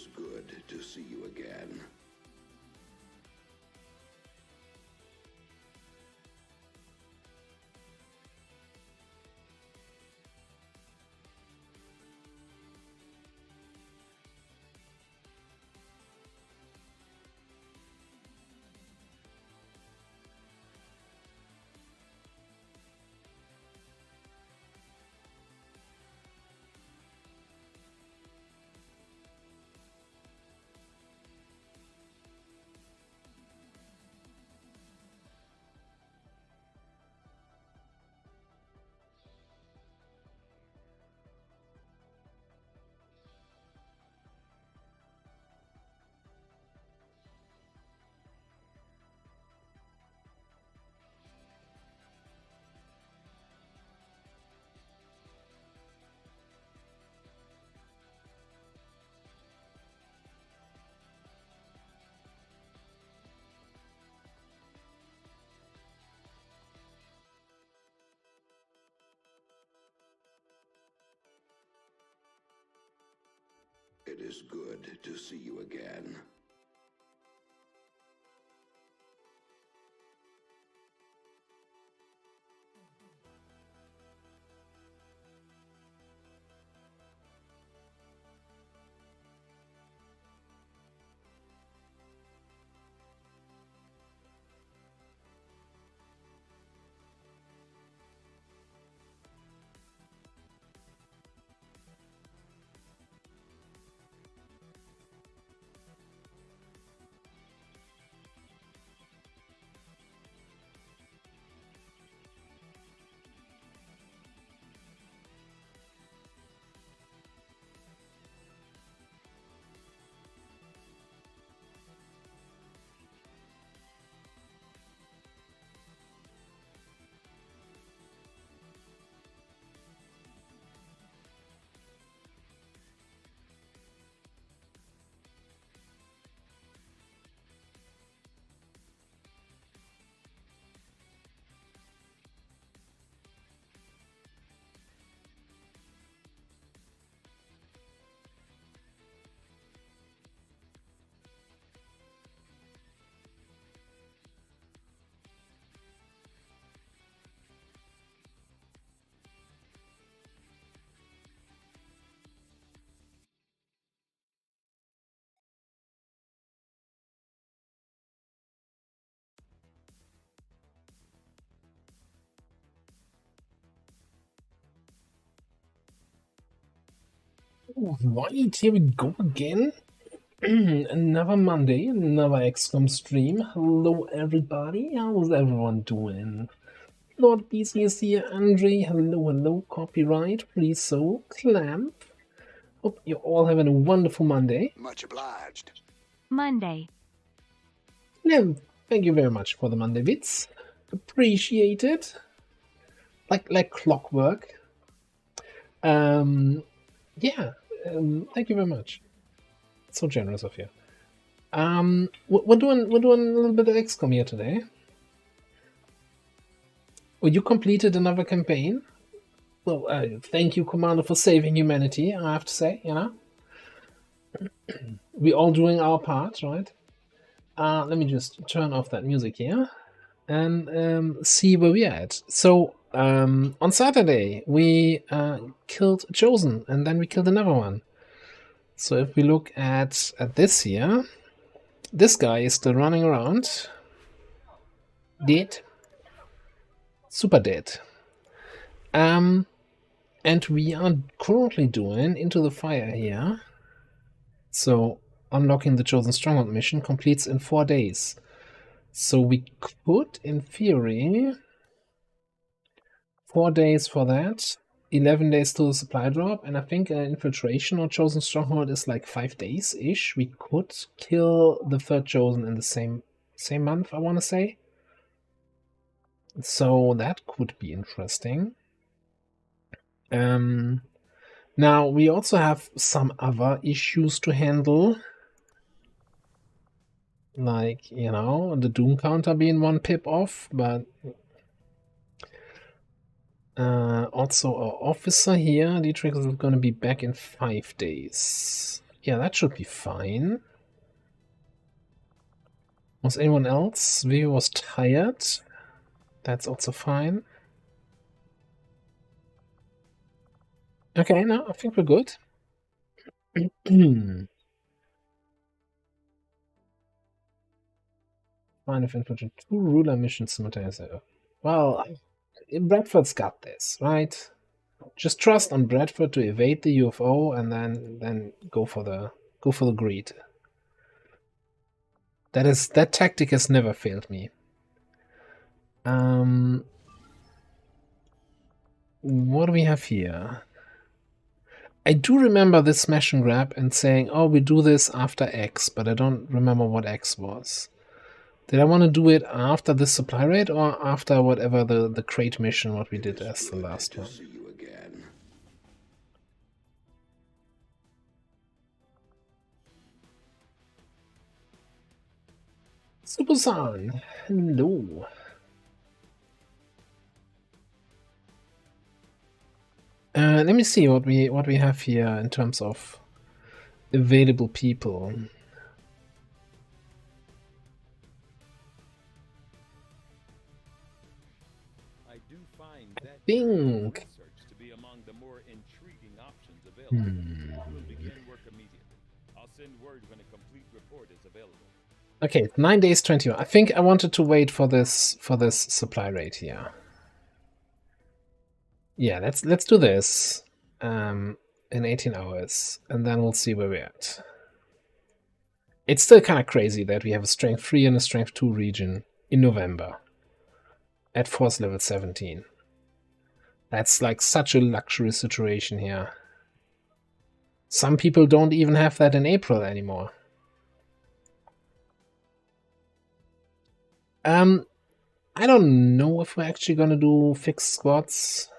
is good to see you again. It is good to see you again. Right, here we go again. Another Monday, another XCOM stream. Hello everybody, how's everyone doing? Lord BC is here, Andre, hello, copyright, please so, Clamp. Hope you're all having a wonderful Monday. Much obliged. Monday. Yeah, thank you very much for the Monday bits. Appreciate it. Like clockwork. Thank you very much. So generous of you. We're doing a little bit of XCOM here today. Well, you completed another campaign. Well, thank you, Commander, for saving humanity. I have to say, we're all doing our part, right? Let me just turn off that music here and see where we're at. So on Saturday we killed Chosen, and then we killed another one. So if we look at this here, this guy is still running around, dead, super dead. And we are currently doing Into the Fire here. So unlocking the Chosen Stronghold mission completes in 4 days. So we could, in theory, 4 days for that, 11 days to the supply drop, and I think Infiltration or Chosen Stronghold is like 5 days-ish. We could kill the third Chosen in the same month, I want to say. So that could be interesting. Now, we also have some other issues to handle. Like, the Doom counter being 1 pip off, but also our officer here, Dietrich, is going to be back in 5 days. Yeah, that should be fine. Was anyone else? Vivi was tired. That's also fine. Okay, no, I think we're good. Line of infantry, 2 ruler missions simultaneously. Well, Bradford's got this, right? Just trust on Bradford to evade the UFO and then go for the greed. That tactic has never failed me. What do we have here? I do remember this smash and grab and saying, oh, we do this after X, but I don't remember what X was. Did I want to do it after the supply raid or after whatever the crate mission, what we did as the last one? See you again. Super-san, hello. Let me see what we have here in terms of available people. I do find that Think. research to be among the more intriguing options available. Hmm. We'll begin work immediately. I'll send word when a complete report is available. Okay, 9 days, 21. I think I wanted to wait for this supply rate here. Yeah, let's do this in 18 hours, and then we'll see where we're at. It's still kind of crazy that we have a strength 3 and a strength 2 region in November at force level 17. That's like such a luxury situation here. Some people don't even have that in April anymore. I don't know if we're actually gonna do fixed squads.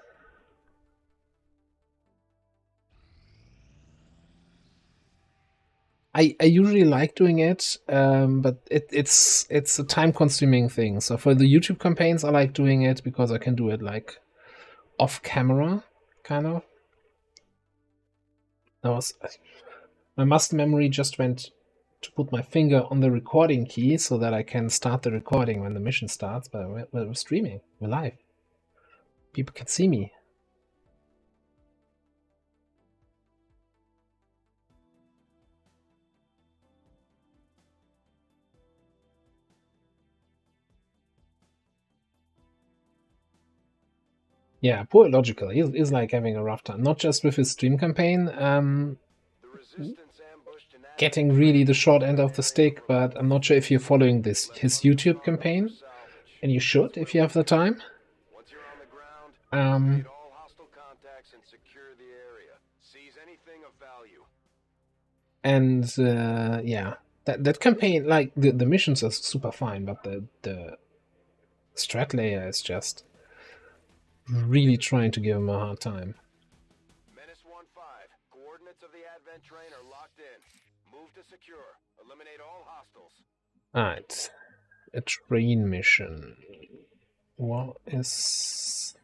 I usually like doing it, but it's a time-consuming thing. So for the YouTube campaigns, I like doing it because I can do it like off camera, kind of. My muscle memory just went to put my finger on the recording key so that I can start the recording when the mission starts. But we're streaming, we're live. People can see me. Yeah, poor Logical. He's like having a rough time. Not just with his stream campaign, getting really the short end of the stick, but I'm not sure if you're following his YouTube campaign. And you should if you have the time. And yeah, that campaign, like the missions are super fine, but the strat layer is just really trying to give him a hard time. Menace 1-5. Coordinates of the advent train are locked in. Move to secure. Eliminate all hostiles. Alright. A train mission. What is...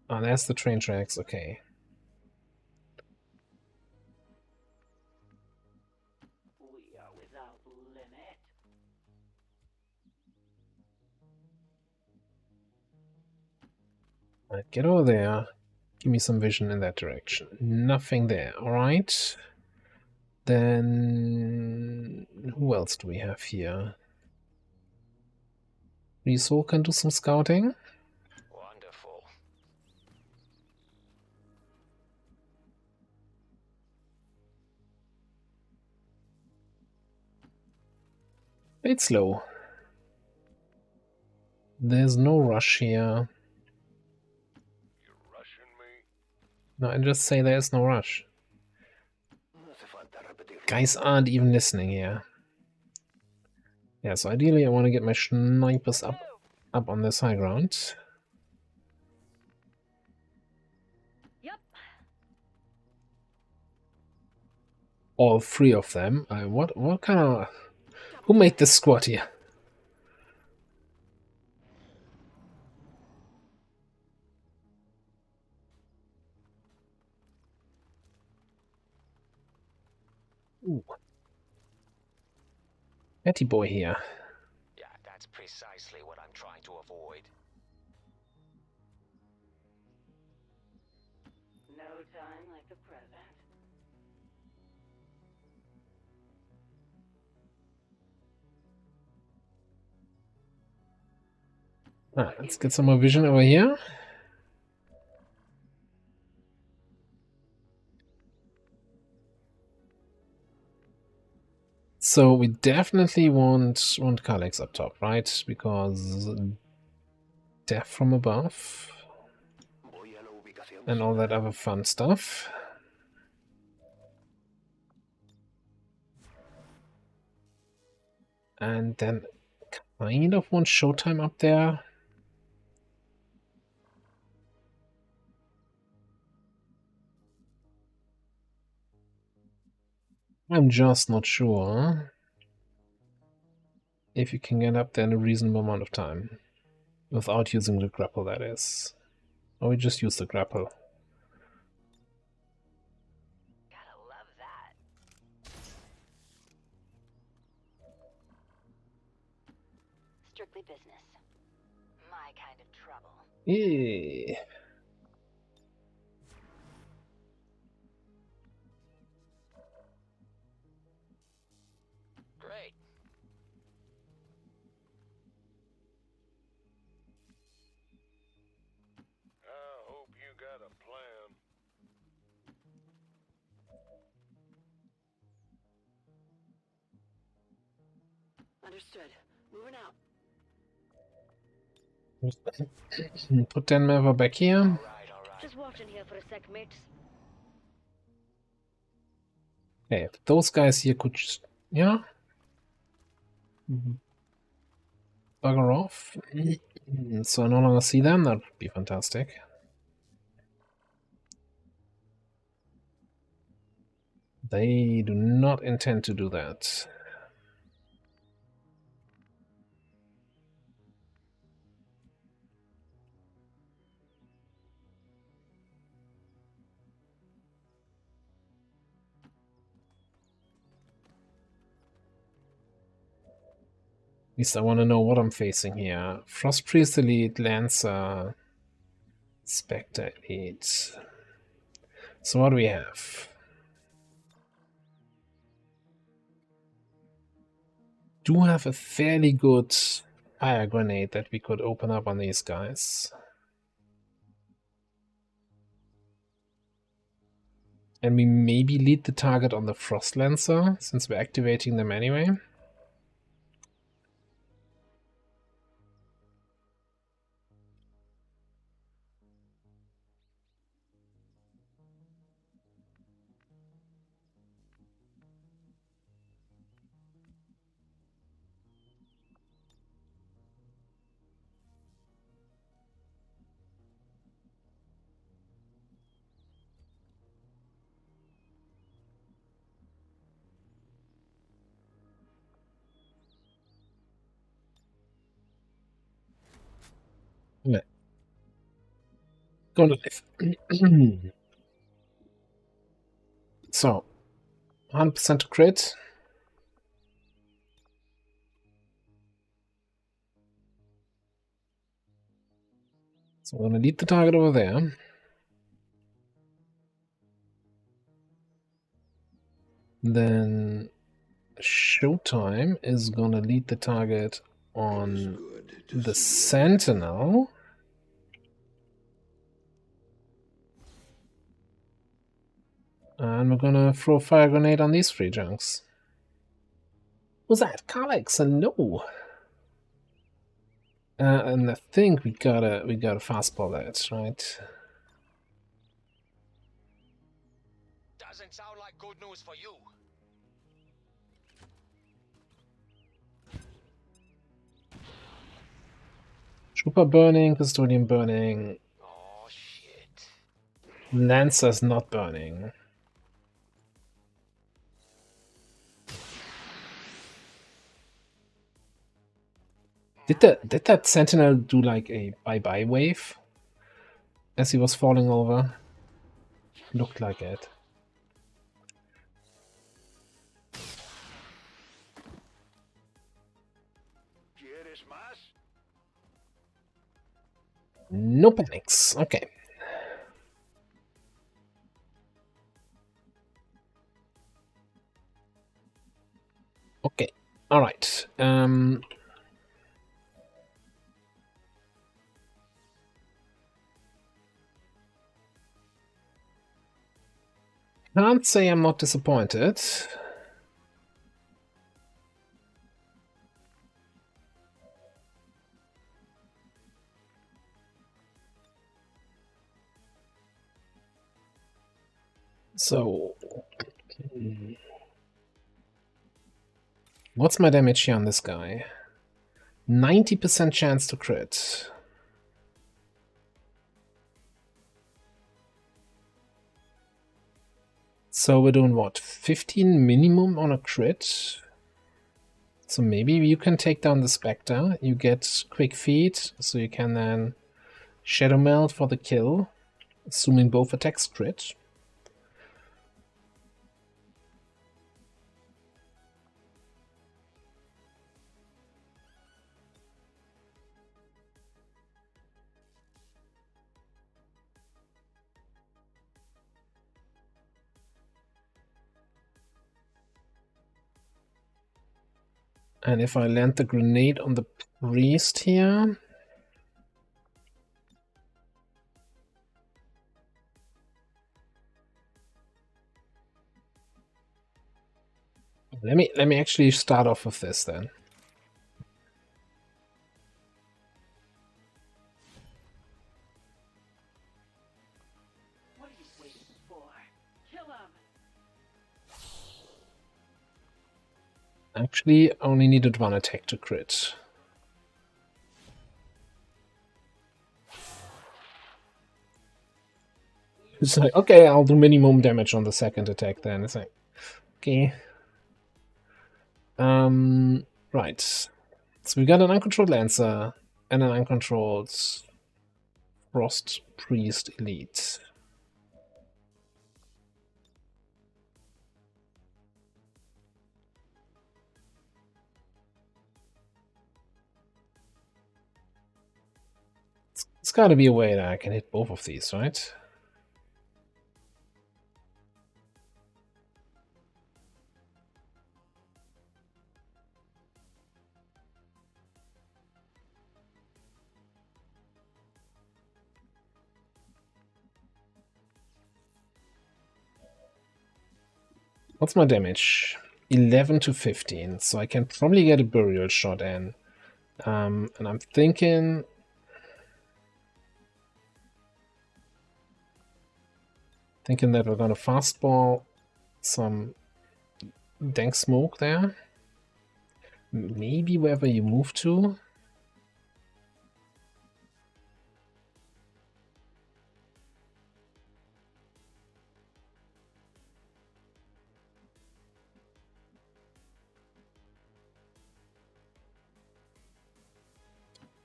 Oh, that's the train tracks, okay. We are without limit. Alright, get over there. Give me some vision in that direction. Nothing there, alright. Then... who else do we have here? Riso can do some scouting. Wonderful. It's slow. There's no rush here. You're rushing me? No, I just say there's no rush. Guys aren't even listening here. Yeah, so ideally I want to get my snipers up on this high ground. Yep. All 3 of them. What kind of... Who made this squad here? Ooh. Petty boy here. Yeah, that's precisely what I'm trying to avoid. No time like the present. Let's get some more vision over here. So we definitely want Kalex up top, right? Because death from above Voy a la ubicación. and all that other fun stuff. And then kind of want Showtime up there. I'm just not sure if you can get up there in a reasonable amount of time. Without using the grapple, that is. Or we just use the grapple. Gotta love that. Strictly business. My kind of trouble. Yeah. Great. I hope you got a plan. Understood. Moving out. Put Denmever back here. All right. Just watching here for a sec, mates. Hey, if those guys here could just, yeah, bugger off. So I no longer see them. That would be fantastic. They do not intend to do that. At least I want to know what I'm facing here. Frost Priest Elite, Lancer, Spectre Elite. So what do we have? Do have a fairly good fire grenade that we could open up on these guys. And we maybe lead the target on the Frost Lancer, since we're activating them anyway. Yeah. Go live. So, 100% crit. So we're going to lead the target over there. Then Showtime is going to lead the target It is on good to the see you. Sentinel. And we're going to throw a fire grenade on these three junks. Who's that? Kalex? No. And I think we gotta fastball that, right? Doesn't sound like good news for you. Trooper burning, Custodian burning, Oh shit. Lancer's not burning. Did that Sentinel do like a bye-bye wave as he was falling over? Looked like it. No panics. Okay. Okay. All right. Can't say I'm not disappointed. So, what's my damage here on this guy? 90% chance to crit. So we're doing what? 15 minimum on a crit? So maybe you can take down the Spectre. You get quick feet, so you can then Shadow Melt for the kill, assuming both attacks crit. And if I land the grenade on the priest here... Let me actually start off with this then. What are you waiting for? Kill him! Actually, only needed one attack to crit. It's like, okay, I'll do minimum damage on the second attack then. It's like, okay. Right. So we got an uncontrolled Lancer and an uncontrolled Frost Priest Elite. It's gotta be a way that I can hit both of these, right? What's my damage? 11 to 15, so I can probably get a burial shot in. And I'm thinking... that we're gonna fastball some dank smoke there. Maybe wherever you move to.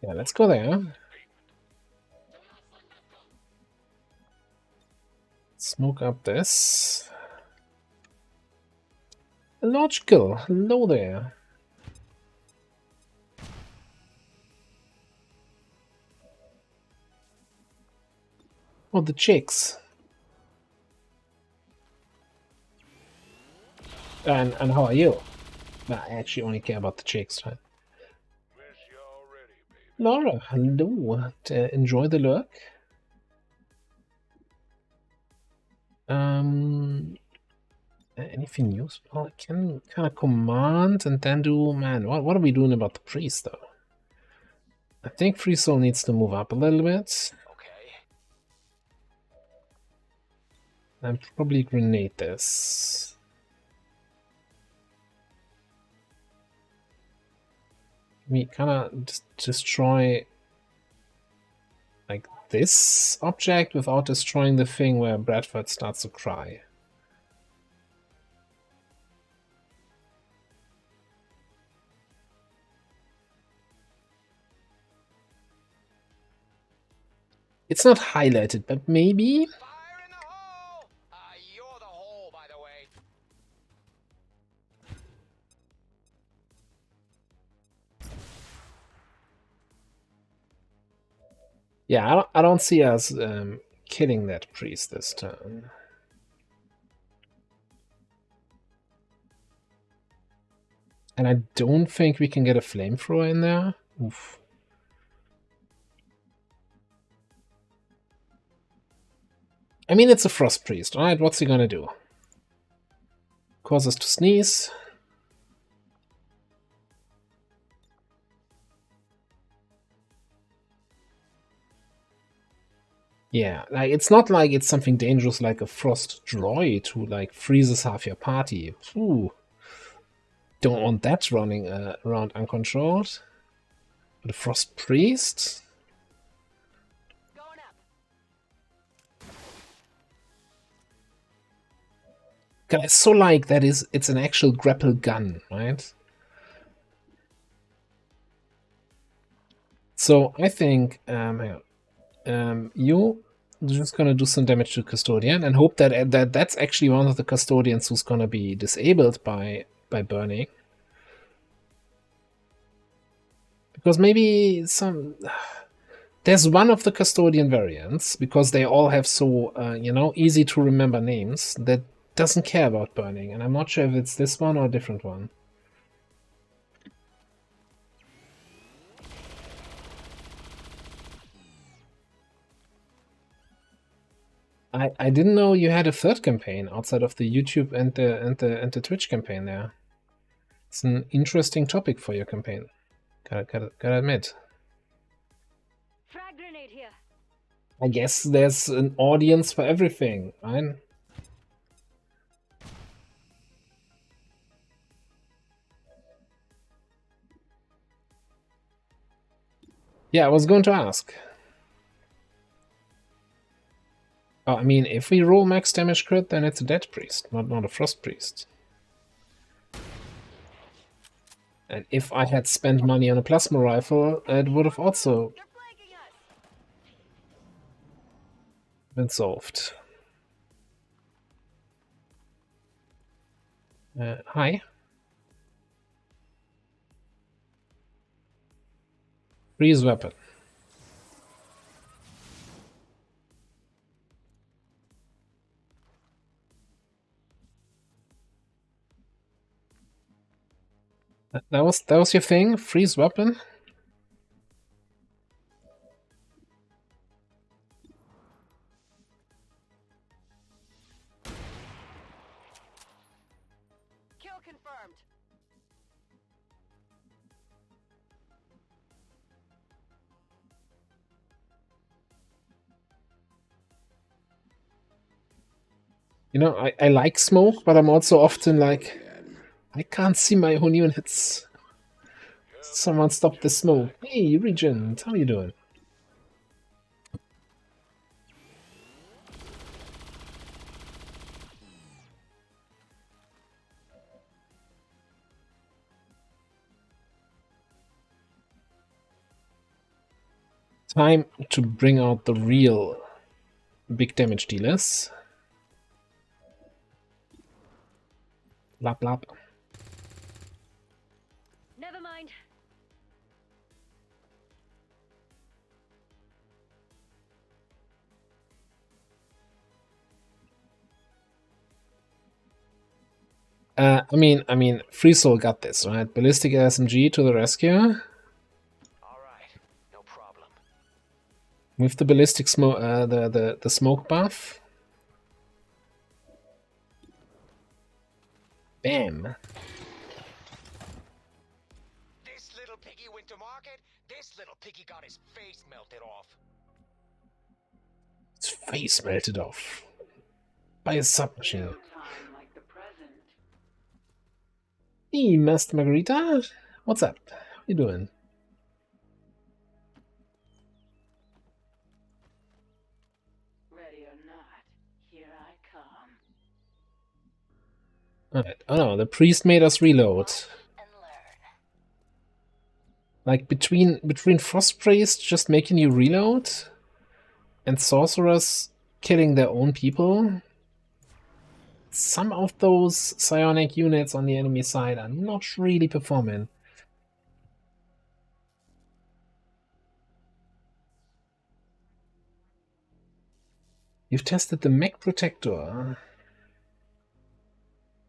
Yeah, let's go there. Smoke up this. Logical. Hello there. Oh, the chicks. And how are you? Well, I actually only care about the chicks, right? Laura, hello. Enjoy the lurk. Anything useful? I can kind of command and then do... Man, what are we doing about the priest, though? I think Free Soul needs to move up a little bit. Okay. And probably grenade this. We kind of destroy like this object without destroying the thing where Bradford starts to cry. It's not highlighted, but maybe? Fire in the hole! You're the hole, by the way. Yeah, I don't see us killing that priest this turn. And I don't think we can get a flamethrower in there. Oof. I mean, it's a frost priest, right? What's he gonna do? Cause us to sneeze. Yeah, like it's not like it's something dangerous like a frost droid who like freezes half your party. Ooh. Don't want that running around uncontrolled. But a frost priest? Going up. God, I so like that it's an actual grapple gun, right? So I think hang on. You're just gonna do some damage to Custodian and hope that that's actually one of the Custodians who's gonna be disabled by burning. Because maybe there's one of the Custodian variants, because they all have so easy to remember names, that doesn't care about burning, and I'm not sure if it's this one or a different one. I didn't know you had a third campaign outside of the YouTube and the Twitch campaign there. It's an interesting topic for your campaign. Gotta admit. Frag grenade here. I guess there's an audience for everything, right? Yeah, I was going to ask. Oh, I mean, if we roll max damage crit, then it's a dead priest, not a frost priest. And if I had spent money on a plasma rifle, it would have also They're flanking us. been solved. Hi. Freeze weapon. That was your thing? Freeze weapon? Kill confirmed. You know, I like smoke, but I'm also often like, Again. I can't see my own units. Someone stop the smoke. Hey, Regent, how you doing? Time to bring out the real big damage dealers. Blap blap. Never mind. I mean, Free Soul got this, right? Ballistic SMG to the rescue. All right, no problem. With the ballistic smoke, the smoke buff. Bam. This little piggy went to market. This little piggy got his face melted off. His face melted off by a submachine. No time like the present. Hey, Master Margarita, what's up? How you doing? Ready or not, here I come. Alright. Oh no, the priest made us reload. And learn. Like between Frost Priest just making you reload and sorcerers killing their own people. Some of those psionic units on the enemy side are not really performing. You've tested the mech protector.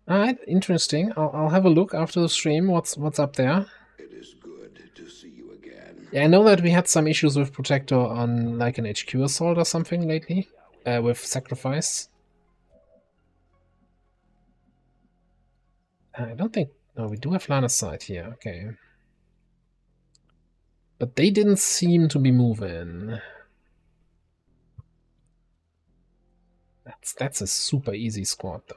Alright, interesting. I'll have a look after the stream. What's up there? It is good to see you again. Yeah, I know that we had some issues with protector on like an HQ assault or something lately, with sacrifice. I don't think. No, we do have line of sight here. Okay, but they didn't seem to be moving. That's a super easy squad though.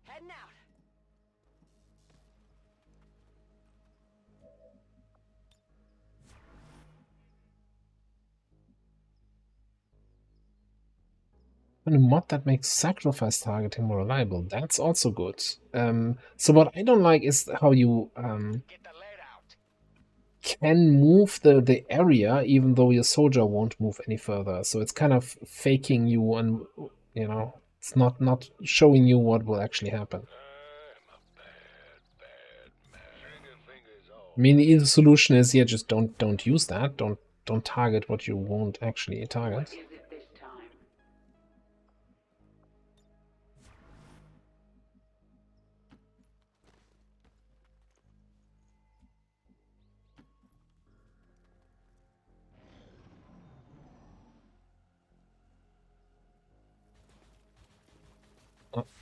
Heading out. And a mod that makes sacrifice targeting more reliable. That's also good. So what I don't like is how you Get the lead out. can move the area even though your soldier won't move any further. So it's kind of faking you, and you know, it's not showing you what will actually happen. I mean, the easy solution is, yeah, just don't use that. Don't target what you won't actually target. What is it this time?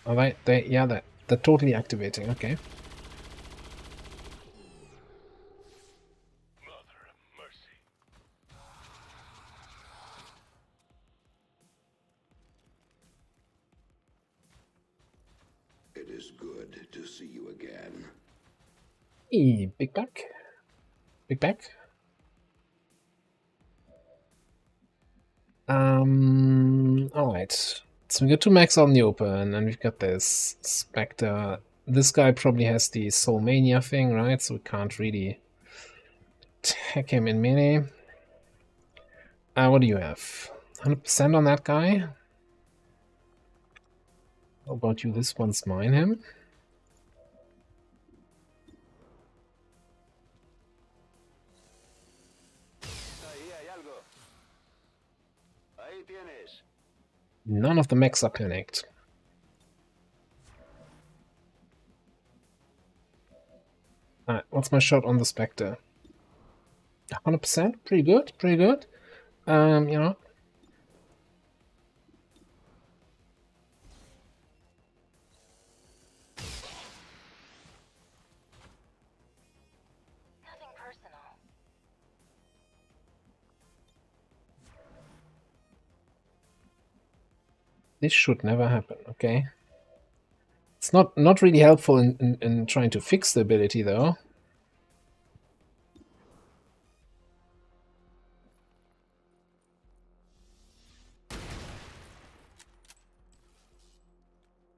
All right, they're totally activating. Okay. It is good to see you again. Hey, big back. Big back. All right. So we got two mechs on the open, and we've got this Spectre. This guy probably has the Soul Mania thing, right? So we can't really attack him in melee. What do you have? 100% on that guy? How about you? This one's mine, him. Ahí hay algo. Ahí tienes. None of the mechs are panicked. Alright, what's my shot on the Spectre? 100%? Pretty good, pretty good. You know. Nothing personal. This should never happen, okay? It's not really helpful in trying to fix the ability, though.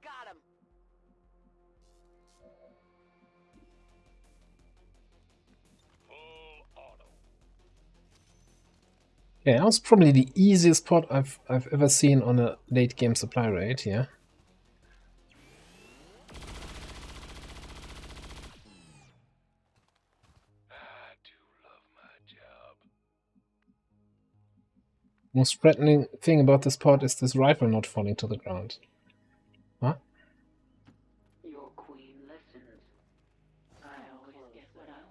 Got him. Yeah, that was probably the easiest pot I've ever seen on a late game supply raid here. I do love my job. Most threatening thing about this pot is this rifle not falling to the ground. Huh? Your queen listens. I always get what I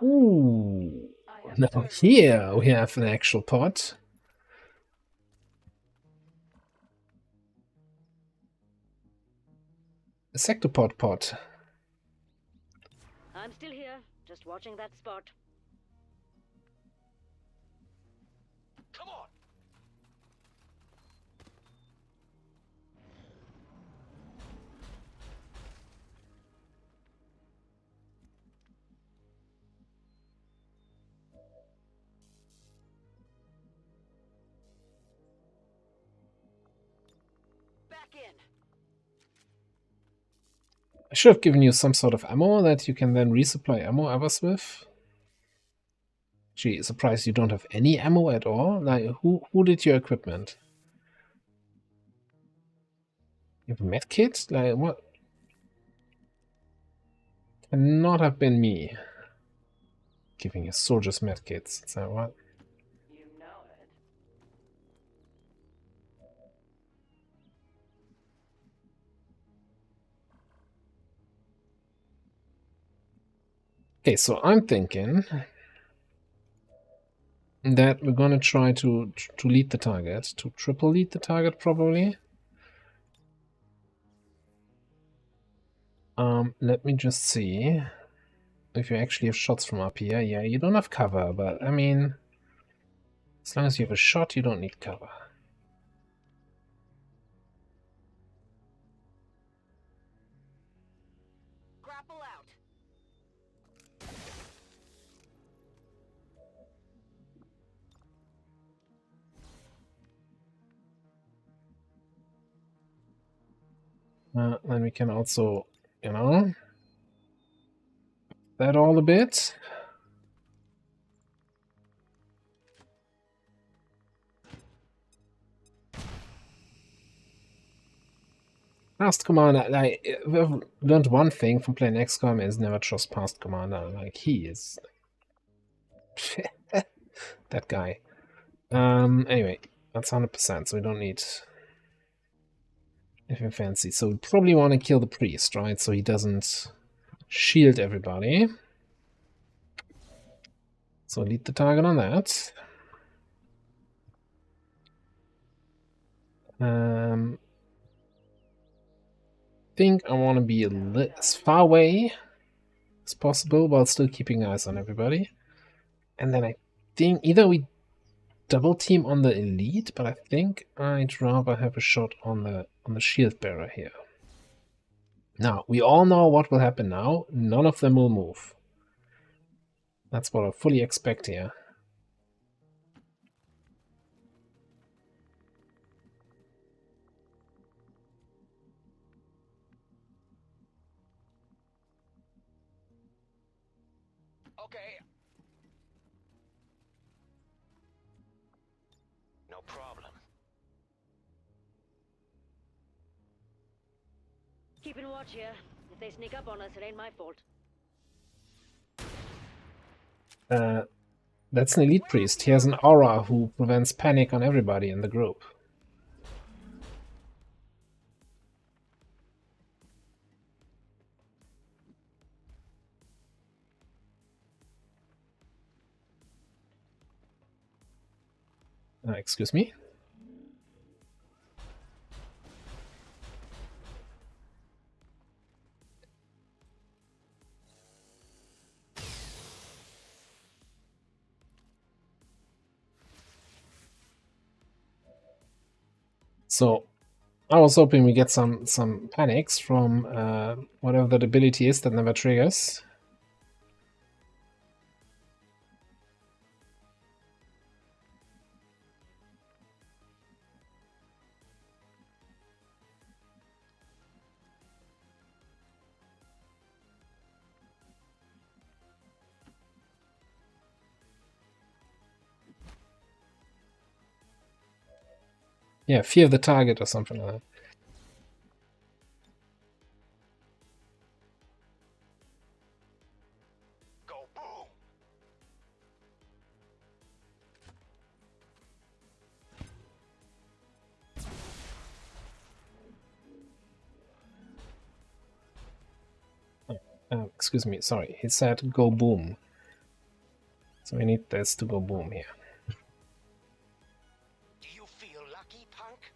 want. Ooh. I have Now served here we have an actual pot. A sectopod pot. I'm still here, just watching that spot. Come on. Back in. I should have given you some sort of ammo that you can then resupply ammo hours with. Gee, surprised you don't have any ammo at all. Like, who did your equipment? You have a medkit? Like, what? Cannot have been me. giving his soldiers medkits. Is that what? You know it. Okay, so I'm thinking that we're gonna try to lead the target, to triple lead the target probably. Let me just see if you actually have shots from up here. Yeah, you don't have cover, but I mean, as long as you have a shot, you don't need cover. Grapple out. Then we can also, you know, that all a bit. Past commander, like, we've learned one thing from playing XCOM is never trust past commander. Like, he is that guy. Anyway, that's 100%, so we don't need anything fancy. So we probably want to kill the priest, right? So he doesn't shield everybody. So lead the target on that. Think I want to be as far away as possible while still keeping eyes on everybody. And then I think either we double team on the elite, but I think I'd rather have a shot on the shield bearer here. Now, we all know what will happen now. None of them will move. That's what I fully expect here. Okay. No problem. Keeping watch here. If they sneak up on us, it ain't my fault. That's an elite priest. He has an aura who prevents panic on everybody in the group. Excuse me? So I was hoping we get some panics from whatever that ability is that never triggers. Yeah, fear the target or something like that. Go boom. Excuse me, sorry. He said go boom. So we need this to go boom here. Do you feel lucky, punk?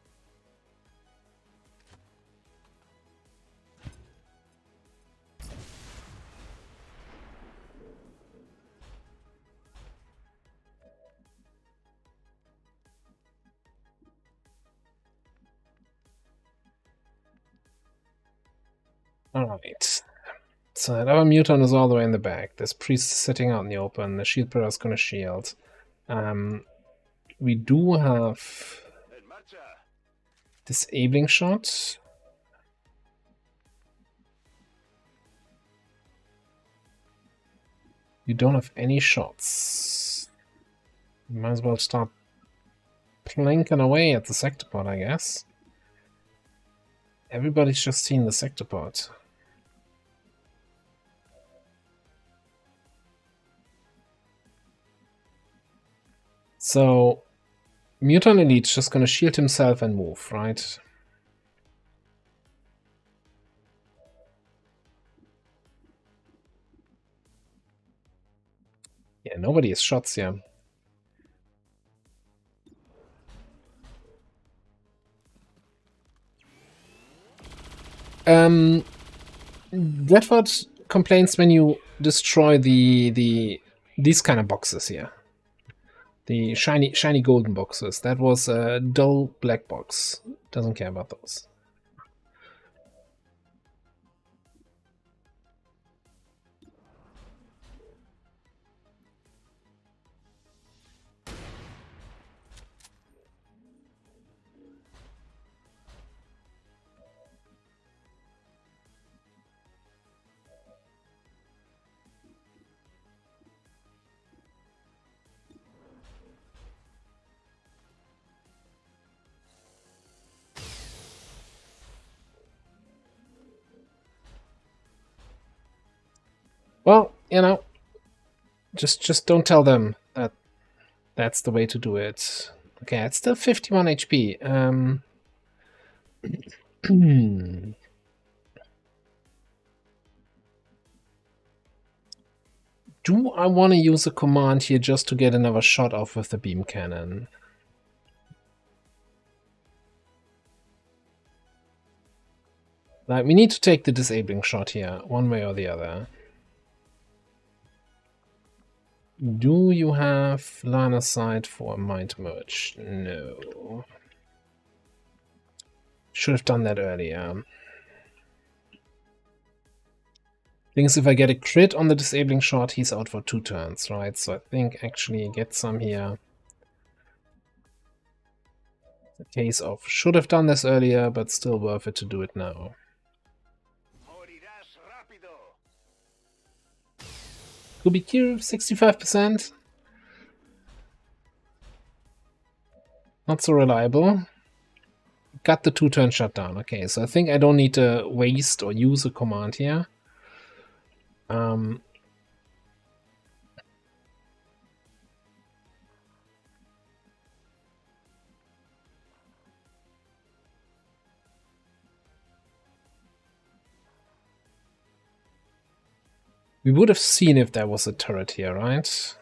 Alright. So that other mutant is all the way in the back. This priest is sitting out in the open. The shield bearer is going to shield. We do have En marcha. disabling shots. You don't have any shots. You might as well start planking away at the sector pod, I guess. Everybody's just seen the sector pod. So, Mutant Elite's just gonna shield himself and move, right? Yeah, nobody has shots here. Redford complains when you destroy these kind of boxes here. The shiny golden boxes. That was a dull black box. Doesn't care about those. Well, you know, just don't tell them that that's the way to do it. Okay, it's still 51 HP. Do I want to use a command here just to get another shot off with the beam cannon? Like, we need to take the disabling shot here, one way or the other. Do you have line of sight for a mind merge? No. Should have done that earlier. Thing is, if I get a crit on the disabling shot, he's out for 2 turns, right? So I think actually get some here. The case of should have done this earlier, but still worth it to do it now. Kubikir, 65%. Not so reliable. Got the 2-turn shutdown. Okay, so I think I don't need to waste or use a command here. We would have seen if there was a turret here, right?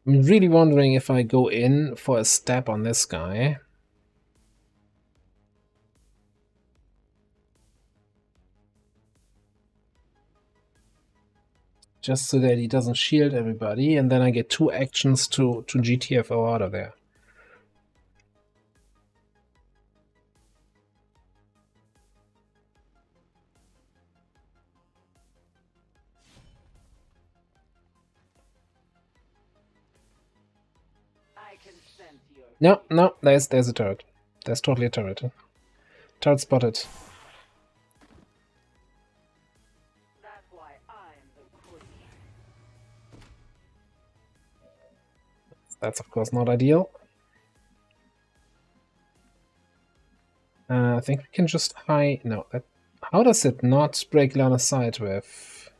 I'm really wondering if I go in for a stab on this guy. Just so that he doesn't shield everybody, and then I get 2 actions to GTFO out of there. I can sense your No, there's a turret. There's totally a turret. Turret spotted. That's why I'm the queen. That's of course not ideal. I think we can just hide. No, that. How does it not break line of sight with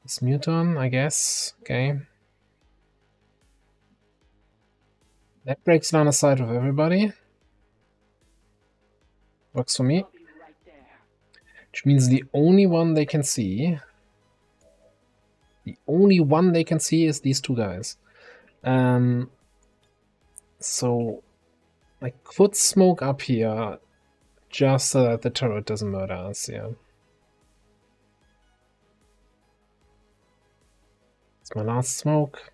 this Muton? I guess. Okay. That breaks line of sight with everybody. Works for me. I'll be right there. Which means the only one they can see. The only one they can see is these 2 guys. So I could smoke up here just so that the turret doesn't murder us, yeah. It's my last smoke.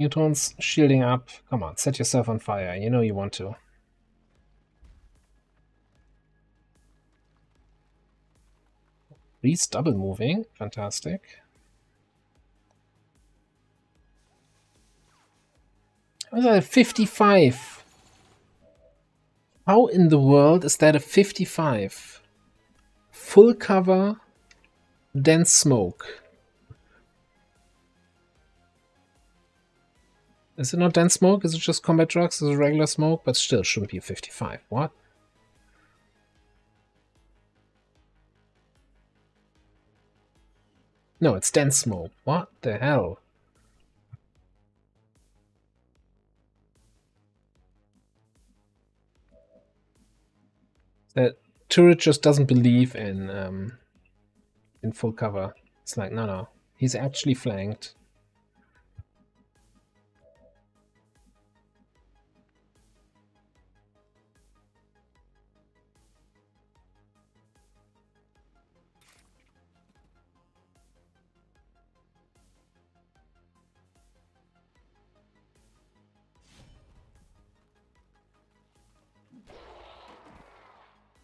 Newton's shielding up. Come on, set yourself on fire. You know you want to. He's double moving. Fantastic. Was that a 55? How in the world is that a 55? Full cover, dense smoke. Is it not dense smoke? Is it just combat drugs? Is it regular smoke? But still shouldn't be a 55. What? No, it's dense smoke. What the hell? That turret just doesn't believe in full cover. It's like, no, he's actually flanked.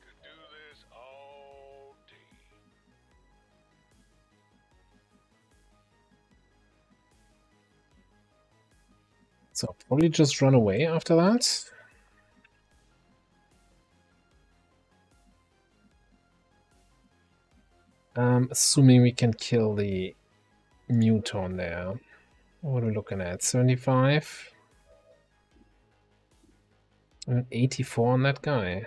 Could do this all day. So probably just run away after that. Assuming we can kill the Muton there. What are we looking at? 75? And 84 on that guy.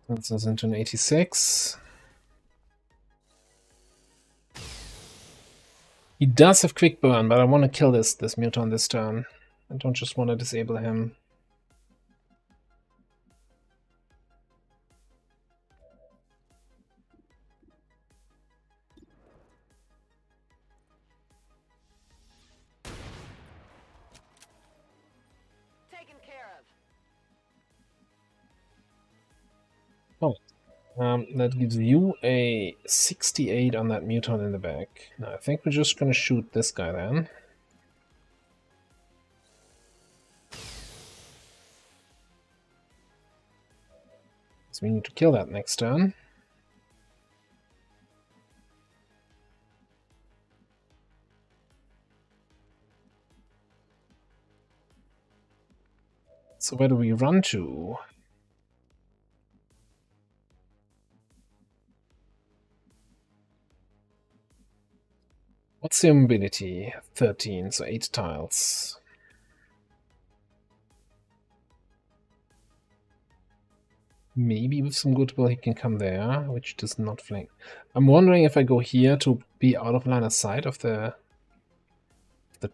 That's us into an 86. He does have quick burn, but I want to kill this Muton this turn. I don't just want to disable him. Taken care of. That gives you a 68 on that Muton in the back. Now, I think we're just going to shoot this guy then. So we need to kill that next turn. So where do we run to? What's your mobility? 13, so 8 tiles. Maybe with some goodwill he can come there, which does not flank. I'm wondering if I go here to be out of line of sight of the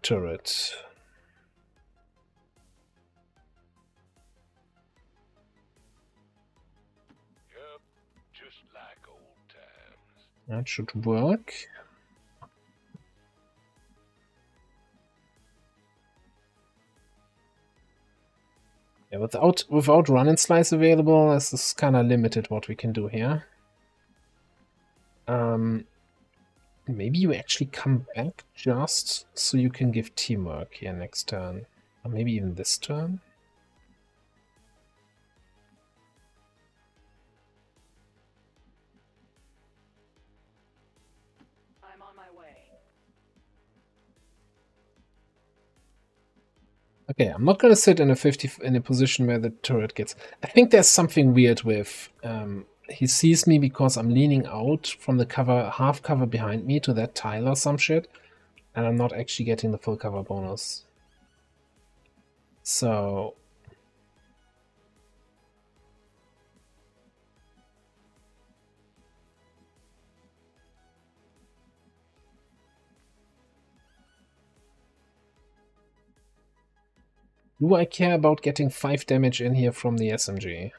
turret. Yep, just like old times. That should work. Yeah, without run and slice available, this is kind of limited what we can do here. Maybe you actually come back just so you can give teamwork here next turn. Or maybe even this turn. I'm on my way. Okay, I'm not gonna sit in a position where the turret gets. I think there's something weird with. He sees me because I'm leaning out from the cover, half cover behind me to that tile or some shit, and I'm not actually getting the full cover bonus. So do I care about getting 5 damage in here from the SMG?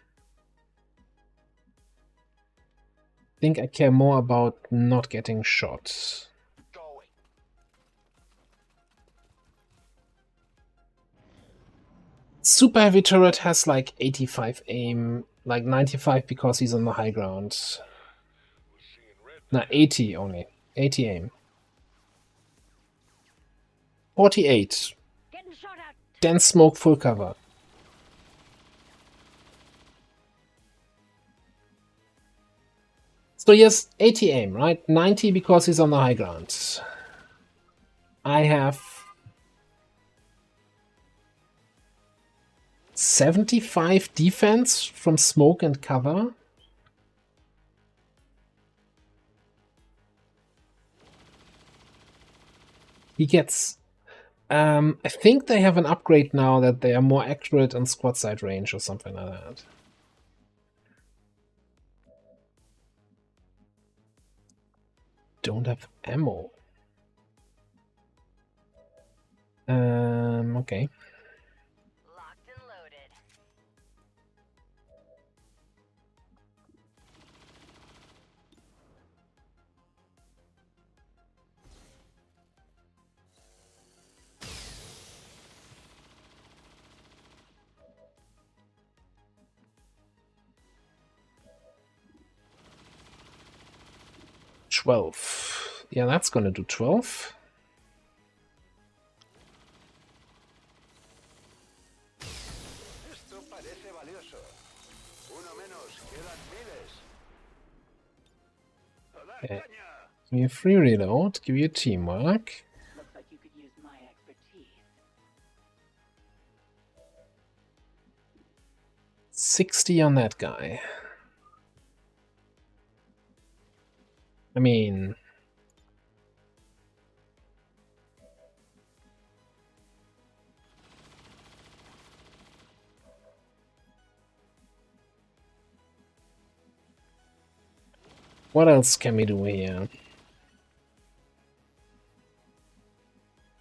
think I care more about not getting shot. Going. Super heavy turret has like 85 aim, like 95 because he's on the high ground. No, 80 only. 80 aim. 48. Getting shot at. Dense smoke, full cover. So he has 80 aim, right? 90 because he's on the high ground. I have 75 defense from smoke and cover. He gets... I think they have an upgrade now that they are more accurate on squad side range or something like that. Don't have ammo. Okay. Locked and loaded. $12. Yeah, that's gonna do 12. Esto parece valioso. Uno menos, quedan miles. A dar Okay. caña. Give me a free reload, give you teamwork. Looks like you could use my expertise. 60 on that guy. I mean... What else can we do here?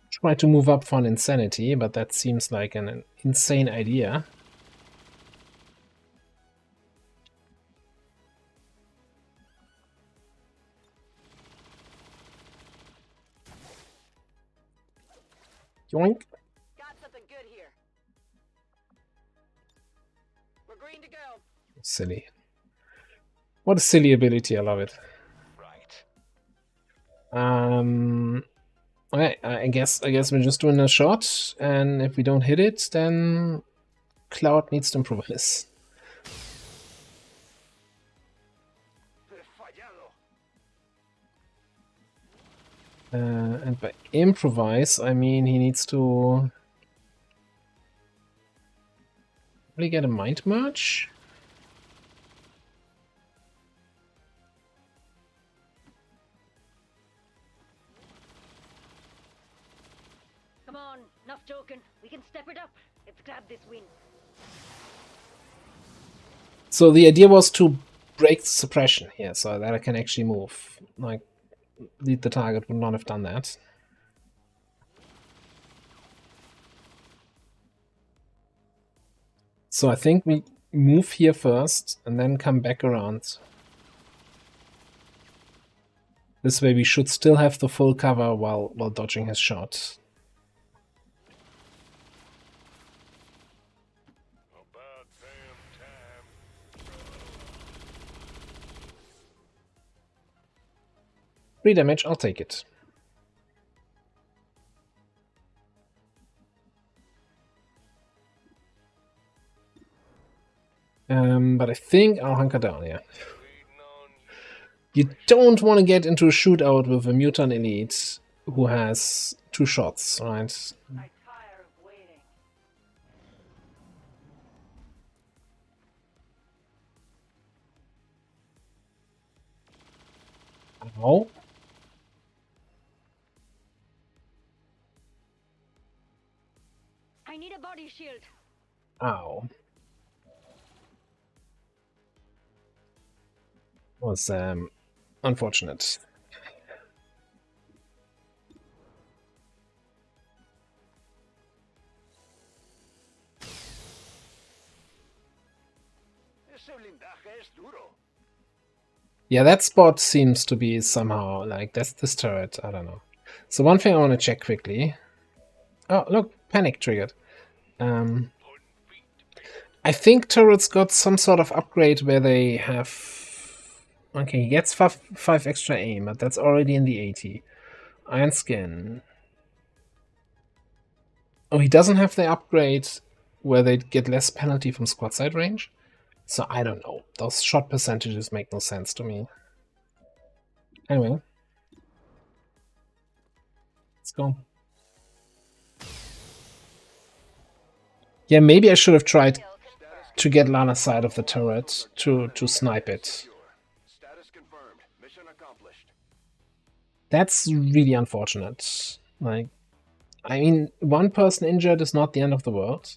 Try to move up for an insanity, but that seems like an insane idea. Yoink. Got something good here. We're green to go. Silly. What a silly ability, I love it. Right. Okay, I guess we're just doing a shot, and if we don't hit it, then Cloud needs to improvise. He fallado. And by improvise, I mean he needs to really get a mind merge. Come on, enough joking. We can step it up. Let's grab this win. So the idea was to break suppression here, so that I can actually move. Like, lead the target would not have done that. So I think we move here first, and then come back around. This way we should still have the full cover while dodging his shot. About damn time. 3 damage, I'll take it. But I think I'll hunker down here. You don't want to get into a shootout with a mutant elite who has 2 shots, right? I tire of waiting. Ow. I need a body shield. Ow. Was unfortunate. Ese blindaje es duro. Yeah, that spot seems to be somehow like that's this turret. I don't know. So one thing I want to check quickly. Oh, look, panic triggered. I think turrets got some sort of upgrade where they have. Okay, he gets five extra aim, but that's already in the 80. Iron skin. Oh, he doesn't have the upgrade where they get less penalty from squad side range. So I don't know. Those shot percentages make no sense to me. Anyway. Let's go. Yeah, maybe I should have tried to get Lana's side of the turret to snipe it. Status confirmed. Mission accomplished. That's really unfortunate. Like, I mean, one person injured is not the end of the world.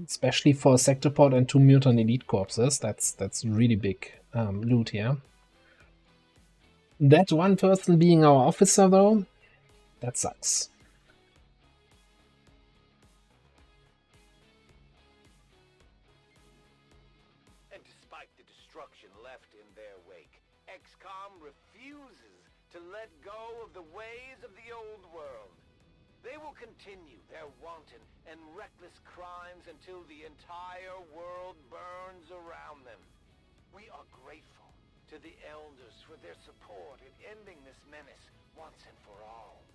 Especially for a sector pod and 2 mutant elite corpses. That's really big loot here. That one person being our officer, though, that sucks. And despite the destruction left in their wake, XCOM refuses to let go of the ways of the old world. They will continue their wanton and reckless crimes until the entire world burns around them. We are grateful to the Elders for their support in ending this menace once and for all.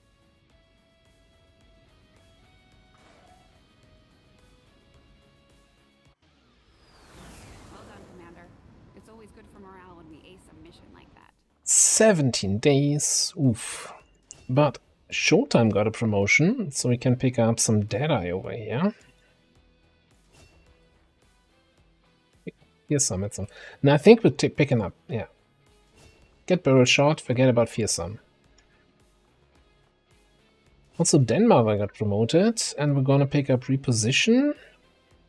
Well done, Commander. It's always good for morale when we ace a mission like that. 17 days. Oof. But Showtime got a promotion, so we can pick up some Deadeye over here. Fearsome, it's some. Now I think we're picking up, yeah. Get barrel shot, forget about Fearsome. Also, Denmark got promoted, and we're gonna pick up Reposition.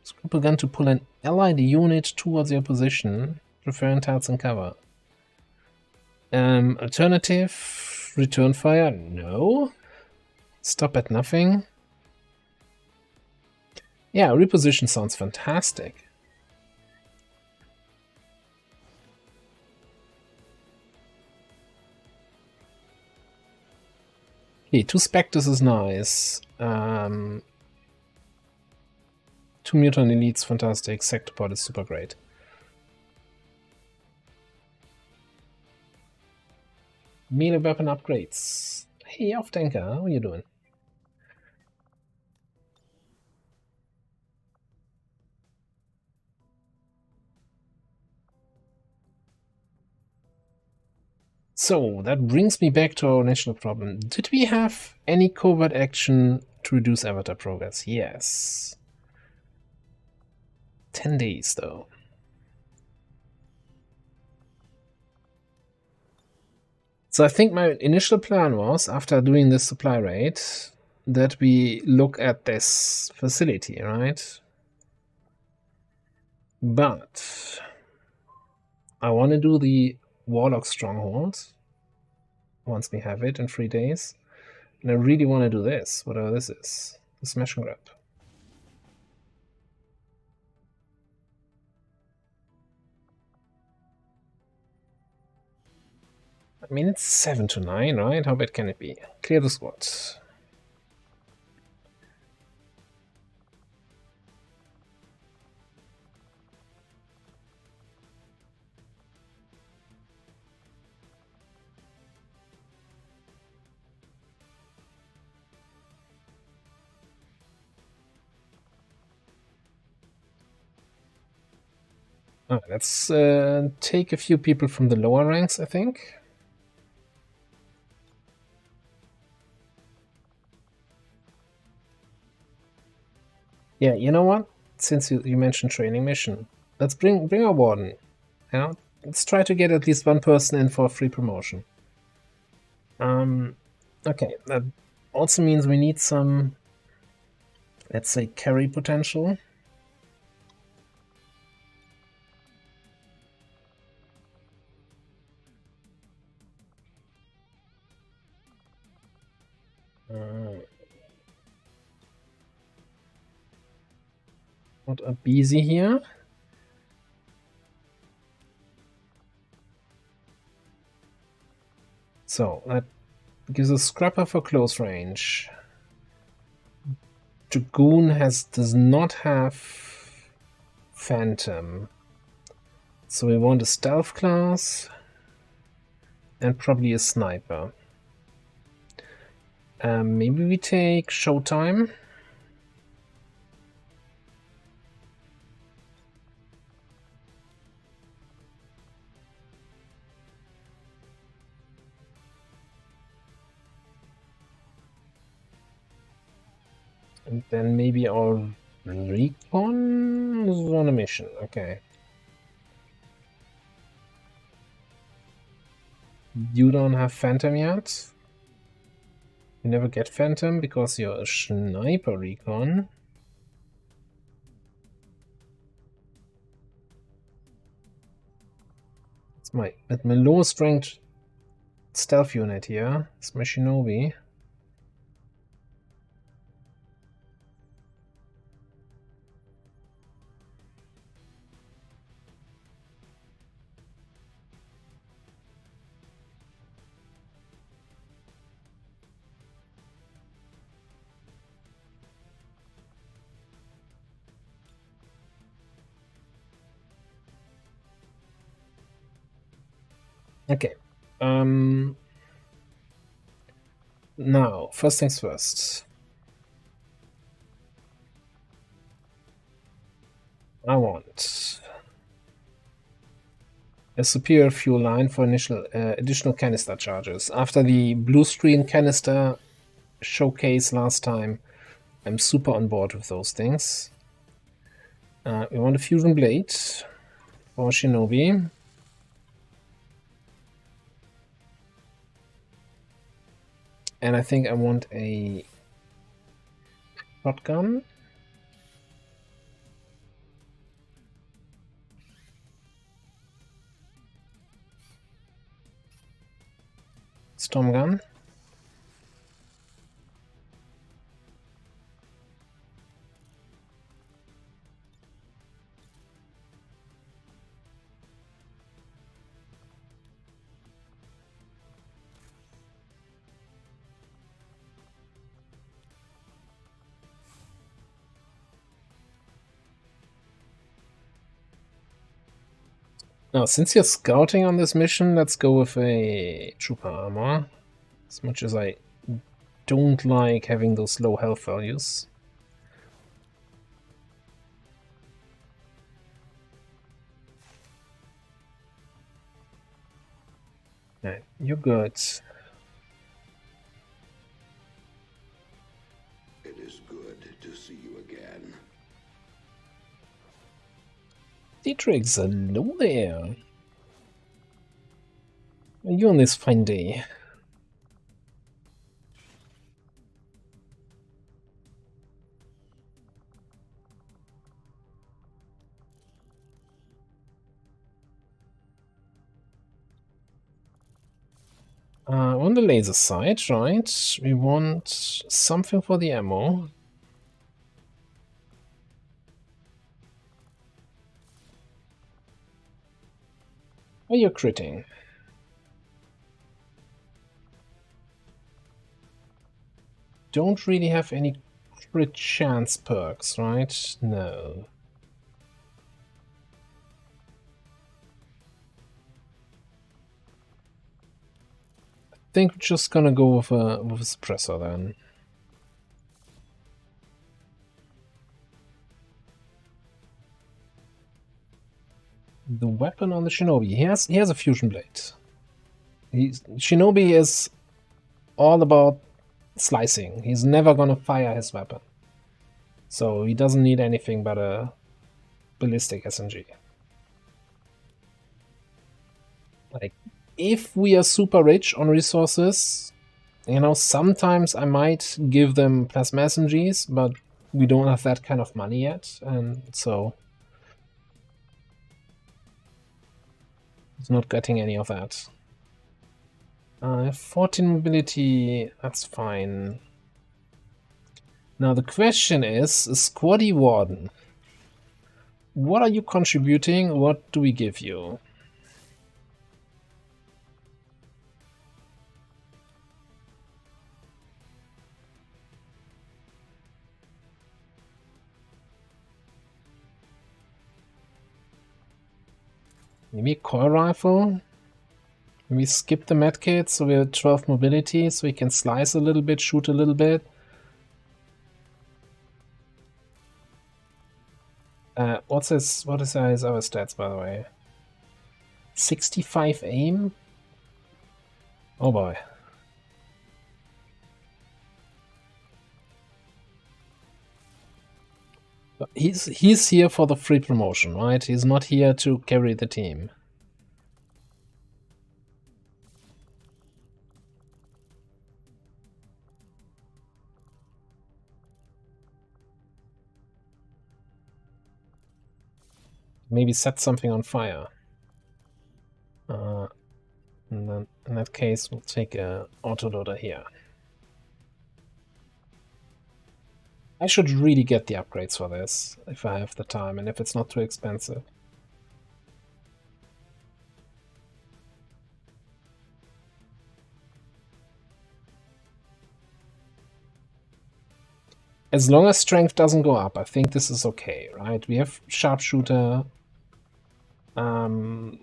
Scruple gun to pull an allied unit towards your position, preferring targets and cover. Alternative, return fire, no. Stop at nothing. Yeah, Reposition sounds fantastic. Okay, 2 Spectres is nice. 2 Mutant Elites, fantastic. Sectopod is super great. Melee weapon upgrades. Hey, Off Tanker, how are you doing? So, that brings me back to our initial problem. Did we have any covert action to reduce avatar progress? Yes. 10 days, though. So I think my initial plan was, after doing this supply raid, that we look at this facility, right? But I want to do the Warlock Stronghold once we have it in 3 days. And I really want to do this, whatever this is. The Smash and Grab. I mean, it's 7 to 9, right? How bad can it be? Clear the squad. Let's take a few people from the lower ranks, I think. Yeah, you know what? Since you mentioned training mission, let's bring our warden. You know, let's try to get at least one person in for a free promotion. Okay, that also means we need some, let's say, carry potential. Not a busy here. So that gives us Scrapper for close range. Dragoon does not have Phantom. So we want a stealth class and probably a sniper. Maybe we take Showtime. And then maybe our Recon is on a mission. Okay. You don't have Phantom yet? You never get Phantom because you're a Sniper Recon. It's my lowest ranked stealth unit here. It's my Shinobi. Okay. Now, first things first. I want a superior fuel line for additional canister charges. After the blue screen canister showcase last time, I'm super on board with those things. We want a fusion blade for Shinobi. And I think I want a shotgun. Storm gun. Now, since you're scouting on this mission, let's go with a trooper armor. As much as I don't like having those low health values. Right, you're good. It is good to see you again. Dietrich, hello there. How are you on this fine day? On the laser side, right? We want something for the ammo. Oh, you're critting. Don't really have any crit chance perks, right? No. I think we're just gonna go with a suppressor then. The weapon on the Shinobi. He has a fusion blade. Shinobi is all about slicing. He's never gonna fire his weapon. So he doesn't need anything but a ballistic SMG. Like, if we are super rich on resources, you know, sometimes I might give them plasma SMGs, but we don't have that kind of money yet, and so it's not getting any of that. 14 mobility, that's fine. Now the question is, Squaddy Warden. What are you contributing? What do we give you? Maybe a coil rifle? Maybe skip the medkit so we have 12 mobility so we can slice a little bit, shoot a little bit. What is his other stats, by the way? 65 aim? Oh boy. He's here for the free promotion, right? He's not here to carry the team. Maybe set something on fire. And then in that case, we'll take a autoloader here. I should really get the upgrades for this, if I have the time, and if it's not too expensive. As long as strength doesn't go up, I think this is okay, right? We have sharpshooter.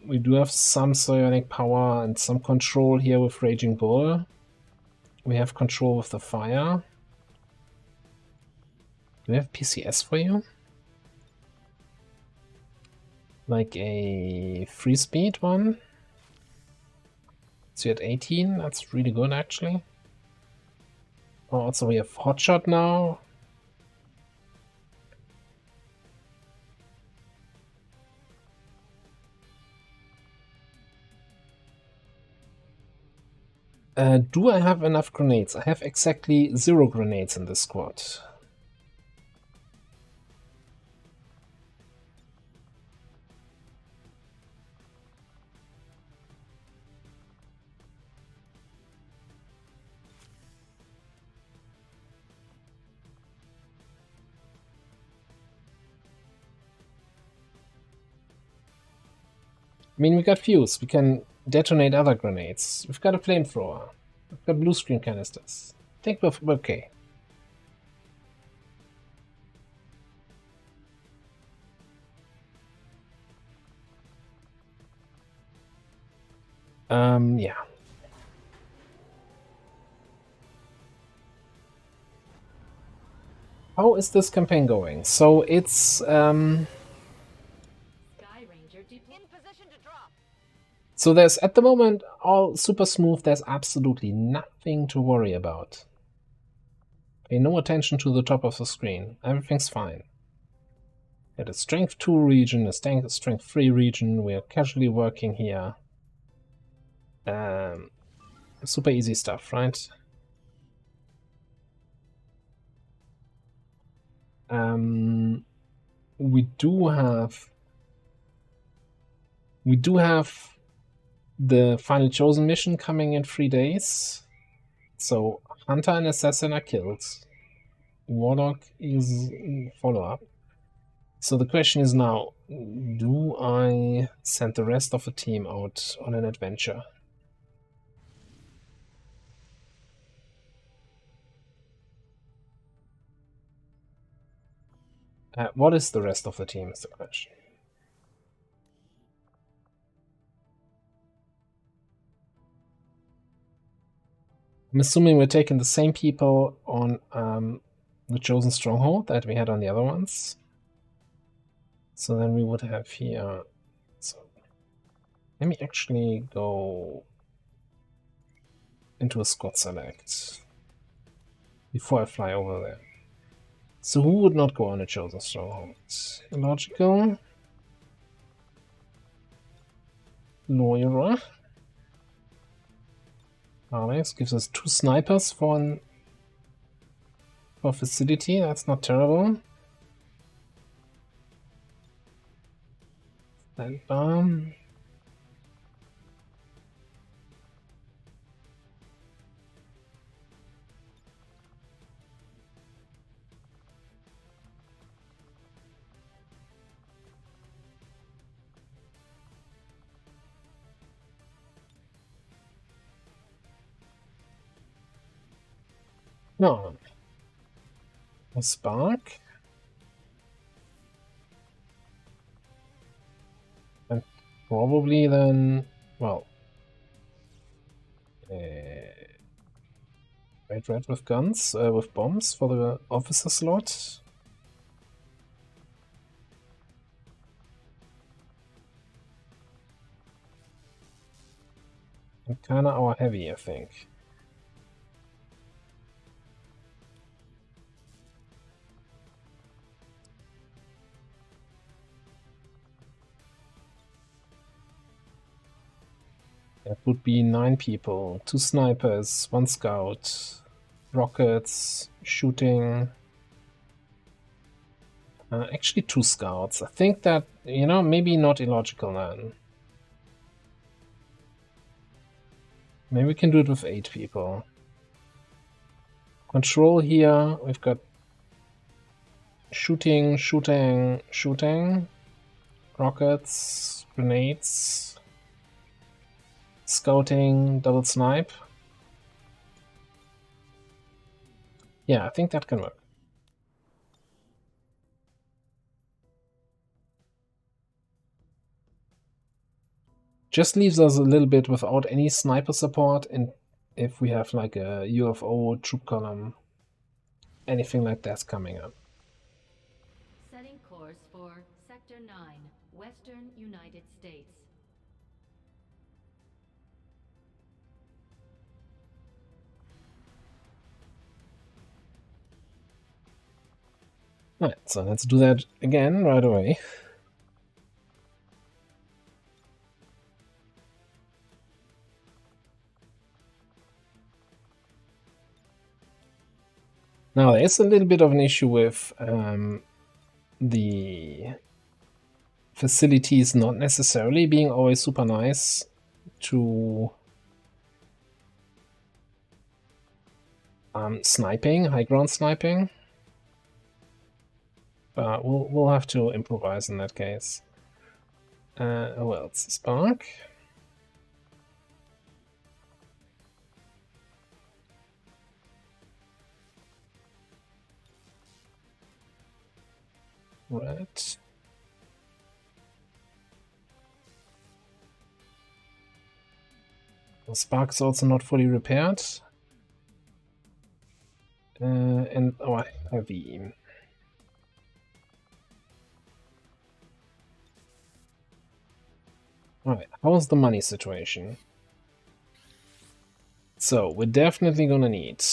We do have some psionic power and some control here with Raging Bull. We have control with the fire. Do we have PCS for you? Like a free speed one? So you're at 18, that's really good actually. Oh, also we have hotshot now. Do I have enough grenades? I have exactly 0 grenades in this squad. I mean, we got fuse. We can detonate other grenades. We've got a flamethrower. We've got blue screen canisters. I think we're okay. Yeah. How is this campaign going? So it's so there's at the moment all super smooth. There's absolutely nothing to worry about. Pay no attention to the top of the screen. Everything's fine. At a strength 2 region, a strength 3 region, we are casually working here. Super easy stuff, right? We do have the Final Chosen mission coming in 3 days. So Hunter and Assassin are killed. Warlock is follow-up. So the question is now, do I send the rest of the team out on an adventure? What is the rest of the team is the question. I'm assuming we're taking the same people on the Chosen Stronghold that we had on the other ones. So then we would have here... So let me actually go into a squad select before I fly over there. So who would not go on a Chosen Stronghold? Illogical. Loira. Alex gives us 2 snipers for facility. That's not terrible. And bomb. No. A spark. Probably then, well, red with guns, with bombs for the officer slot. And kinda our heavy, I think. That would be 9 people, 2 snipers, 1 scout, rockets, shooting. Actually 2 scouts. I think that, you know, maybe not illogical then. Maybe we can do it with 8 people. Control here, we've got shooting, rockets, grenades, scouting, double snipe. Yeah, I think that can work. Just leaves us a little bit without any sniper support, and if we have like a UFO troop column, anything like that's coming up. Setting course for Sector 9, Western United States. Alright, so let's do that again right away. Now, there is a little bit of an issue with the facilities not necessarily being always super nice to sniping, high ground sniping. But we'll have to improvise in that case. Who else? Spark. Right. The Spark is also not fully repaired. And our heavy. Alright, how's the money situation? So, we're definitely gonna need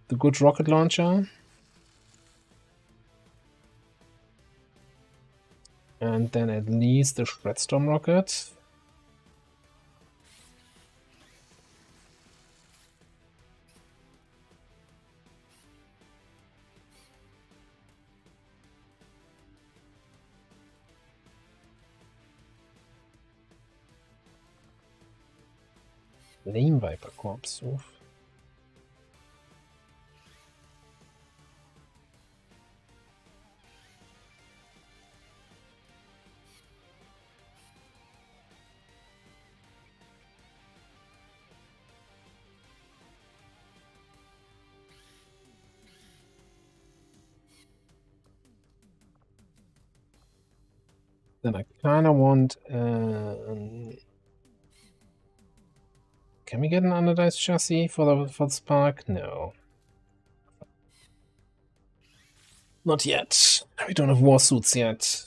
the good rocket launcher. And then at least the Shredstorm rocket. Lane Viper Corps. Oof. Then I kind of want... can we get an anodized chassis for the Spark? No. Not yet. We don't have war suits yet.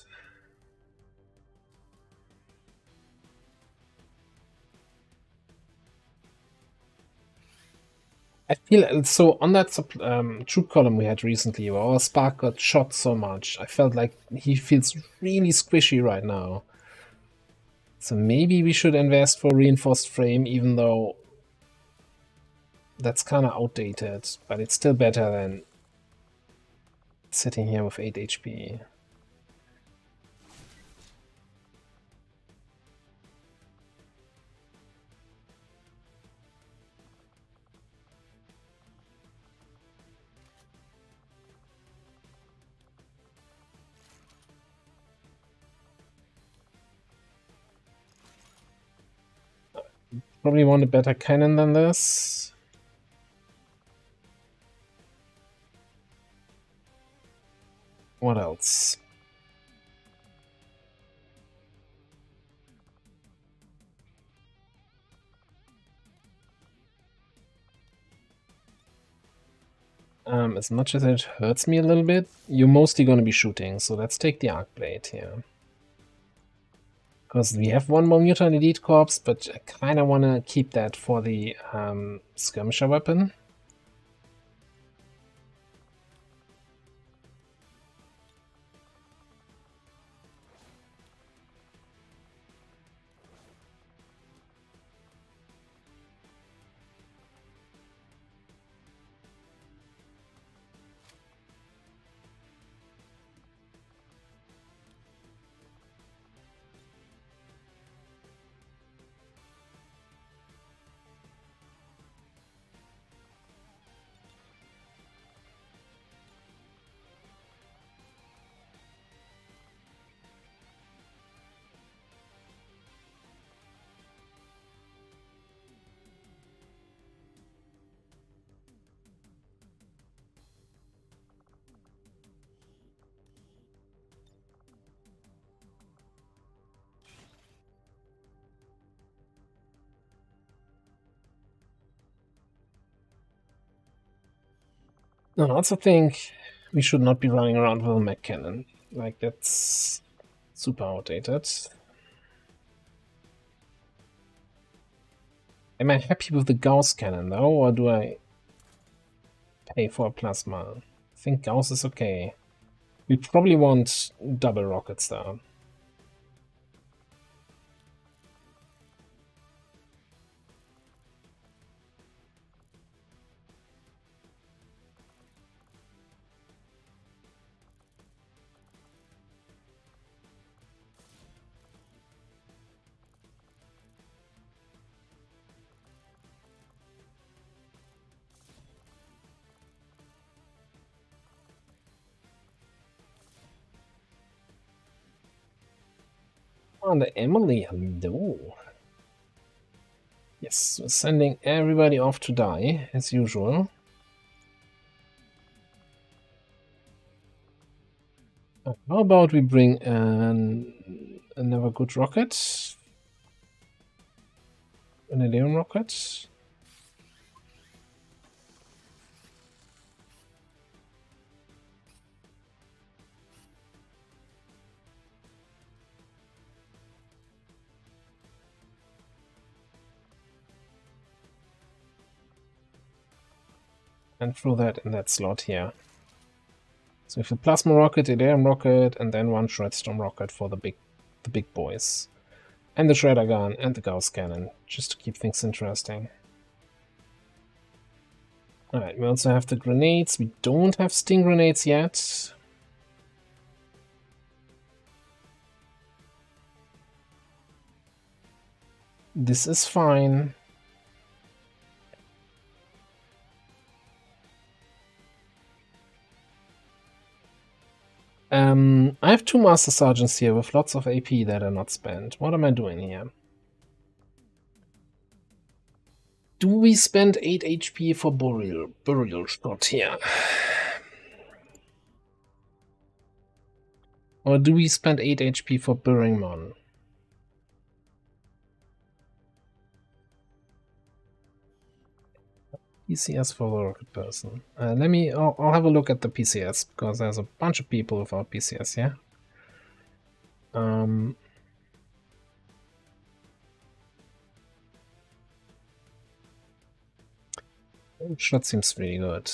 I feel so on that troop column we had recently, where our Spark got shot so much. I felt like he feels really squishy right now. So maybe we should invest for reinforced frame, even though that's kind of outdated, but it's still better than sitting here with 8 HP. Probably want a better cannon than this. What else? As much as it hurts me a little bit, you're mostly going to be shooting, so let's take the Arc Blade here. Because we have one more Mutant Elite Corps, but I kind of want to keep that for the Skirmisher weapon. No, I also think we should not be running around with a mech cannon. Like, that's super outdated. Am I happy with the Gauss cannon though, or do I pay for a plasma? I think Gauss is okay. We probably want double rockets though. Oh, the Emily, hello. Yes, we're sending everybody off to die, as usual. How about we bring another good rocket? An Elerium rocket? And throw that in that slot here. So we have a plasma rocket, Elerium rocket, and then one Shredstorm rocket for the big boys. And the Shredder gun and the Gauss cannon, just to keep things interesting. Alright, we also have the grenades. We don't have sting grenades yet. This is fine. I have 2 Master Sergeants here with lots of AP that are not spent. What am I doing here? Do we spend 8 HP for burial shot here? Or do we spend 8 HP for Burying Mon? PCS for the rocket person. I'll have a look at the PCS, because there's a bunch of people without PCS, yeah? Shot seems really good.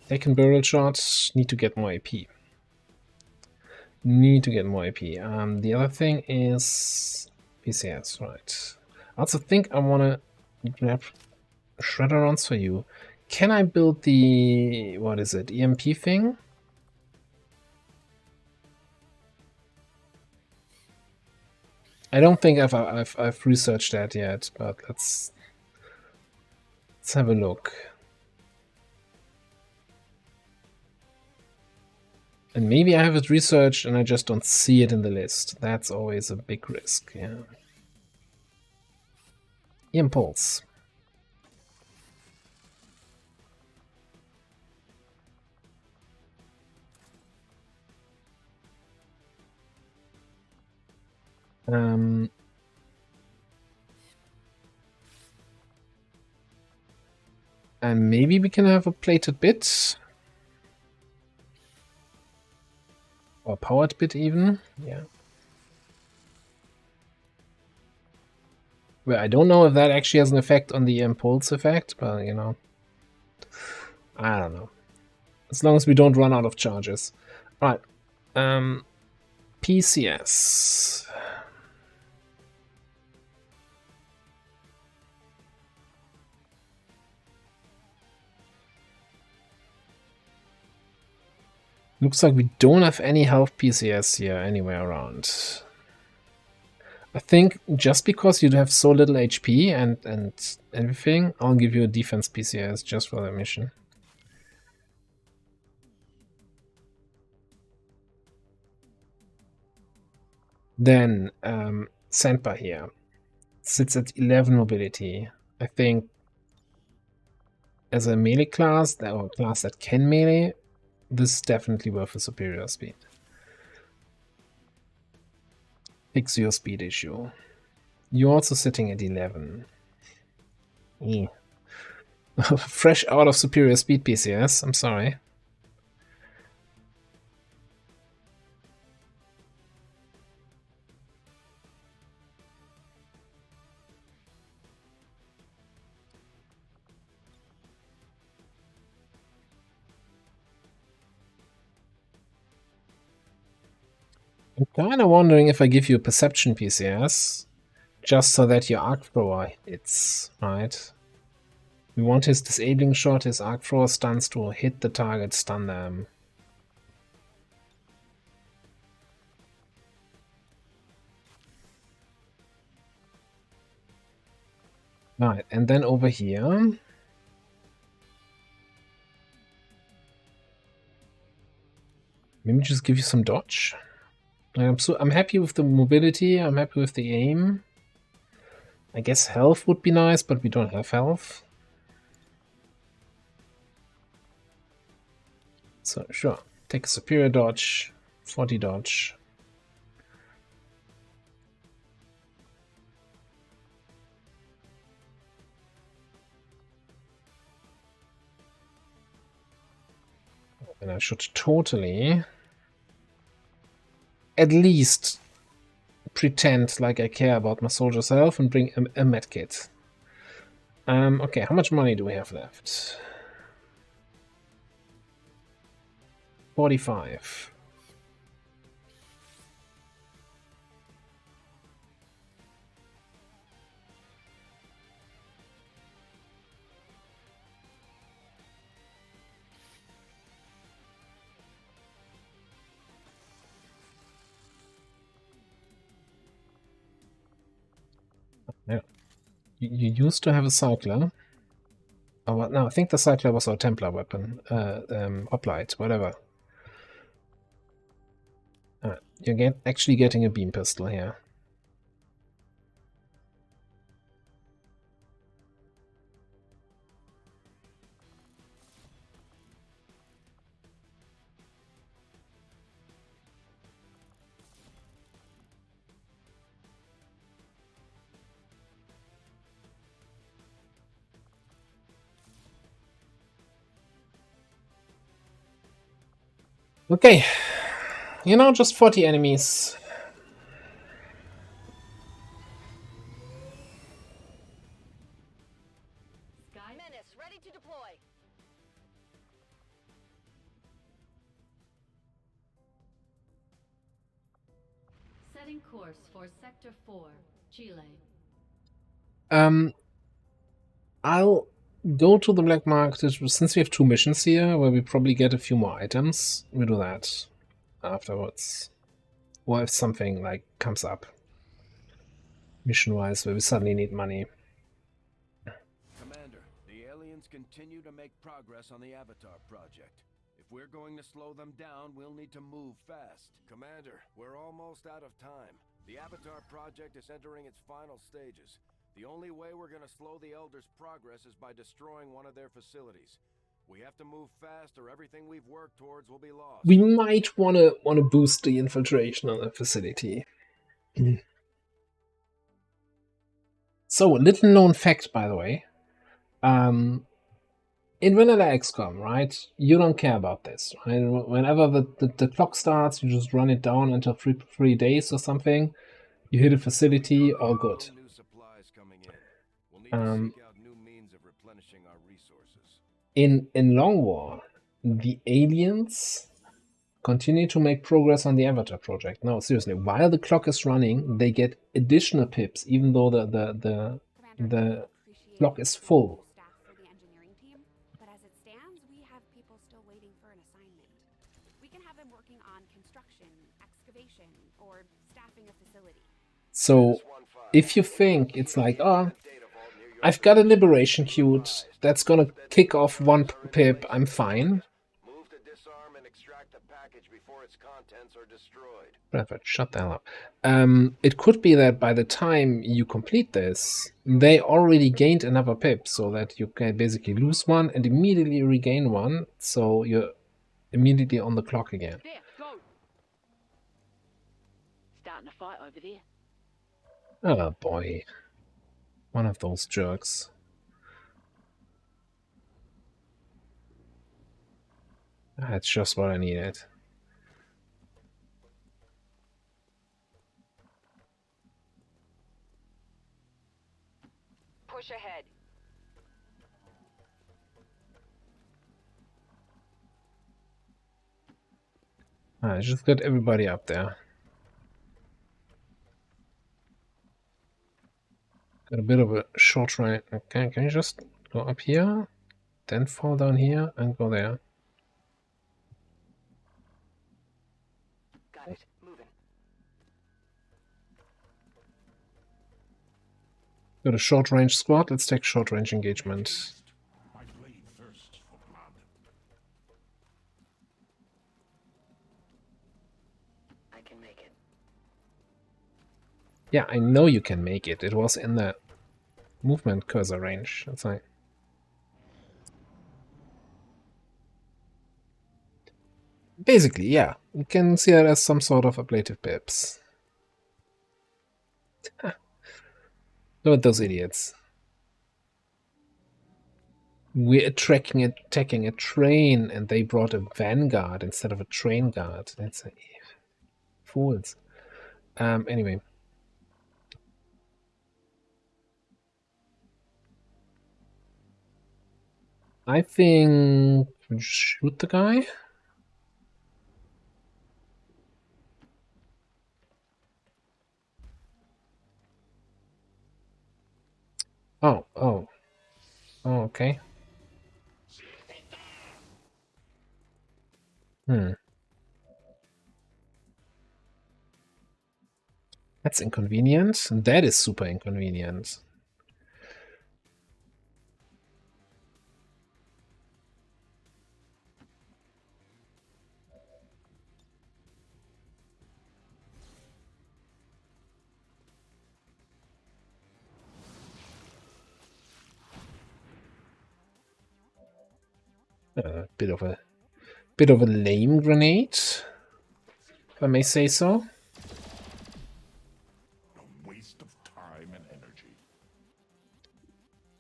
Taken barrel shots, need to get more AP. The other thing is PCS, right? I also think I want to grab Shredder-ons for you. Can I build the, what is it, EMP thing? I don't think I've researched that yet, but let's have a look. And maybe I have it researched and I just don't see it in the list. That's always a big risk, yeah. Impulse. And maybe we can have a plated bit. Or powered bit even. Yeah. Well, I don't know if that actually has an effect on the impulse effect, but you know. I don't know. As long as we don't run out of charges. Right. PCS. Looks like we don't have any health PCS here anywhere around. I think just because you have so little HP and everything, I'll give you a defense PCS just for the mission. Then Senpa here sits at 11 mobility. I think as a melee class, or a class that can melee, this is definitely worth a superior speed. Fix your speed issue. You're also sitting at 11. Fresh out of superior speed PCS, I'm sorry. I'm kind of wondering if I give you a perception PCS, just so that your arc thrower hits, right? We want his disabling shot, his arc thrower stuns to hit the target, stun them. Right, and then over here. Maybe just give you some dodge. I'm happy with the mobility, I'm happy with the aim. I guess health would be nice, but we don't have health. So sure, take a superior dodge, 40 dodge. And I should totally at least pretend like I care about my soldier's health and bring a medkit. Okay, how much money do we have left? 45. Yeah. You used to have a cycler. Oh, well, no, I think the cycler was our Templar weapon. Hoplite, whatever. You're actually getting a beam pistol here. Okay, you know, just 40 enemies. Sky Menace, ready to deploy. Setting course for Sector 4, Chile. I'll go to the black market since we have 2 missions here where we probably get a few more items. We'll do that afterwards. Or if something like comes up mission-wise where we suddenly need money. Commander, the aliens continue to make progress on the Avatar project. If we're going to slow them down, we'll need to move fast. Commander, we're almost out of time. The Avatar project is entering its final stages. The only way we're going to slow the Elders' progress is by destroying one of their facilities. We have to move fast or everything we've worked towards will be lost. We might wanna boost the infiltration on the facility. So, little known fact, by the way. in vanilla XCOM, right, you don't care about this, right? Whenever the clock starts, you just run it down until 3 days or something. You hit a facility, all good. New supplies coming in. We'll need to seek out new means of replenishing our resources. In Long War, the aliens continue to make progress on the Avatar project. No, seriously, while the clock is running, they get additional pips, even though the clock is full. Staff for the engineering team, but as it stands, we have people still waiting for an assignment. We can have them working on construction, excavation, or staffing a facility. So if you think it's like, oh, I've got a liberation queue that's gonna kick off 1 pip, I'm fine. Move to disarm and extract the package before its contents are destroyed. Bradford, shut the hell up. It could be that by the time you complete this, they already gained another pip, so that you can basically lose 1 and immediately regain 1, so you're immediately on the clock again. There, go. Starting a fight over there. Oh boy. One of those jerks. That's just what I needed. Push ahead. I just got everybody up there. Got a bit of a short range. Okay, can you just go up here, then fall down here and go there? Got it. Moving. Got a short range squad. Let's take short range engagement. My blade thirsts for blood. I can make it. Yeah, I know you can make it. It was in the movement cursor range. That's like. Basically, yeah. You can see that as some sort of ablative pips. Look at those idiots. We're attacking a train, and they brought a vanguard instead of a train guard. That's fools. Anyway. I think we shoot the guy. Oh, okay. That's inconvenient. That is super inconvenient. Bit of a lame grenade, if I may say so. A waste of time and energy.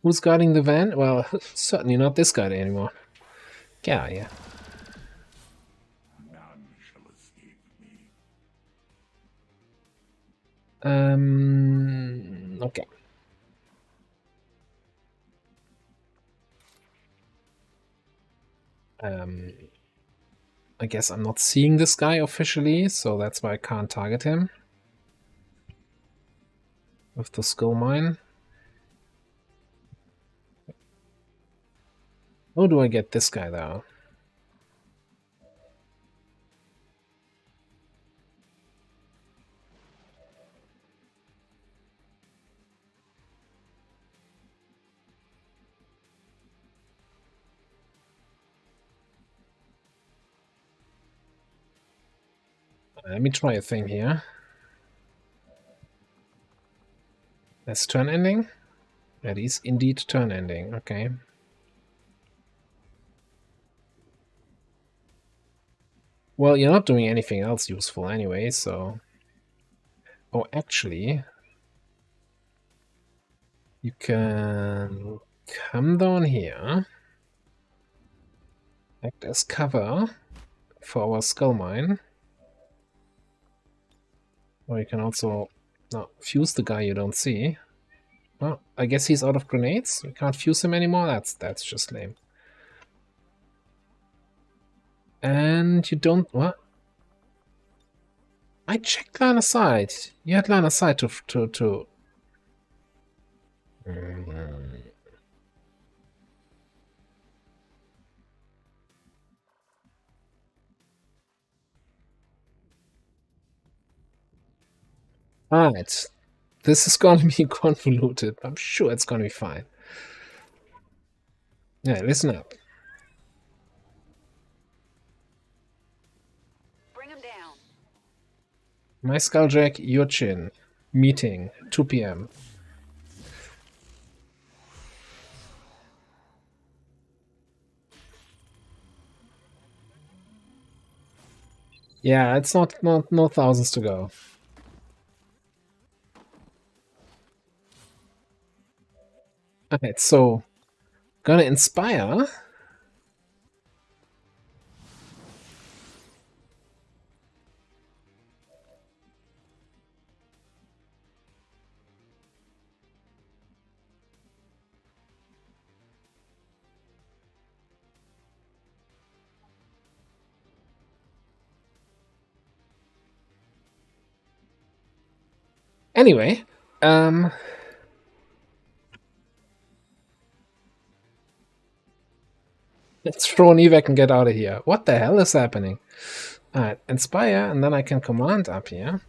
Who's guarding the van? Well, certainly not this guy anymore. Get out of here. None shall escape me. Okay. I guess I'm not seeing this guy officially, so that's why I can't target him with the skull mine. How do I get this guy though? Let me try a thing here. That's turn ending? That is indeed turn ending, okay. Well, you're not doing anything else useful anyway, so... Oh, actually... You can come down here. act as cover for our skull mine. Or you can also fuse the guy you don't see. Well, I guess he's out of grenades. We can't fuse him anymore. That's just lame. And you don't what? I checked line of sight. You had line of sight to Alright. This is gonna be convoluted. I'm sure it's gonna be fine. Yeah, listen up. Bring him down. My Skulljack, your chin. Meeting, 2 p.m. Yeah, it's not no thousands to go. Alright, so gonna inspire. Anyway, let's throw an evac and get out of here. What the hell is happening? Alright, inspire, and then I can command up here.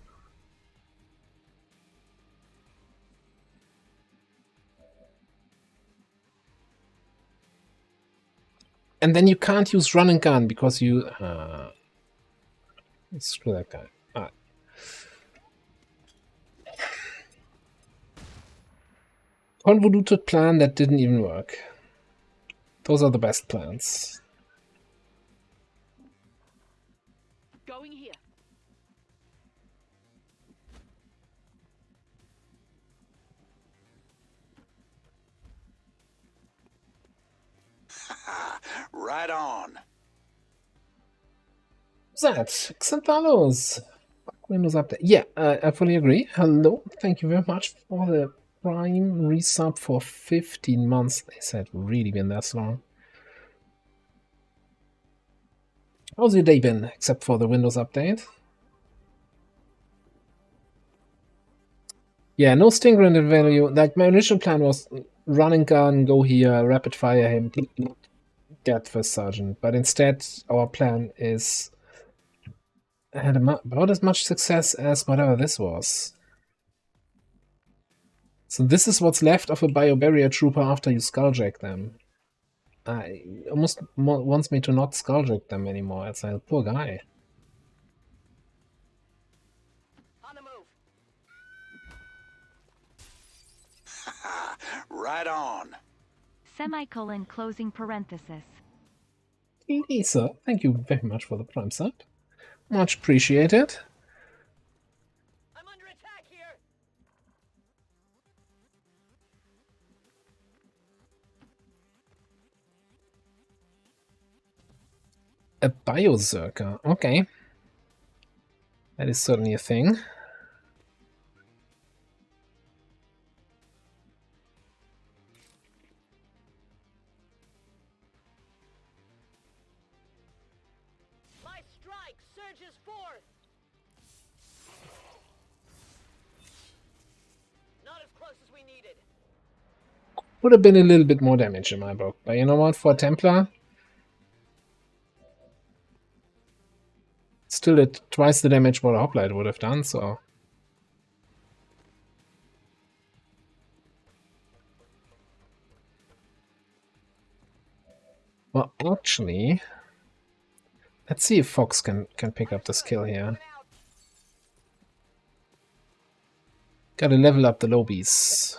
And then you can't use run and gun because you... screw that guy. Alright. Convoluted plan that didn't even work. Those are the best plans. Going here. Right on. What's that? Xanthalos. Windows update. Yeah, I fully agree. Hello. Thank you very much for the Prime resub for 15 months. They said really been that long. How's your day been, except for the Windows update? Yeah, no sting grenade value. Like, my initial plan was run and gun, go here, rapid fire him, get first sergeant. But instead, our plan is had about as much success as whatever this was. So this is what's left of a biobarrier trooper after you skulljack them. Almost wants me to not skulljack them anymore. It's like, poor guy. On the move. Right on. Semicolon closing parenthesis. Lisa, thank you very much for the Prime sub. Much appreciated. I'm under attack here. A Biozerker, okay. That is certainly a thing. My strike surges forth. Not as close as we needed. Would have been a little bit more damage in my book, but you know what, for a Templar, still at twice the damage what a Hoplite would have done, so... Well, actually... Let's see if Fox can pick up the skill here. Gotta level up the lobies.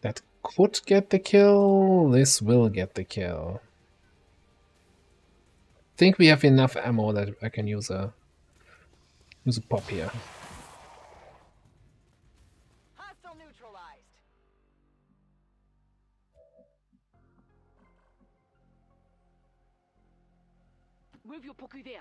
That could get the kill. This will get the kill. I think we have enough ammo that I can use a pop here. Hostile neutralized. Move your Poku there.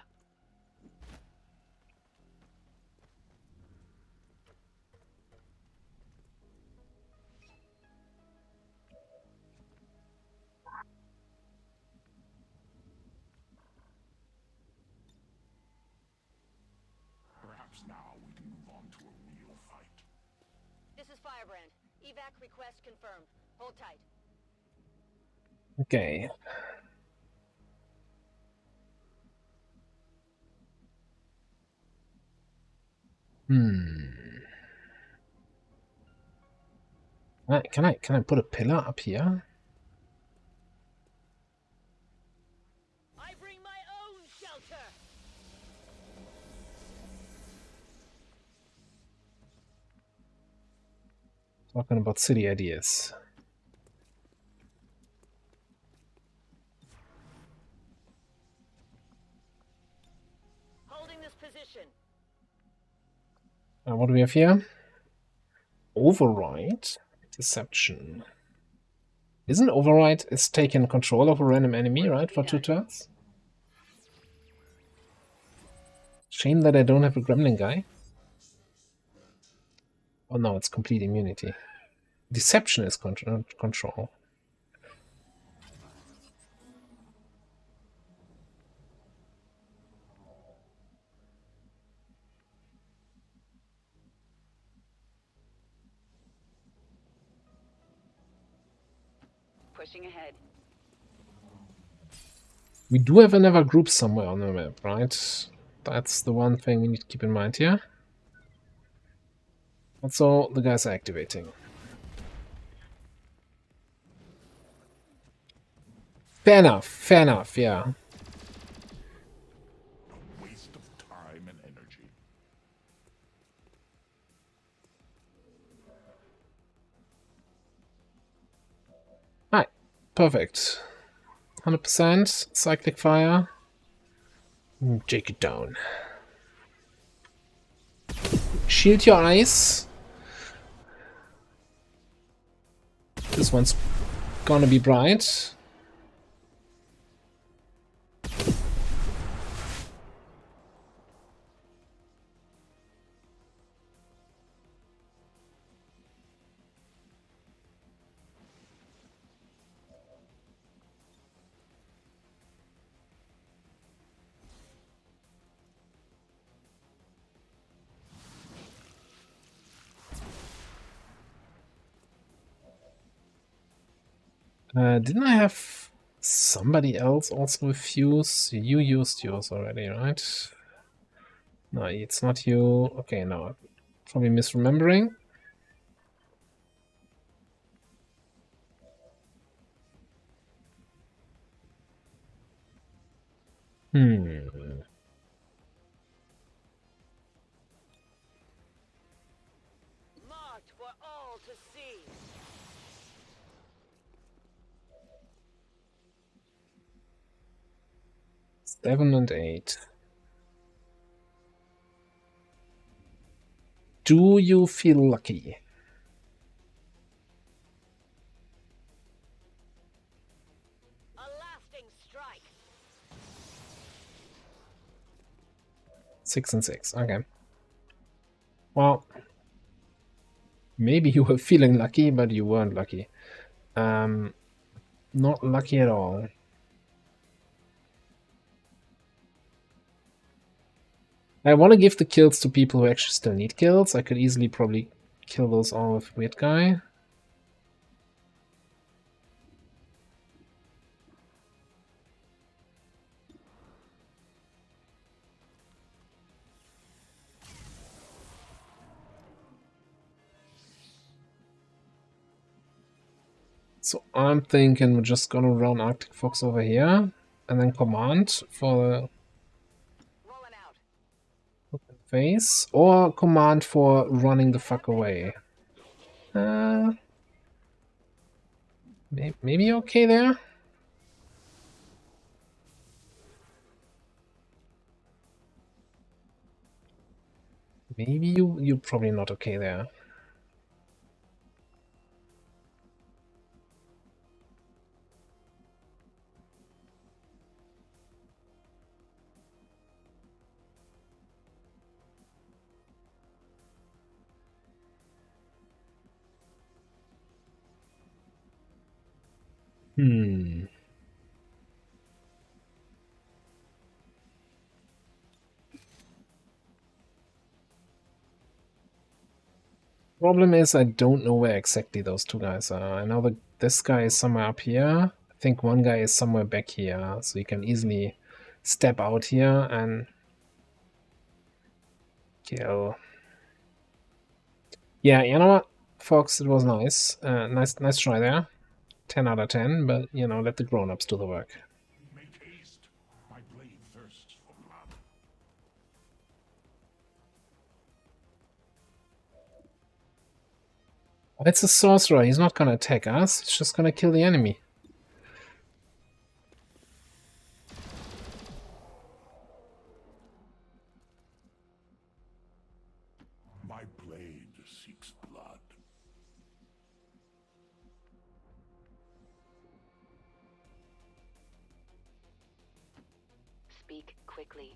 Perhaps now we can move on to a real fight. This is Firebrand. Evac request confirmed. Hold tight. Okay. Can I put a pillar up here? I bring my own shelter. Talking about city ideas. Holding this position. What do we have here? Override. Deception. Isn't Override is taking control of a random enemy, right, for 2 turns? Shame that I don't have a gremlin guy. Oh no, it's complete immunity. Deception is control. Pushing ahead. We do have another group somewhere on the map, right? That's the one thing we need to keep in mind here. Also, the guys are activating. Fair enough, yeah. A waste of time and energy. Alright, perfect. 100% cyclic fire. Take it down. Shield your eyes. This one's gonna be bright. Didn't I have somebody else also with fuse? You used yours already, right? No, it's not you. Okay, no. Probably misremembering. Marked for all to see. Seven and 8. Do you feel lucky? A lasting strike. 6 and 6. Okay. Well, maybe you were feeling lucky, but you weren't lucky. Not lucky at all. I want to give the kills to people who actually still need kills. I could easily probably kill those all with Weird Guy. So I'm thinking we're just gonna run Arctic Fox over here and then command for the face, or command for running the fuck away. Maybe okay there? Maybe you're probably not okay there. Hmm. Problem is, I don't know where exactly those two guys are. I know that this guy is somewhere up here. I think one guy is somewhere back here, so you can easily step out here and kill. Yeah, you know what, Fox, it was nice. Nice try there. 10 out of 10, but, you know, let the grown-ups do the work. Make haste. My blade thirsts for blood. It's a sorcerer. He's not gonna attack us. He's just gonna kill the enemy. My blade seeks blood. Speak quickly.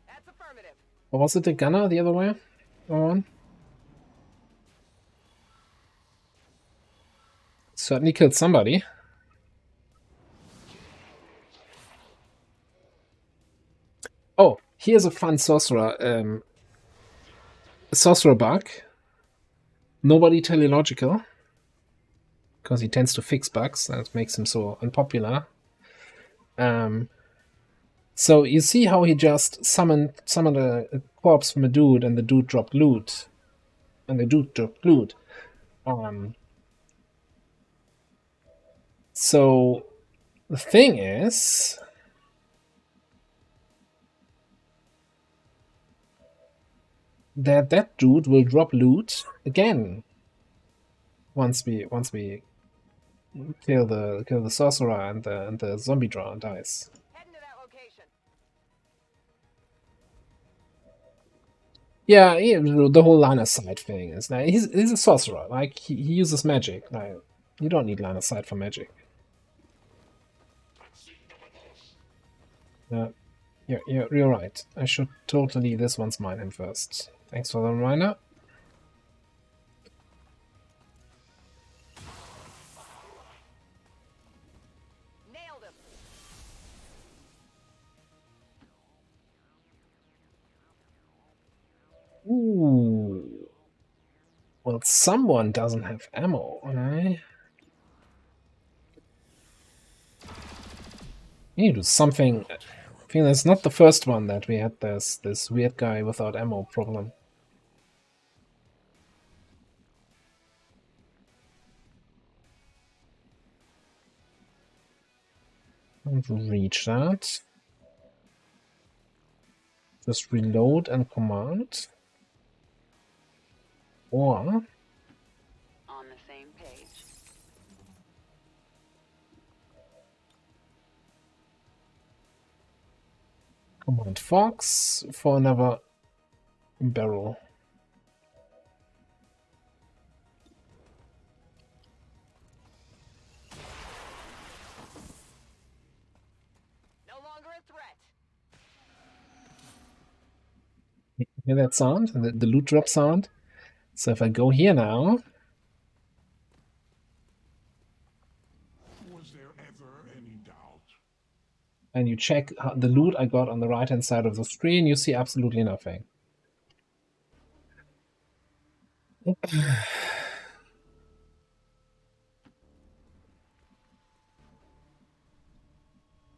That's affirmative. Or was it the gunner the other way? On. Certainly killed somebody. Oh, here's a fun sorcerer. Sorcerer bug. Nobody teleological. Because he tends to fix bugs. That makes him so unpopular. So you see how he just summoned a corpse from a dude, and the dude dropped loot. And the dude dropped loot. So the thing is, that dude will drop loot again once we kill the sorcerer and the zombie draw dies. Heading to that location. Yeah, the whole line of sight thing is like he's a sorcerer. Like he uses magic. Like you don't need line of sight for magic. You're right. I should totally this one's mine in first. Thanks for the reminder. Nailed him. Ooh. Well, someone doesn't have ammo, right? You need to do something. I think that's not the first one that we had this weird guy without ammo problem. Don't reach that. Just reload and command. Or On the same page. command Fox for another barrel. No longer a threat. Hear that sound? The loot drop sound? So if I go here now, Was there ever any doubt? and you check the loot I got on the right hand side of the screen, you see absolutely nothing.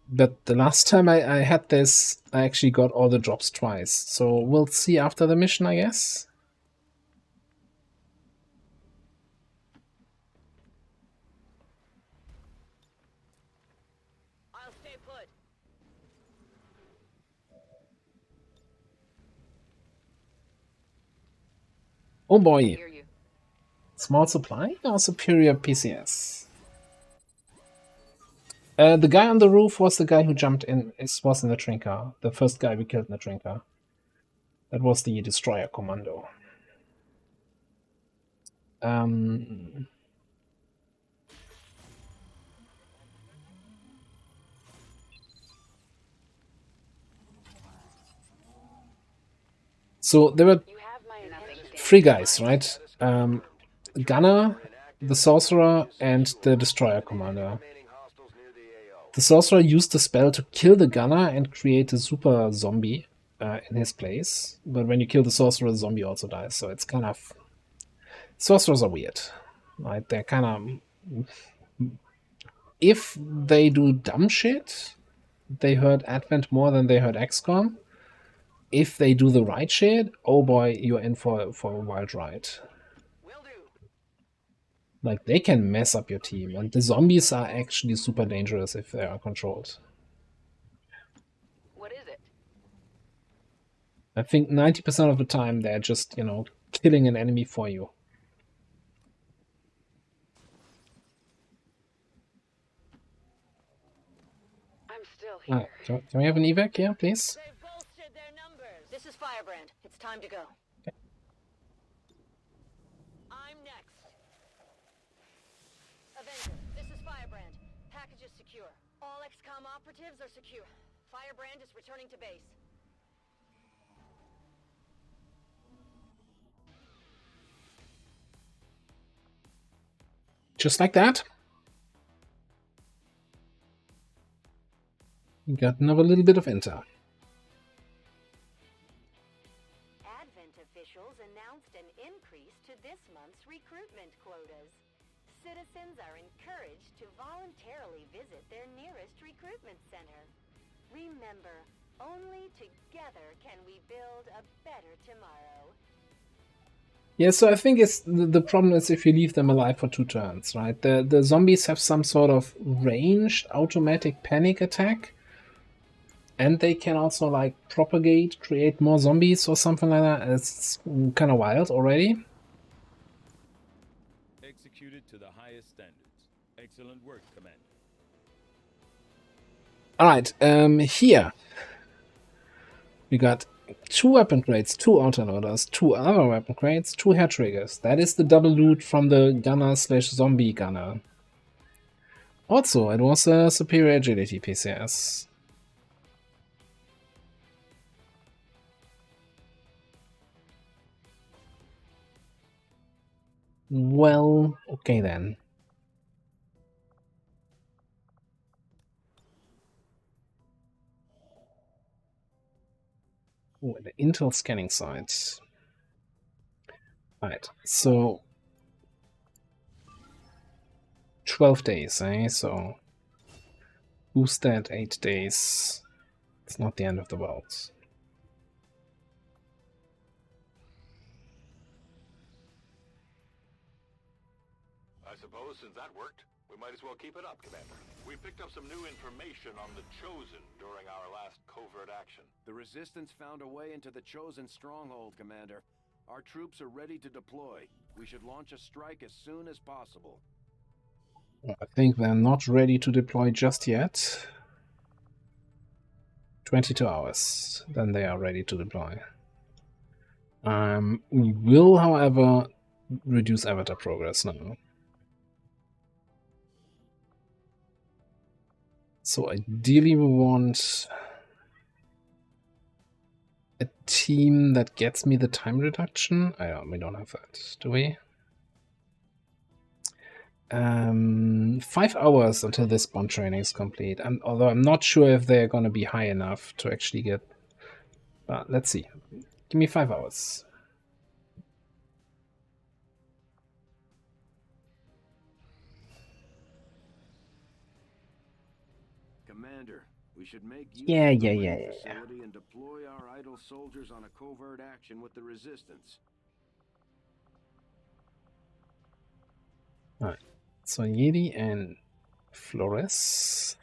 But the last time I had this, I actually got all the drops twice. So we'll see after the mission, I guess. I'll stay put. Oh boy. Hear you. Small supply or superior PCS? The guy on the roof was the guy who jumped in, was in the Trinker. The first guy we killed in the Trinker. That was the Destroyer Commando. So there were three guys, right? Gunner, the Sorcerer, and the Destroyer Commander. The Sorcerer used the spell to kill the Gunner and create a super zombie in his place. But when you kill the Sorcerer, the zombie also dies. So it's kind of... Sorcerers are weird. Right? They're kind of... If they do dumb shit, they hurt Advent more than they hurt XCOM. If they do the right shit, oh boy, you're in for a wild ride. Like, they can mess up your team, and the zombies are actually super dangerous if they are controlled. What is it? I think 90% of the time they're just, you know, killing an enemy for you. I'm still here. Can we have an evac here, please? They've bolstered their numbers. This is Firebrand. It's time to go. I'm next. Avenger, this is Firebrand. Package is secure. All XCOM operatives are secure. Firebrand is returning to base. Just like that. We got another little bit of intel. Advent officials announced an increase to this month's recruitment quotas. Citizens are encouraged to voluntarily visit their nearest recruitment center. Remember, only together can we build a better tomorrow. Yeah, so I think it's the problem is if you leave them alive for 2 turns, right? The zombies have some sort of ranged automatic panic attack. And they can also, like, propagate, create more zombies or something like that. It's kind of wild already. Executed to the highest standards. Excellent work, Commander. Alright, here. We got 2 weapon crates, 2 autoloaders, 2 other weapon crates, 2 hair triggers. That is the double loot from the gunner/zombie gunner. Also, it was a superior agility PCS. Well, okay then. Oh, the Intel scanning site. Right, so 12 days, eh? So boost that 8 days. It's not the end of the world. I suppose since that worked, we might as well keep it up, Commander. We picked up some new information on the Chosen during our last covert action. The Resistance found a way into the Chosen stronghold, Commander. Our troops are ready to deploy. We should launch a strike as soon as possible. I think they're not ready to deploy just yet. 22 hours, then they are ready to deploy. We will, however, reduce avatar progress now. So ideally we want a team that gets me the time reduction. We don't have that, do we? 5 hours until this bond training is complete. Although I'm not sure if they're going to be high enough to actually get... But let's see. Give me 5 hours. Commander, we should make use Yeah. of the facility and deploy our idle soldiers on a covert action with the Resistance. Alright, so Yeti and Flores.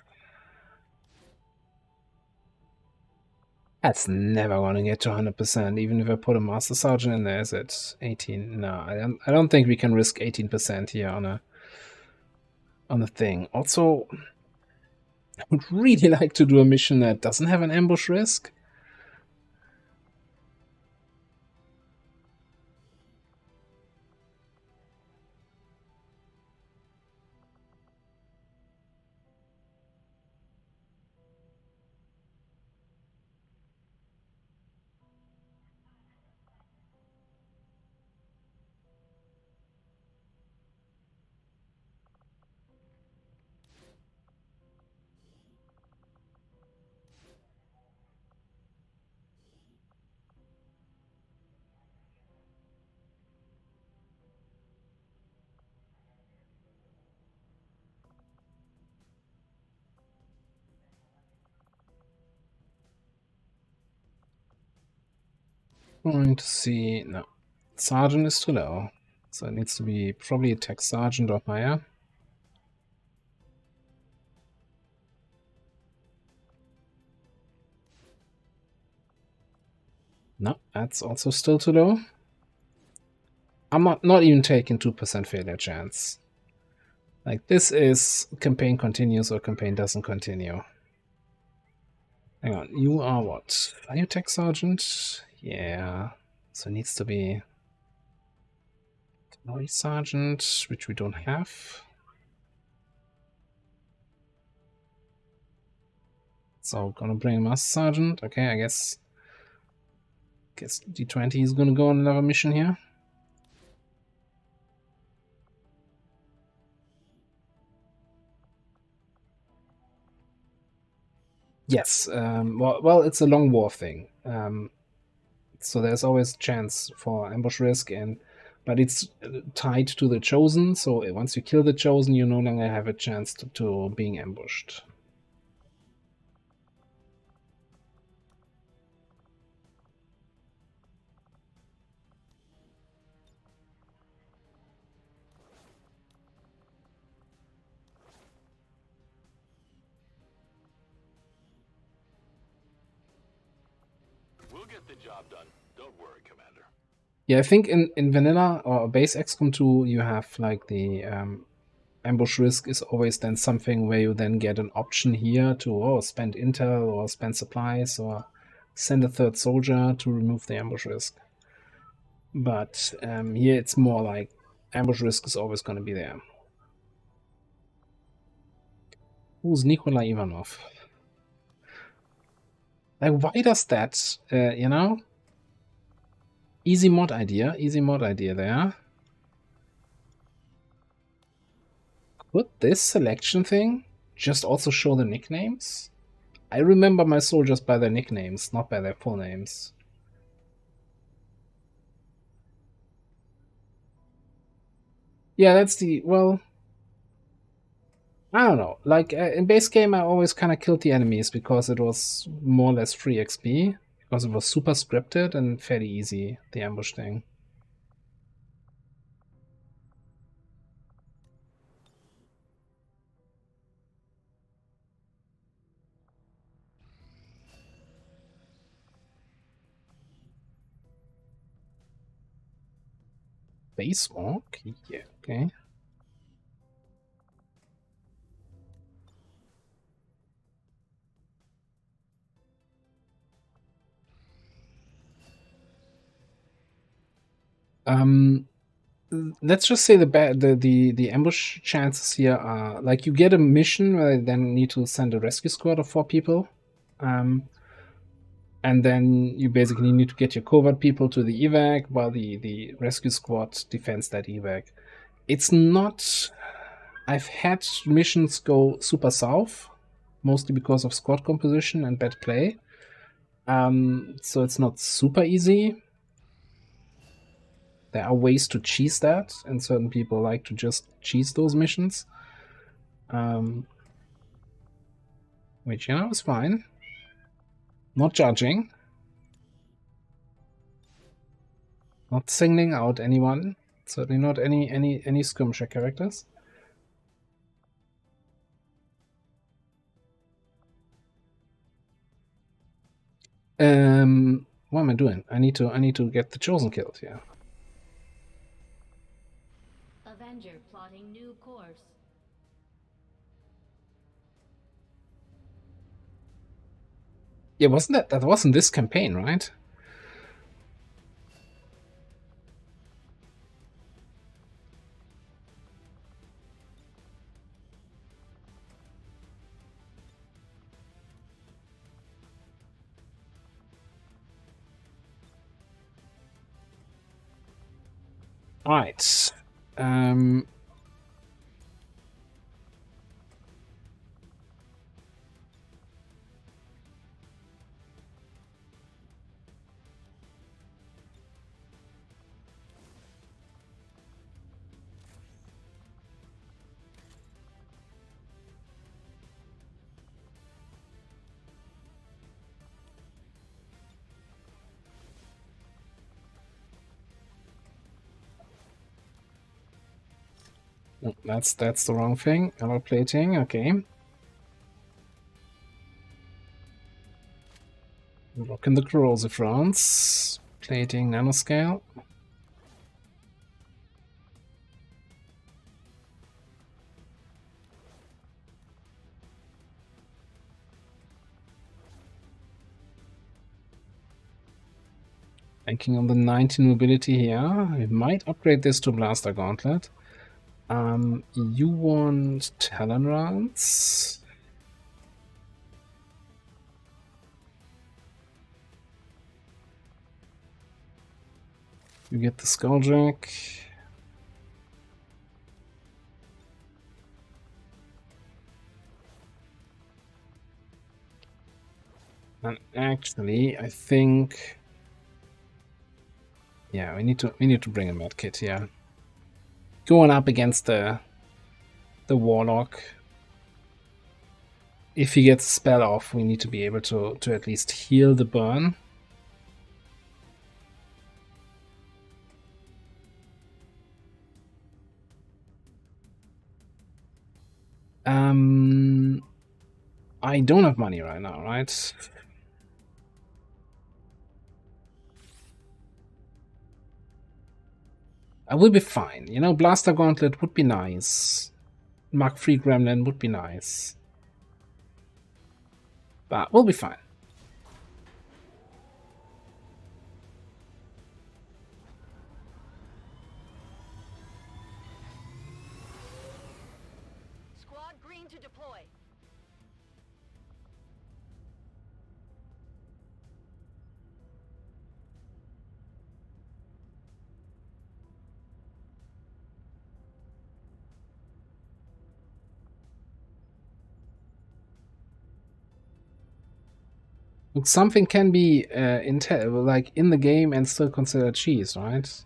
That's never gonna get to 100%, even if I put a Master Sergeant in there. Is it 18? No, I don't think we can risk 18% here on a thing. Also, I would really like to do a mission that doesn't have an ambush risk. Going to see... No. Sergeant is too low. So it needs to be probably a tech sergeant or higher. No, that's also still too low. I'm not even taking 2% failure chance. Like, this is campaign continues or campaign doesn't continue. Hang on, you are what? Are you tech sergeant? Yeah. So it needs to be technology sergeant, which we don't have. So gonna bring master sergeant. Okay, I guess D20 is gonna go on another mission here. Yes, well, it's a long war thing. So there's always chance for ambush risk, but it's tied to the chosen. So once you kill the chosen, you no longer have a chance to being ambushed. We'll get the job done. Don't worry, Commander. Yeah, I think in vanilla or base XCOM 2, you have like the ambush risk is always then something where you then get an option here to spend intel or spend supplies or send a third soldier to remove the ambush risk. But here it's more like ambush risk is always going to be there. Who's Nikolai Ivanov? Like, why does that, you know? Easy mod idea there. Could this selection thing just also show the nicknames? I remember my soldiers by their nicknames, not by their full names. Yeah, that's the, well, I don't know. Like, in base game, I always kind of killed the enemies because it was more or less free XP. Because it was super scripted and fairly easy, the ambush thing. Base walk? Yeah, okay. Let's just say the ambush chances here are like you get a mission where you then need to send a rescue squad of 4 people, and then you basically need to get your covert people to the evac while the rescue squad defends that evac. It's not. I've had missions go super south, mostly because of squad composition and bad play. So it's not super easy. There are ways to cheese that, and certain people like to just cheese those missions. Which, you know, is fine. Not judging. Not singling out anyone. Certainly not any skirmisher characters. What am I doing? I need to get the chosen killed here. Avenger plotting new course. Yeah, that wasn't this campaign, right? All right. Oh, that's the wrong thing. Alloy plating, okay. Lock in the corrosive rounds. Plating nanoscale. Banking on the 19 mobility here. We might upgrade this to Blaster Gauntlet. You want Talon rounds? You get the Skulljack. And actually, I think, yeah, we need to bring a medkit here. Going up against the Warlock. If he gets spell off, we need to be able to at least heal the burn. I don't have money right now, right? I will be fine. You know, Blaster Gauntlet would be nice. Mark III Gremlin would be nice. But we'll be fine. Squad green to deploy. Look, something can be like in the game and still considered cheese, right?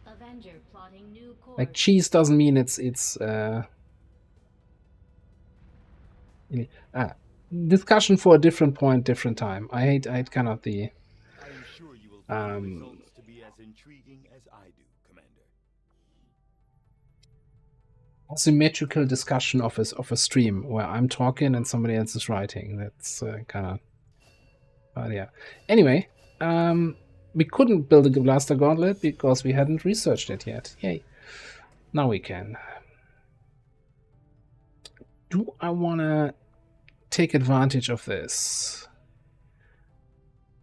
Avenger plotting new course. Like cheese doesn't mean it's discussion for a different point, different time. I hate kind of the I am sure you will find the results to be as intriguing as I do, Commander. asymmetrical discussion of a stream where I'm talking and somebody else is writing. That's kind of, but yeah. Anyway, we couldn't build a Blaster Gauntlet because we hadn't researched it yet. Yay! Now we can. Do I want to take advantage of this?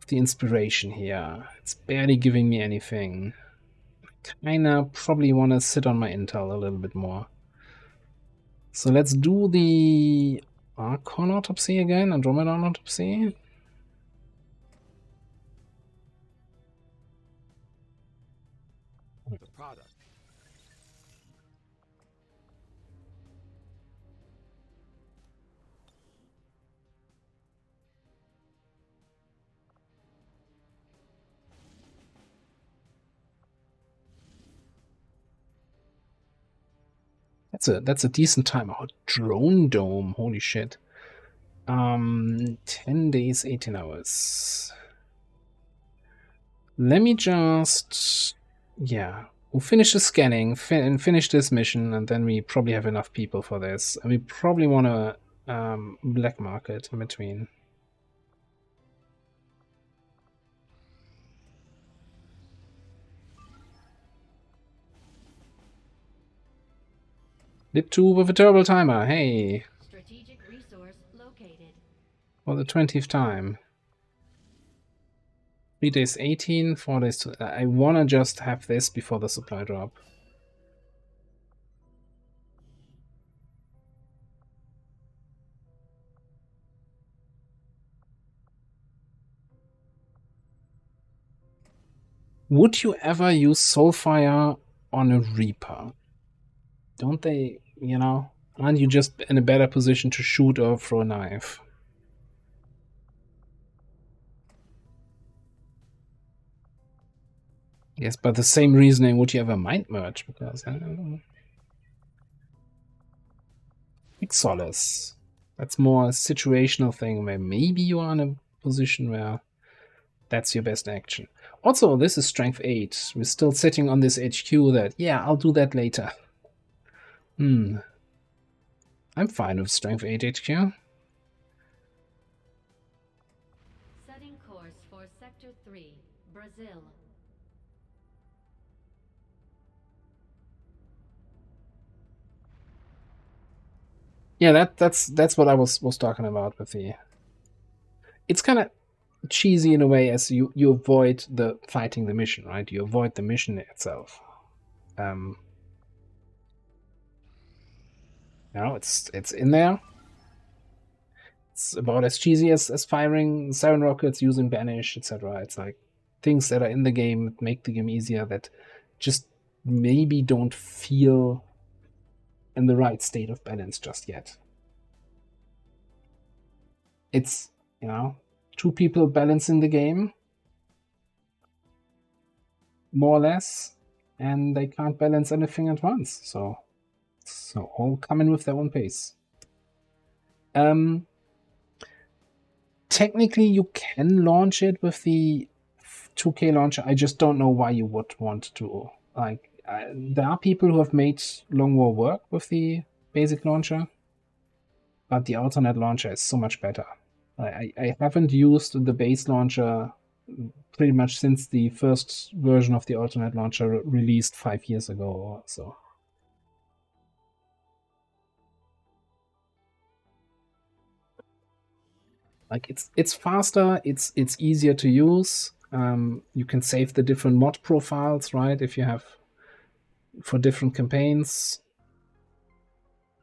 The inspiration here. It's barely giving me anything. Kinda probably want to sit on my intel a little bit more. So let's do the Archon Autopsy again, Andromedon Autopsy. The product. That's a decent time. Oh, Drone Dome, holy shit. 10 days, 18 hours. Let me just, yeah, we'll finish the scanning and finish this mission, and then we probably have enough people for this. And we probably want to black market in between. Lip 2 with a turbo timer, hey! Strategic resource located. For the 20th time. 3 days 18, 4 days 2. I wanna just have this before the supply drop. Would you ever use Soulfire on a Reaper? Don't they, you know, aren't you just in a better position to shoot or throw a knife? Yes, but the same reasoning, would you ever mind merge? Because I don't know. Big Solace. That's more a situational thing where maybe you are in a position where that's your best action. Also, this is strength 8. We're still sitting on this HQ that, yeah, I'll do that later. I'm fine with Strength 8 HQ. Setting course for Sector 3, Brazil. Yeah, that's what I was talking about with the. It's kind of cheesy in a way, as you avoid the fighting the mission, right? You avoid the mission itself. It's in there. It's about as cheesy as firing 7 rockets, using Banish, etc. It's like things that are in the game that make the game easier, that just maybe don't feel in the right state of balance just yet. It's, 2 people balancing the game, more or less, and they can't balance anything at once. So all come in with their own pace. Technically, you can launch it with the 2K launcher. I just don't know why you would want to. Like, there are people who have made Long War work with the basic launcher, but the alternate launcher is so much better. I haven't used the base launcher pretty much since the first version of the alternate launcher released 5 years ago or so. Like, it's faster, it's easier to use. You can save the different mod profiles, right? If you have for different campaigns.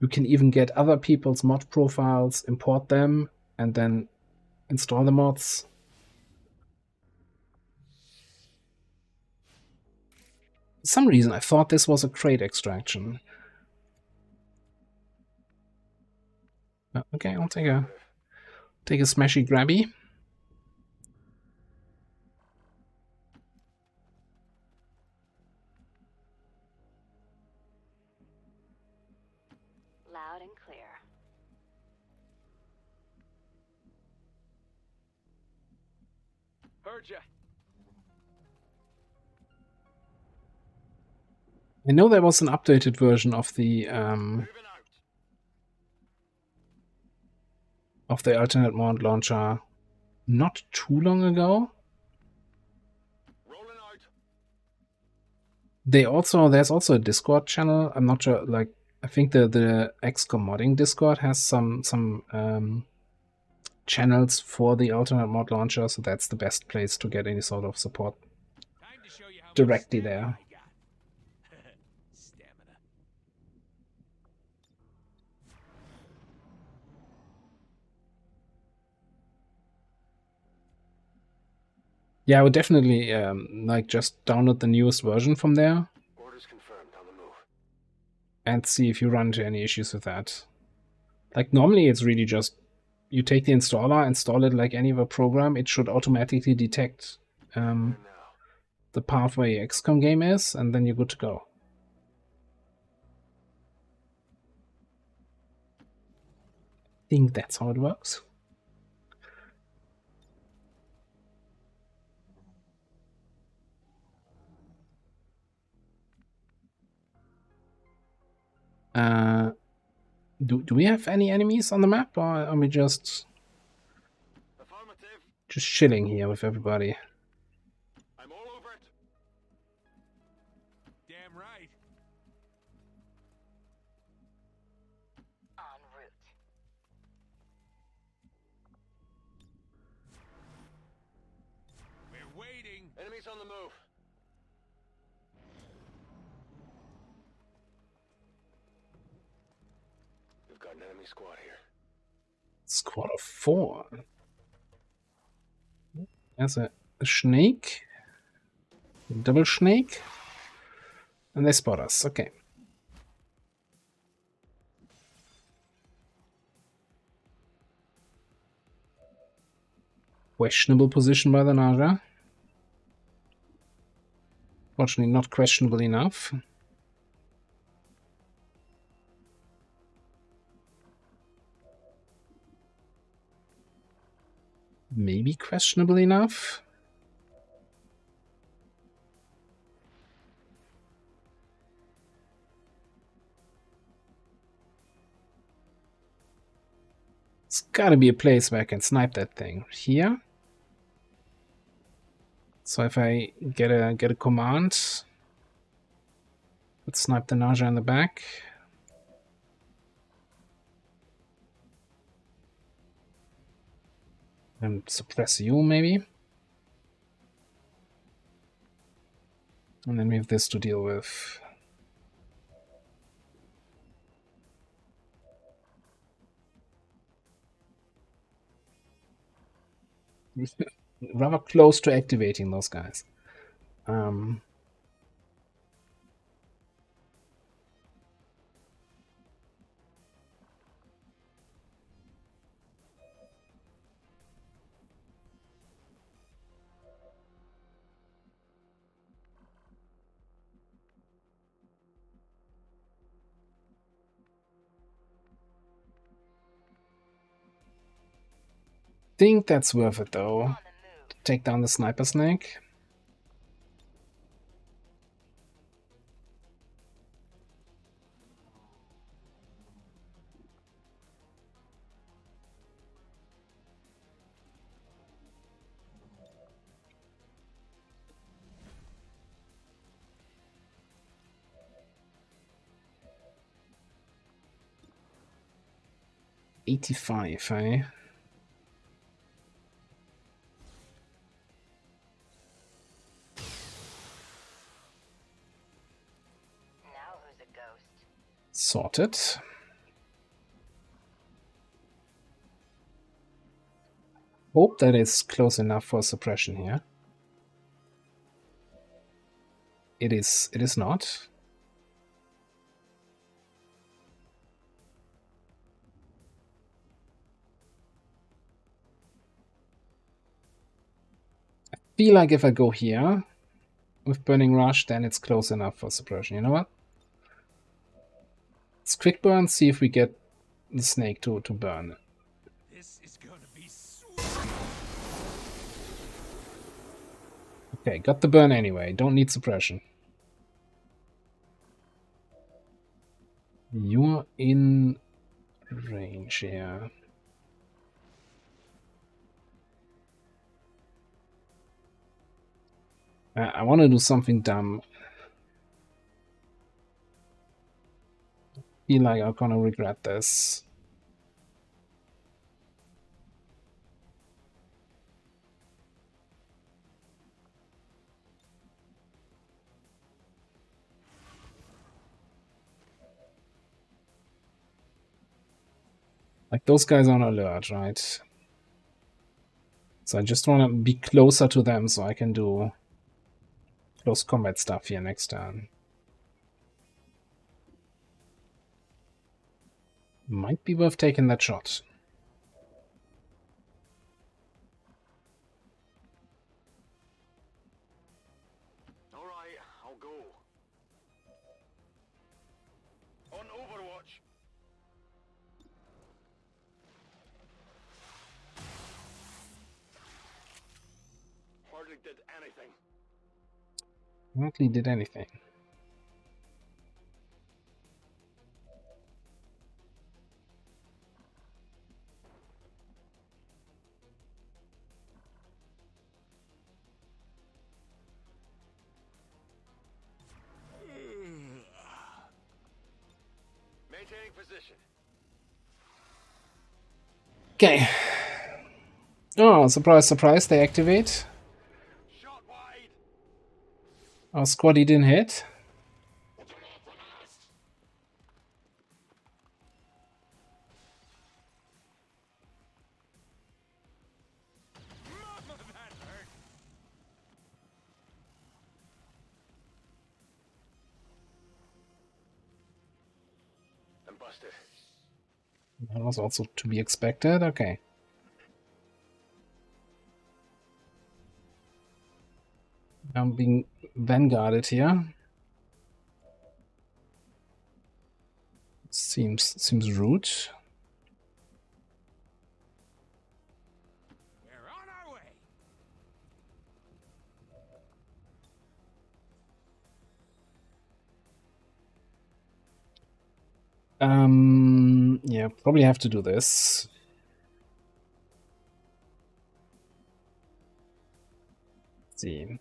You can even get other people's mod profiles, import them, and then install the mods. For some reason, I thought this was a crate extraction. Okay, I'll take a smashy grabby. Loud and clear. Heard ya. I know there was an updated version of the alternate mod launcher not too long ago. There's also a Discord channel. I'm not sure. Like, I think the XCOM modding Discord has some channels for the alternate mod launcher, so that's the best place to get any sort of support directly there. Yeah, I would definitely like just download the newest version from there. Orders confirmed, on the move. And see if you run into any issues with that. Like, normally it's really just you take the installer, install it like any other program. It should automatically detect the pathway XCOM game is, and then you're good to go. I think that's how it works. Do we have any enemies on the map, or are we just chilling here with everybody? I'm all over it. Damn right. En route. We're waiting. Enemies on the move. We've got an enemy squad here. Squad of 4. There's a snake. A double snake. And they spot us. Okay. Questionable position by the Naja. Fortunately, not questionable enough. Maybe questionable enough. It's gotta be a place where I can snipe that thing. Here. So if I get a command, let's snipe the Naja in the back. And suppress you, maybe. And then we have this to deal with. Rather close to activating those guys. Think that's worth it though. To take down the sniper snake. $85, eh? Sorted. Hope that is close enough for suppression here. It is not. I feel like if I go here with Burning Rush, then it's close enough for suppression. You know what? Let's quick burn, see if we get the snake to burn. This is gonna be Okay, got the burn anyway. Don't need suppression. You're in range here. I want to do something dumb. Feel like I'm gonna regret this. Like, those guys are on alert, right? So I just want to be closer to them so I can do close combat stuff here next turn. Might be worth taking that shot. Alright, I'll go. On Overwatch. Hardly did anything. Hardly did anything. Maintaining position. Okay. Oh, surprise, surprise, they activate. Shot wide. Our squaddy didn't hit. I'm busted. That was also to be expected. Okay. I'm being vanguarded here. Seems rude. We're on our way. Yeah, probably have to do this. see.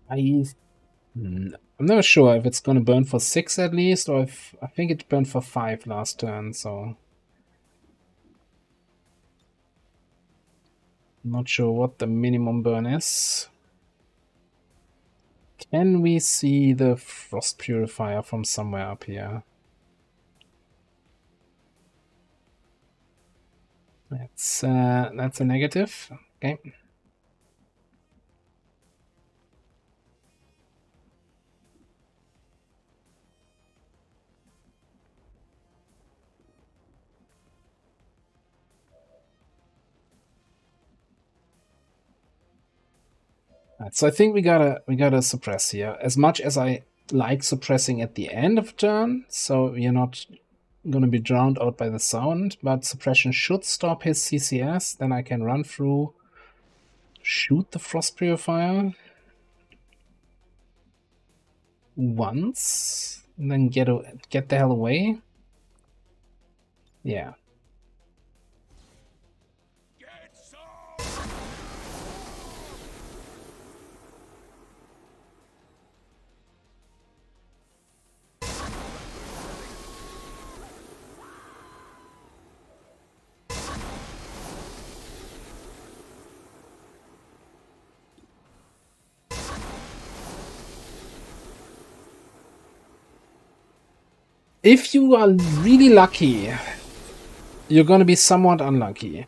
I'm never sure if it's gonna burn for 6 at least, or if I think it burned for 5 last turn, so not sure what the minimum burn is. Can we see the frost purifier from somewhere up here? That's a negative. Okay. Right, so I think we gotta suppress here. As much as I like suppressing at the end of turn, so you're not gonna be drowned out by the sound, but suppression should stop his CCS, then I can run through, shoot the frost purifier once, and then get the hell away. Yeah. If you are really lucky, you're gonna be somewhat unlucky.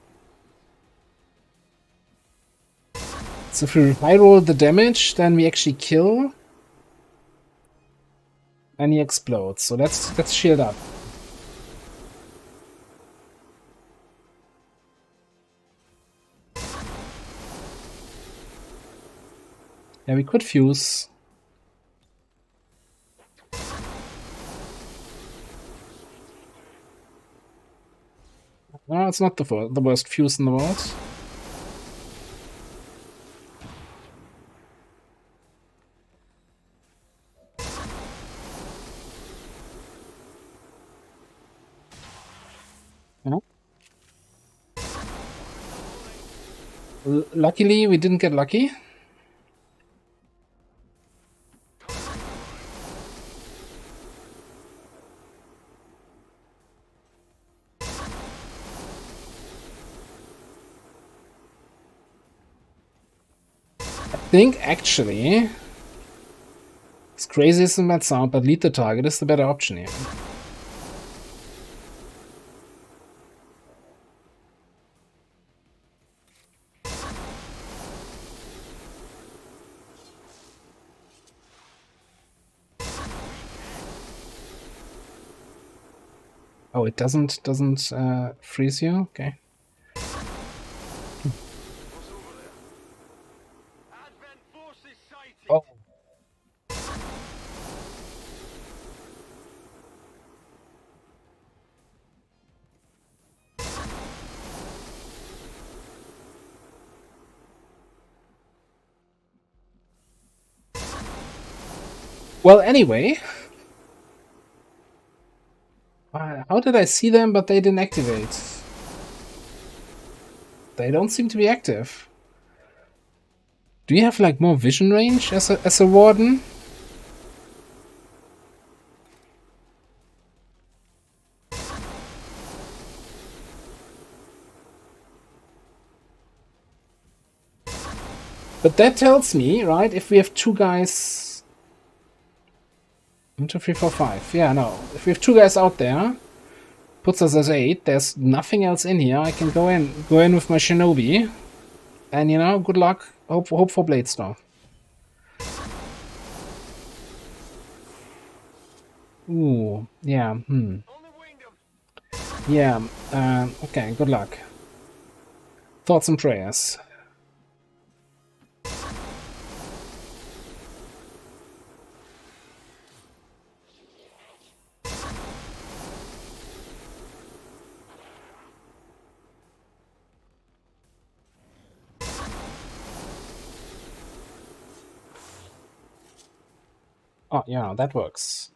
So if we high roll the damage, then we actually kill, and he explodes. So let's shield up. Yeah, we could fuse. No, it's not the worst fuse in the world. Luckily, we didn't get lucky. I think actually, as crazy as it might sound, but lead the target is the better option here. Oh, it doesn't freeze you? Okay. Oh. Well, anyway. How did I see them, but they didn't activate? They don't seem to be active. Do you have like more vision range as a warden? But that tells me, right, if we have 2 guys... 1, 2, 3, 4, 5. Yeah, no. If we have 2 guys out there, puts us as 8, there's nothing else in here. I can go in with my Shinobi. And, you know, good luck. Hope for Bladestorm. Ooh, yeah, Yeah, okay, good luck. Thoughts and prayers. Oh, yeah, that works.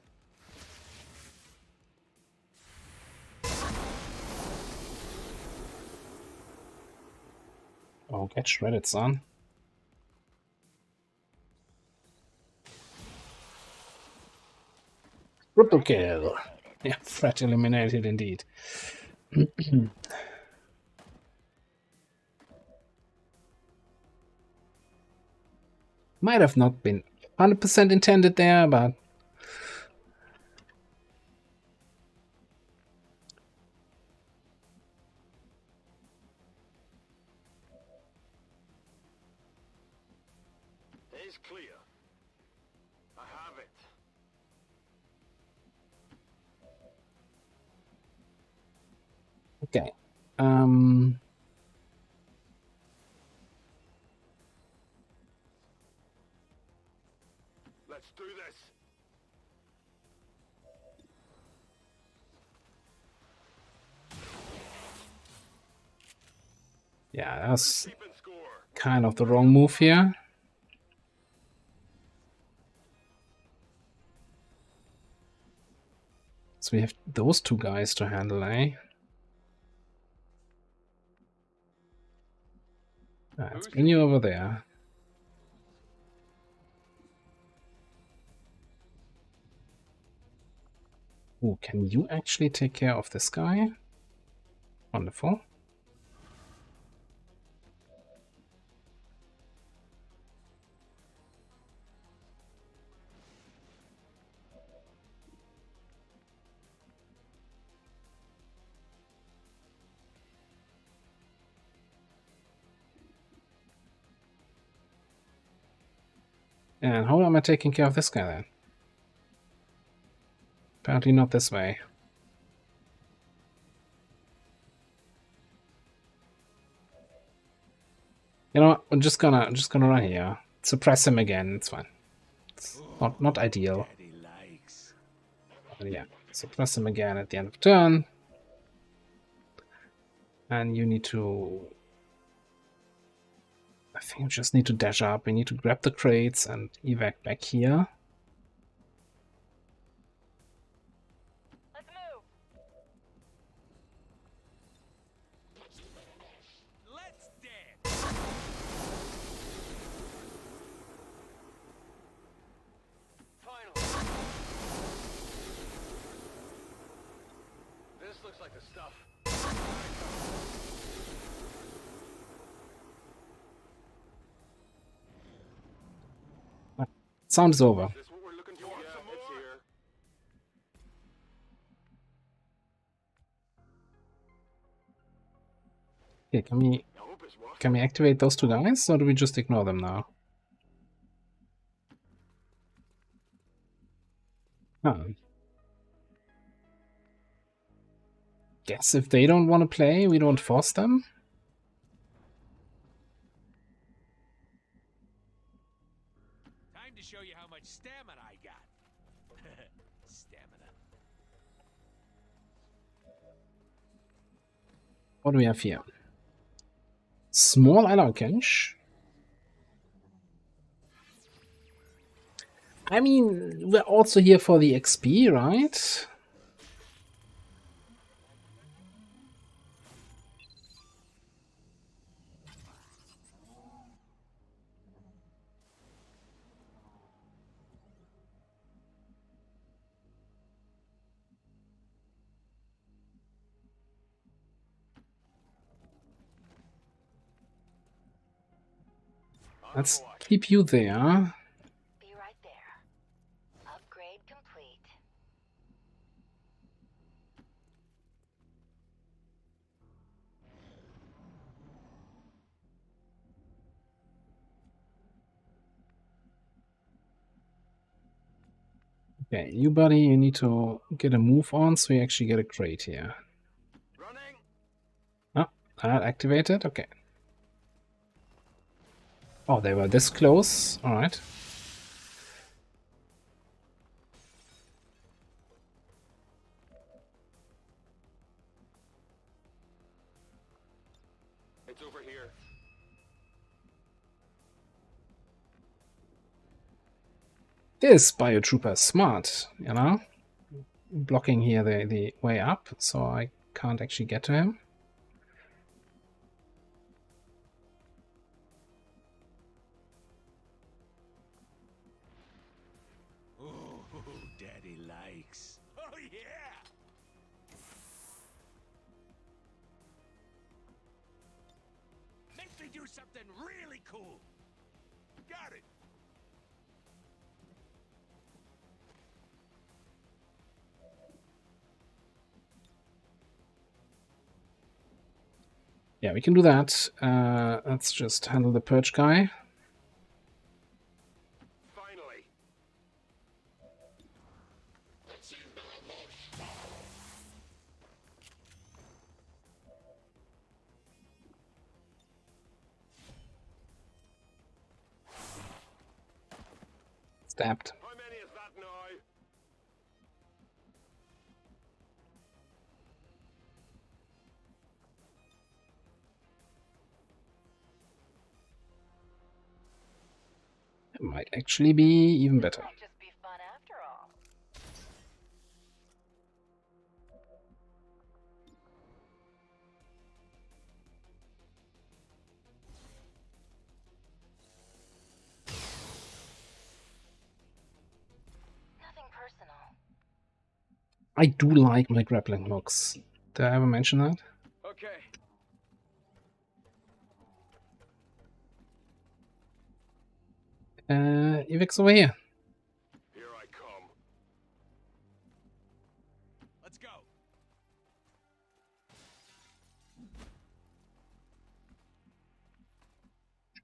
Oh, get shredded, son. Triple kill. Yeah, threat eliminated indeed. Might have not been 100% intended there, but It's clear. I have it. okay. Let's do this. Yeah, that's kind of the wrong move here. So we have those two guys to handle, eh? Let's bring you over there. Oh, can you actually take care of this guy? Wonderful. And how am I taking care of this guy then? Apparently not this way. You know what? I'm just gonna run here. Suppress him again. It's fine. It's not ideal. But yeah, suppress him again at the end of turn. And you need to. I think you just need to dash up. We need to grab the crates and evac back here. Let's move. Let's dance. Finally. This looks like the stuff. Sound is over. Is this what we're looking for? Yeah, it's here. Okay, can we activate those two guys, or do we just ignore them now? Huh. Guess if they don't want to play, we don't force them. Time to show you how much stamina I got. Stamina. What do we have here? Small Allocash. I mean, we're also here for the XP, right? Let's keep you there. Be right there. Upgrade complete. Okay, you buddy, you need to get a move on so you actually get a crate here. Running. Oh, that activated? Okay. Oh, they were this close. Alright. It's over here. This Biotrooper is smart, you know? Blocking here the way up, so I can't actually get to him. Oh, Daddy likes. Oh, yeah! Make me do something really cool. Got it. Yeah, we can do that. Let's just handle the Purge guy. Finally. Stabbed. How many is that now? It might actually be even better. Might just be fun after all. Nothing personal. I do like my grappling hooks. Did I ever mention that? Okay. Evic's over here. Here I come. Let's go.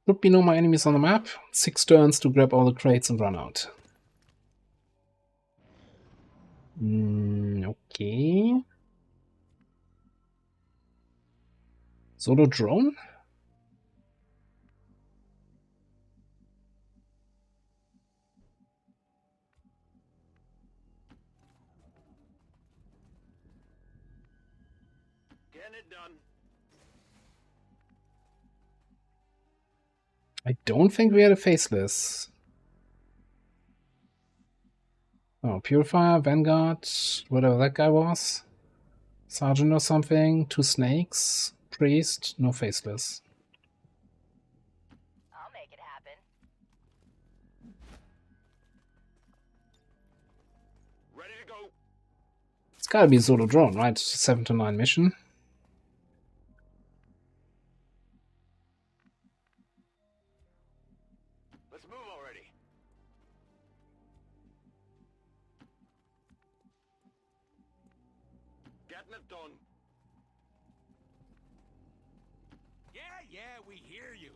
Should be no more enemies on the map. 6 turns to grab all the crates and run out. Okay. Solo drone? Getting it done. I don't think we had a faceless. Oh, Purifier, Vanguard, whatever that guy was. Sergeant or something, 2 snakes, priest, no faceless. I'll make it happen. Ready to go. It's gotta be a solo drone, right? 7 to 9 mission. Let's move already. Getting it done. Yeah, we hear you.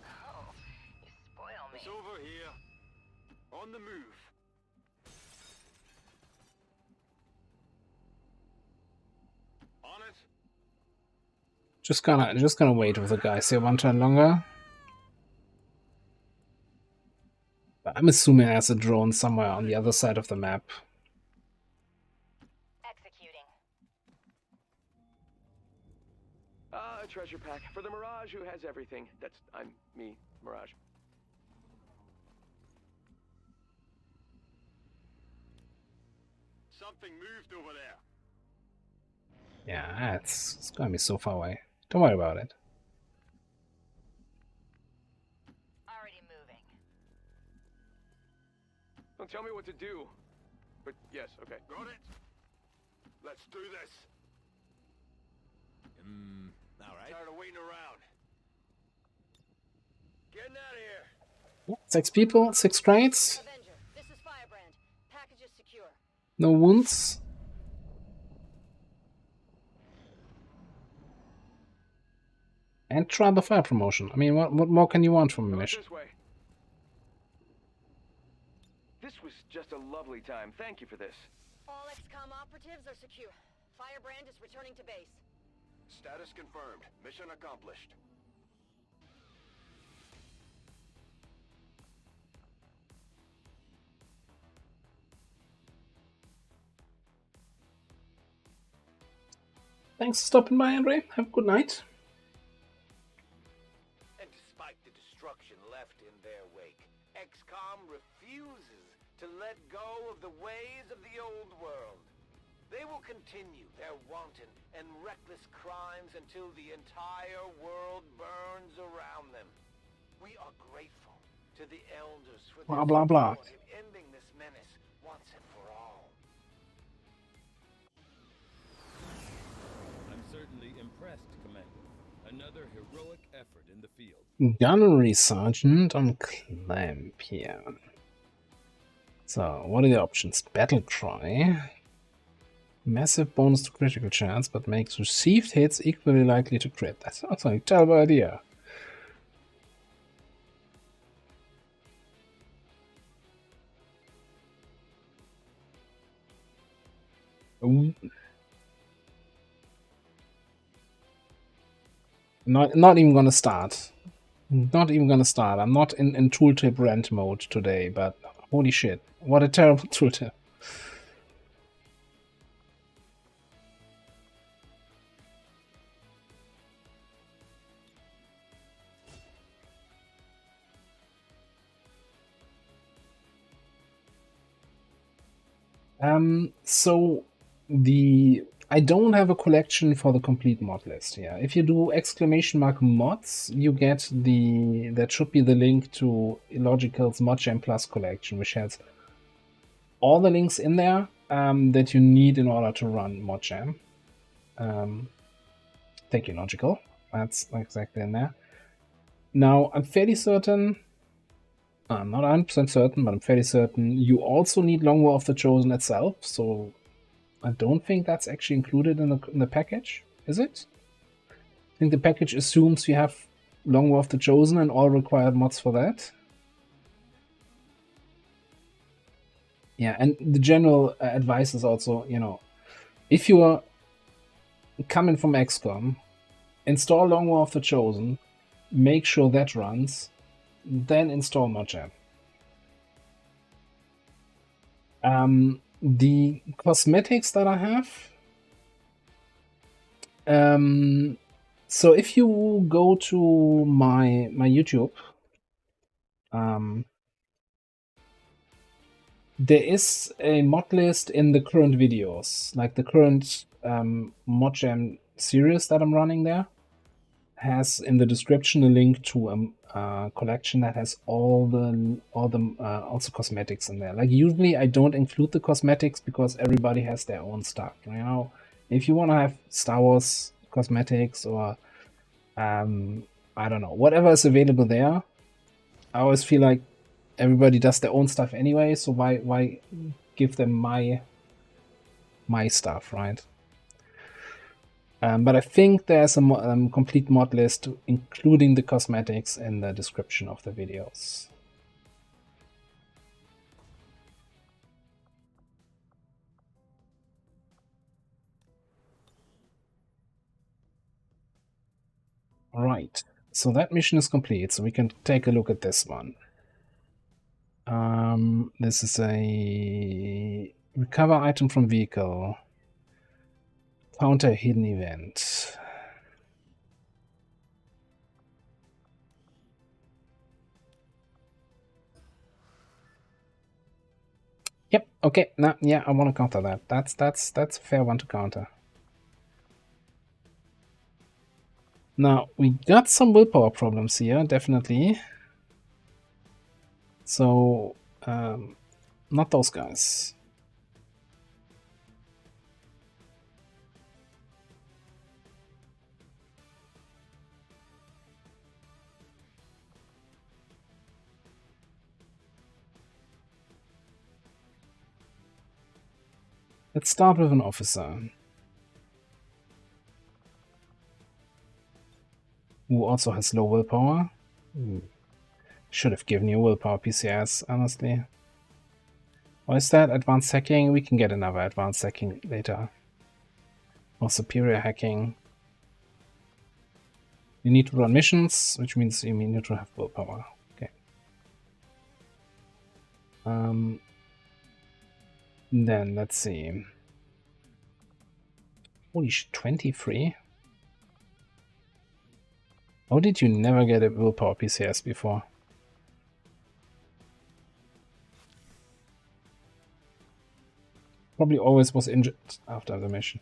Oh, you spoil me. It's over here. On the move. On it. Just gonna wait with the guys here 1 turn longer. But I'm assuming there's a drone somewhere on the other side of the map. Executing. A treasure pack for the Mirage who has everything. I'm me, Mirage. Something moved over there. Yeah, it's gonna be so far away. Don't worry about it. Already moving. Don't tell me what to do. But yes, okay. Got it. Let's do this. All right. Tired of waiting around. Getting out of here. 6 people, 6 crates, Avenger, this is Firebrand. Package is secure. no wounds. And try the fire promotion. I mean, what more can you want from a mission? This way. This was just a lovely time. Thank you for this. All XCOM operatives are secure. Firebrand is returning to base. Status confirmed. Mission accomplished. Thanks for stopping by, Andre. Have a good night. And despite the destruction left in their wake, XCOM refuses to let go of the ways of the old world. They will continue their wanton and reckless crimes until the entire world burns around them. We are grateful to the Elders for Blah, their blah, blah. support in ending this menace once and for all. I'm certainly impressed, Commander. Another heroic effort in the field. Gunnery Sergeant on Clamp here. So, what are the options? Battle Cry. Massive bonus to critical chance, but makes received hits equally likely to crit. That sounds like a terrible idea. Ooh. Not even gonna start. Not even gonna start. I'm not in tooltip rant mode today, but holy shit. What a terrible tooltip. So I don't have a collection for the complete mod list here. If you do ! mods, you get that should be the link to Illogical's ModJam Plus collection, which has all the links in there that you need in order to run ModJam. Thank you, Logical. That's exactly in there. Now, I'm fairly certain, I'm not 100% certain, but I'm fairly certain you also need Long War of the Chosen itself, so I don't think that's actually included in the package, is it? I think the package assumes you have Long War of the Chosen and all required mods for that. Yeah, and the general advice is also, you know, if you are coming from XCOM, install Long War of the Chosen, make sure that runs, then install ModJam. The cosmetics that I have. So if you go to my YouTube, there is a mod list in the current videos, like the current ModJam series that I'm running there. Has in the description a link to a collection that has all the also cosmetics in there. Like usually I don't include the cosmetics because everybody has their own stuff. You know, if you want to have Star Wars cosmetics or I don't know, whatever is available there, I always feel like everybody does their own stuff anyway. So why give them my stuff, right? But I think there's a complete mod list, including the cosmetics, in the description of the videos. Alright, so that mission is complete, so we can take a look at this one. This is a recover item from vehicle. Counter hidden event. Yep, okay, yeah, I want to counter that. That's a fair one to counter. Now, we got some willpower problems here, definitely. So, not those guys. Let's start with an officer who also has low willpower. Should have given you willpower PCS, honestly. Or is that advanced hacking? We can get another advanced hacking later. Or superior hacking. You need to run missions, which means you need to have willpower. Okay. Then let's see. Holy shit, 23? How did you never get a willpower PCS before? Probably always was injured after the mission.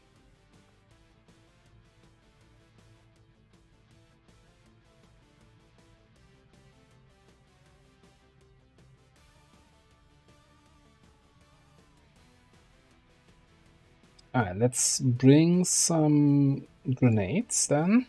Alright, let's bring some grenades then.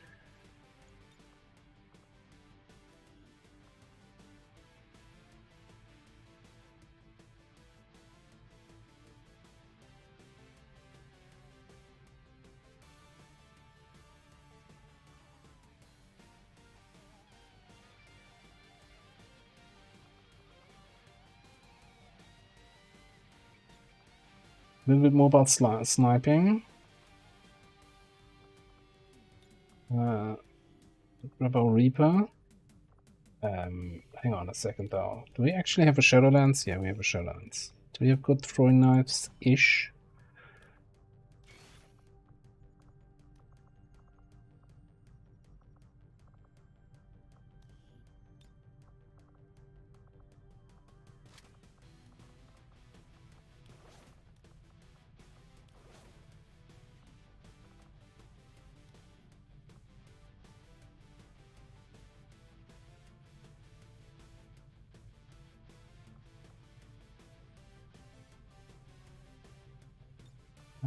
A little bit more about sniping. Grab our Reaper. Hang on a second though. Do we actually have a Shadowlands? Yeah, we have a Shadowlands. Do we have good throwing knives-ish?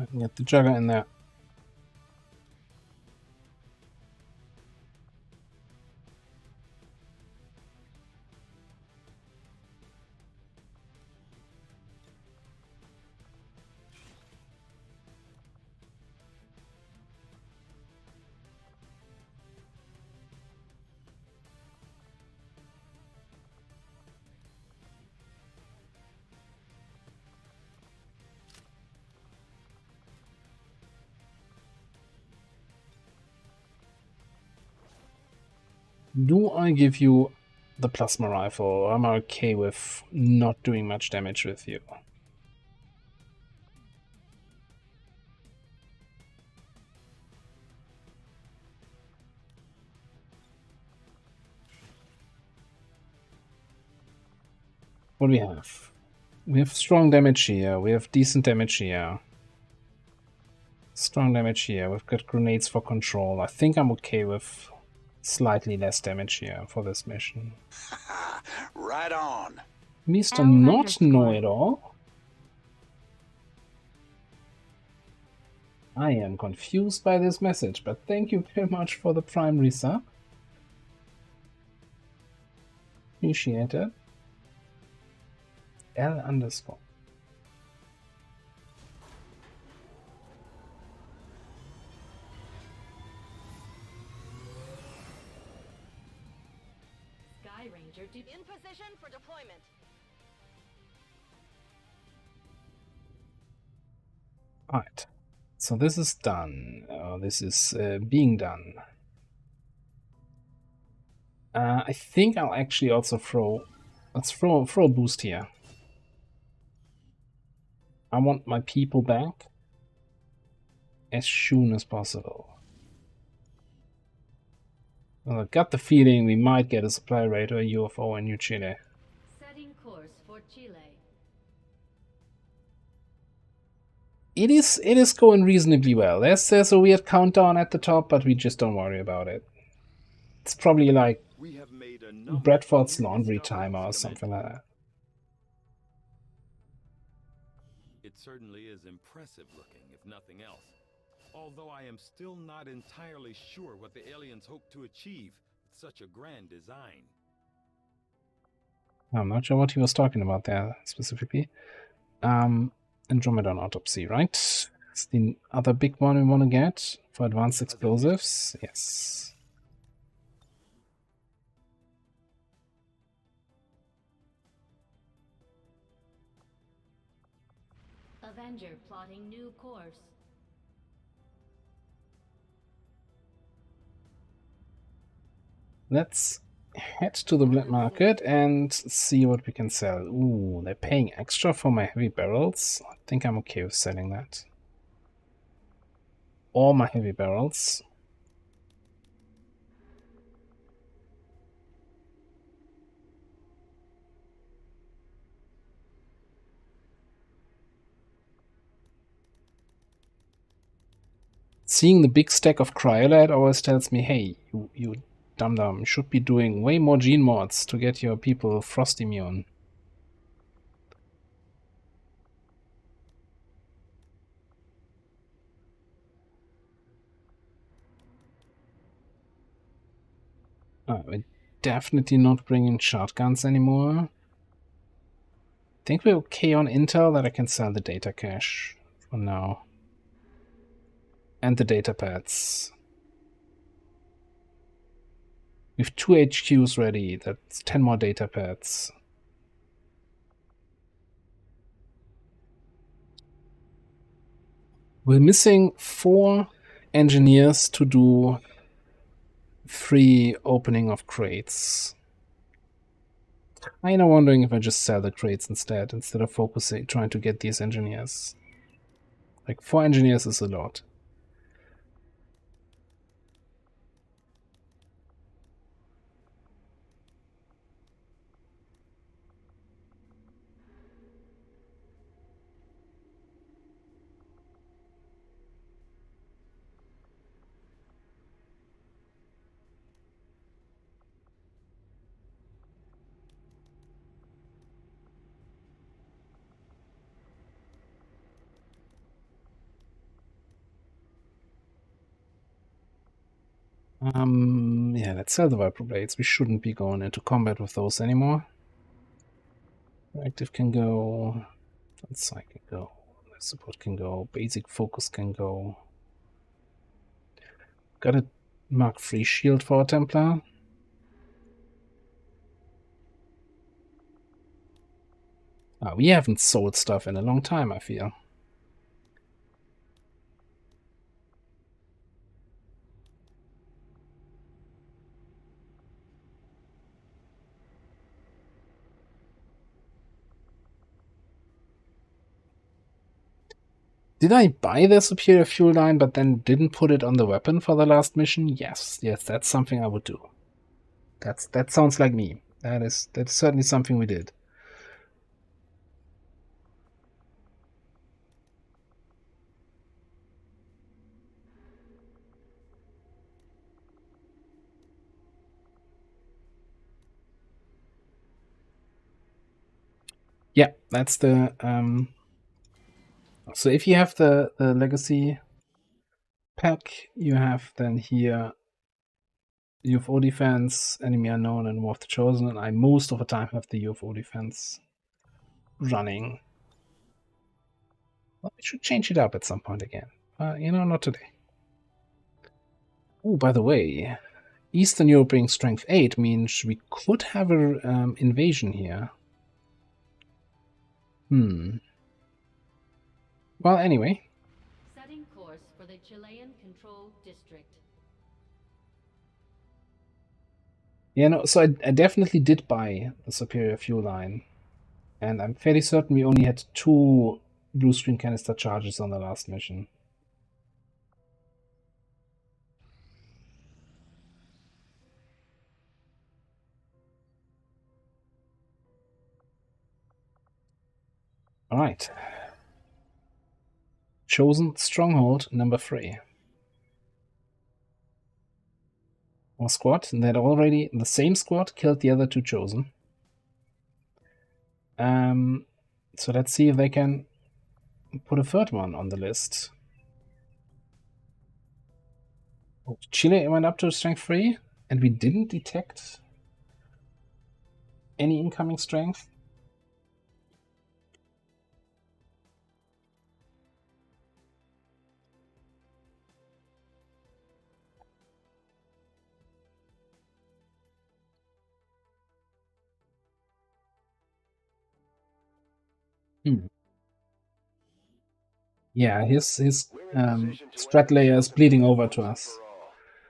I can get the Jugger in there. Do I give you the plasma rifle, or am I okay with not doing much damage with you? What do we have? We have strong damage here, we have decent damage here. Strong damage here, we've got grenades for control. I think I'm okay with slightly less damage here for this mission. Right on. Mr. Not Know-It-All. I am confused by this message, but thank you very much for the Prime resub. Appreciate it. L_. In position for deployment. Alright, so this is done. This is being done. I think I'll actually also throw... Let's throw a boost here. I want my people back as soon as possible. Well, I got the feeling we might get a supply raid or a UFO in New Chile. Setting course for Chile. It is going reasonably well. There's a weird countdown at the top, but we just don't worry about it. It's probably like Bradford's laundry timer or something like that. It certainly is impressive looking, if nothing else. Although I am still not entirely sure what the aliens hope to achieve with such a grand design. I'm not sure what he was talking about there specifically. Andromedon Autopsy, right? It's the other big one we want to get for advanced explosives. Yes. Avenger plotting new course. Let's head to the black market and see what we can sell. Ooh, they're paying extra for my heavy barrels. I think I'm okay with selling that. all my heavy barrels. Seeing the big stack of cryolite always tells me, hey, you dum-dum, should be doing way more gene mods to get your people frost immune. We're definitely not bringing shotguns anymore. I think we're okay on intel that I can sell the data cache for now. And the data pads. We have 2 HQs ready, that's 10 more data pads. We're missing 4 engineers to do 3 opening of crates. I'm wondering if I just sell the crates instead of focusing, trying to get these engineers. Like 4 engineers is a lot. Yeah, let's sell the Viper Blades. We shouldn't be going into combat with those anymore. Active can go. Psych can go. Support can go. Basic focus can go. Got a Mark III shield for our Templar. We haven't sold stuff in a long time, I feel. Did I buy the superior fuel line but then didn't put it on the weapon for the last mission? Yes, that's something I would do. That sounds like me. That's certainly something we did. Yeah, that's the so if you have the legacy pack, you have then here UFO defense, enemy unknown, and War of the Chosen, and I most of the time have the UFO defense running. Well, we should change it up at some point again. Not today. Oh, by the way, Eastern Europe being strength 8 means we could have an invasion here. Well, anyway. Setting course for the Chilean controlled district. Yeah, no, so I definitely did buy the superior fuel line. And I'm fairly certain we only had 2 blue screen canister charges on the last mission. Alright. Chosen Stronghold number 3. Our squad, and that already the same squad killed the other 2 Chosen. So let's see if they can put a third one on the list. Oh, Chile went up to strength 3, and we didn't detect any incoming strength. Yeah, his strat layer is bleeding over to us.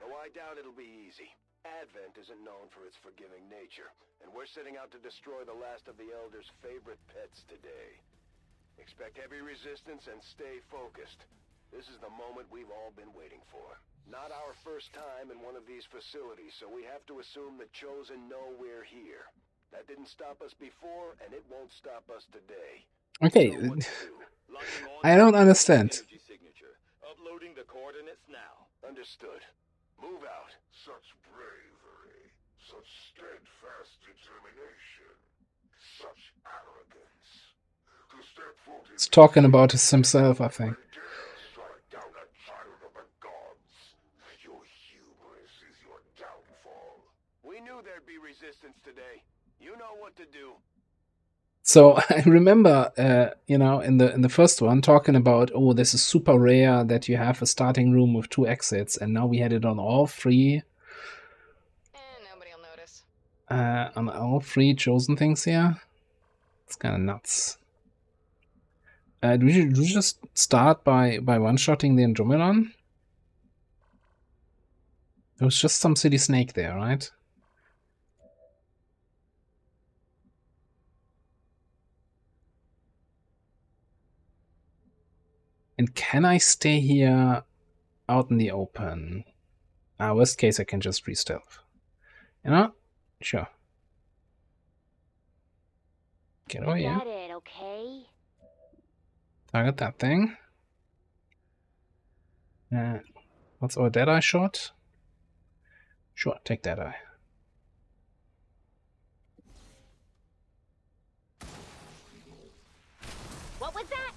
Though I doubt it'll be easy. Advent isn't known for its forgiving nature, and we're setting out to destroy the last of the Elder's favorite pets today. Expect heavy resistance and stay focused. This is the moment we've all been waiting for. Not our first time in one of these facilities, so we have to assume the Chosen know we're here. That didn't stop us before, and it won't stop us today. Okay. I don't understand. Uploading the coordinates now. Understood. Move out. Such bravery, such steadfast determination, such arrogance. To step foot in He's talking about himself, I think. strike down a child of the gods. Your hubris is your downfall. We knew there'd be resistance today. You know what to do. So I remember, in the first one, talking about, oh, this is super rare that you have a starting room with 2 exits, and now we had it on all 3. Nobody'll notice. On all 3 chosen things here. It's kind of nuts. Do we just start by one-shotting the Andromedon? There was just some silly snake there, right? And can I stay here out in the open? Worst case, I can just re-stealth. You know? Sure. Get over here. Got it, okay? Target that thing. What's our Deadeye shot? Sure, take Deadeye. What was that?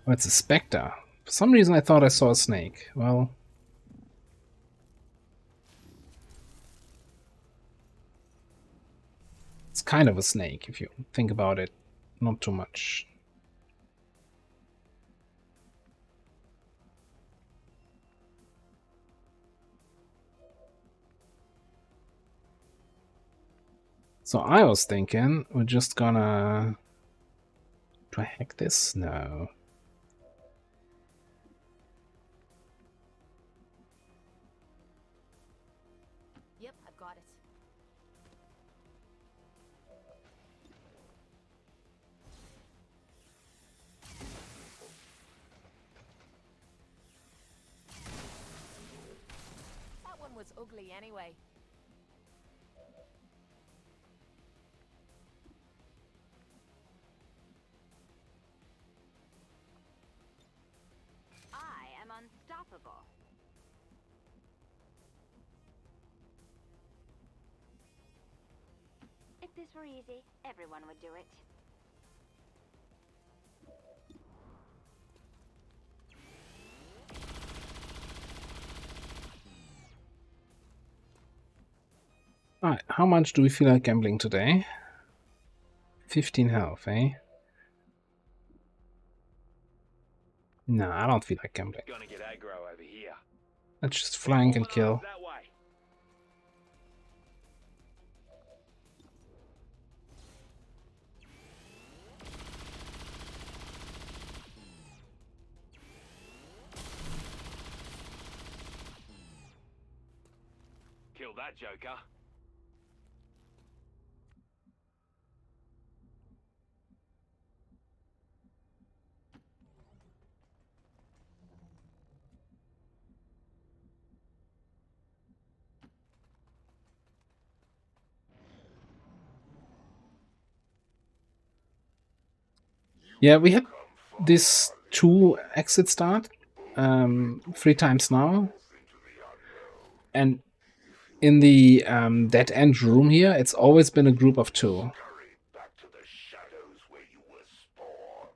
Oh, it's a Spectre. For some reason I thought I saw a snake. Well... it's kind of a snake, if you think about it. Not too much. So I was thinking we're just gonna... do I hack this? No. Yep, I've got it. That one was ugly anyway. I am unstoppable. If this were easy, everyone would do it. Alright, how much do we feel like gambling today? 15 health, eh? No, I don't feel like gambling. Gonna get aggro over here. Let's just flank and kill. That way. Kill that joker. Yeah, we had this 2 exit start 3 times now. And in the dead end room here, it's always been a group of 2. Back to the shadows where you were spawned.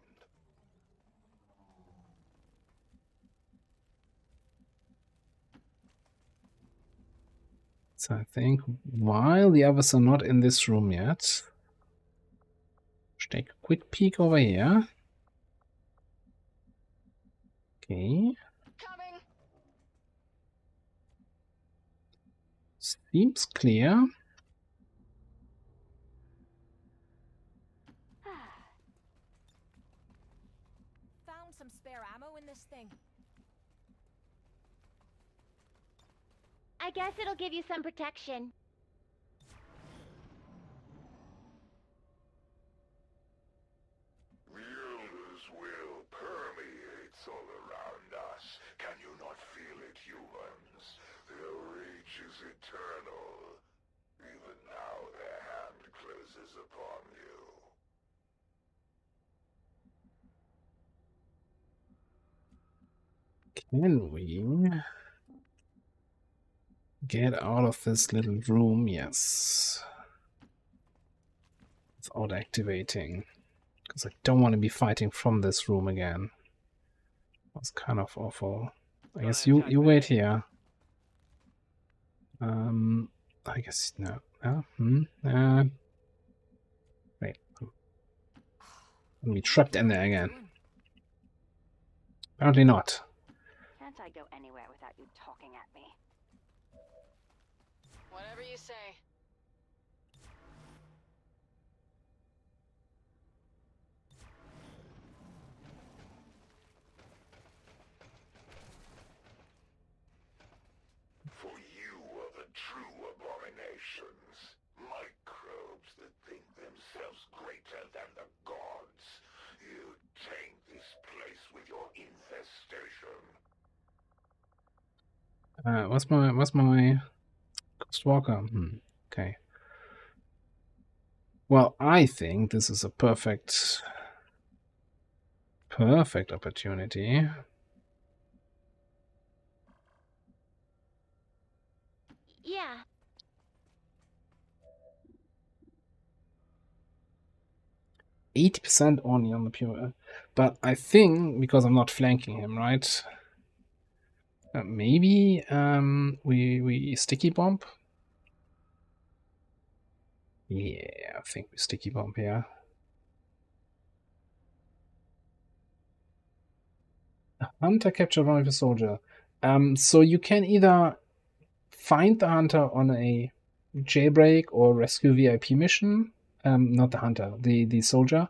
So I think while the others are not in this room yet, let's take a quick peek over here. Okay. Seems clear. Found some spare ammo in this thing. I guess it'll give you some protection. Can we get out of this little room? Yes. Without activating. Because I don't want to be fighting from this room again. That's kind of awful. I guess you wait here. I guess no. Wait. I'll be trapped in there again. Apparently not. Can't I go anywhere without you talking at me? Whatever you say. For you are the true abominations. Microbes that think themselves greater than the gods. You taint this place with your infestation. What's my Ghost Walker? Okay. Well, I think this is a perfect opportunity. Yeah. %80 only on the pure, but I think because I'm not flanking him, right? Maybe we sticky bomb. Yeah, I think we sticky bomb here. Hunter captured one of your soldier. So you can either find the hunter on a jailbreak or rescue VIP mission. Not the hunter, the soldier.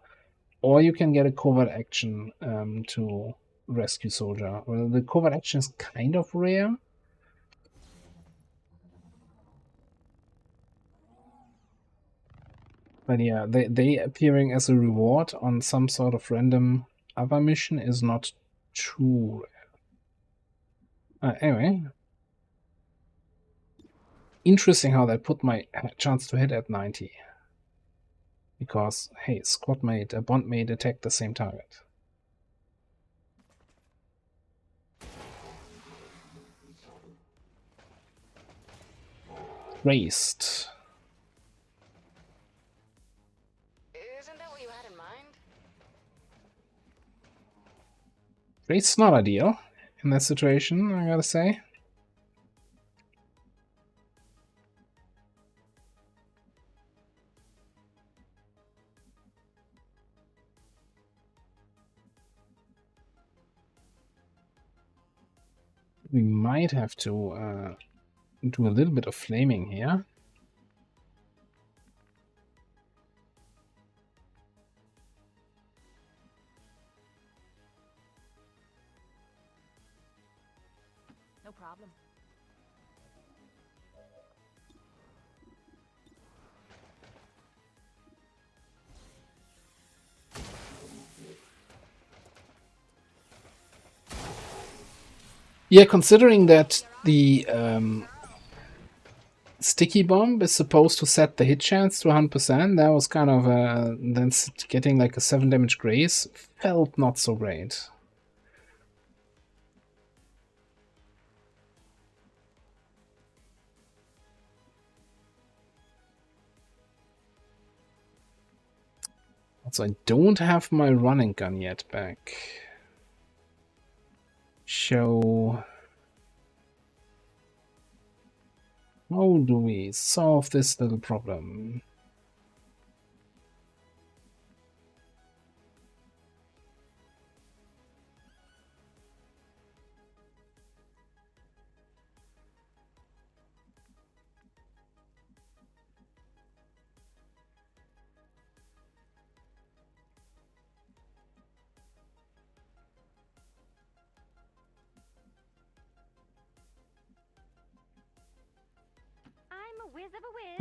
Or you can get a covert action to rescue soldier. Well, the covert action is kind of rare. But yeah, they appearing as a reward on some sort of random other mission is not too rare. Anyway. Interesting how they put my chance to hit at 90. Because, hey, squad mate, a bond mate attack the same target. Raised. Isn't that what you had in mind? Raised not ideal in that situation, I gotta say. We might have to do a little bit of flaming here. No problem. Yeah, considering that the sticky bomb is supposed to set the hit chance to 100%, that was kind of then getting like a 7 damage grace felt not so great. Also, I don't have my running gun yet back. So how do we solve this little problem?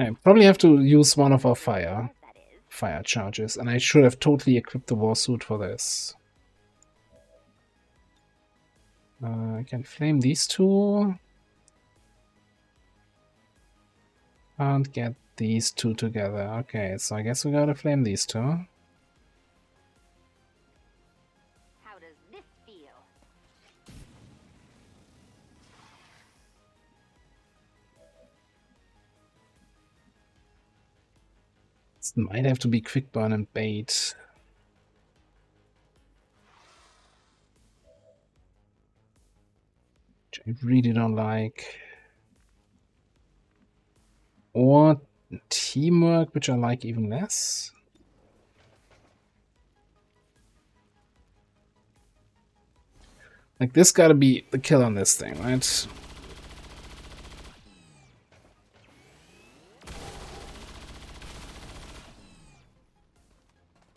I probably have to use one of our fire charges, and I should have totally equipped the war suit for this. I can flame these two. Can't get these two together. Okay, so I guess we gotta flame these two. How does this feel? This might have to be quick burn and bait. Which I really don't like. Or teamwork, which I like even less. Like, this gotta be the kill on this thing, right?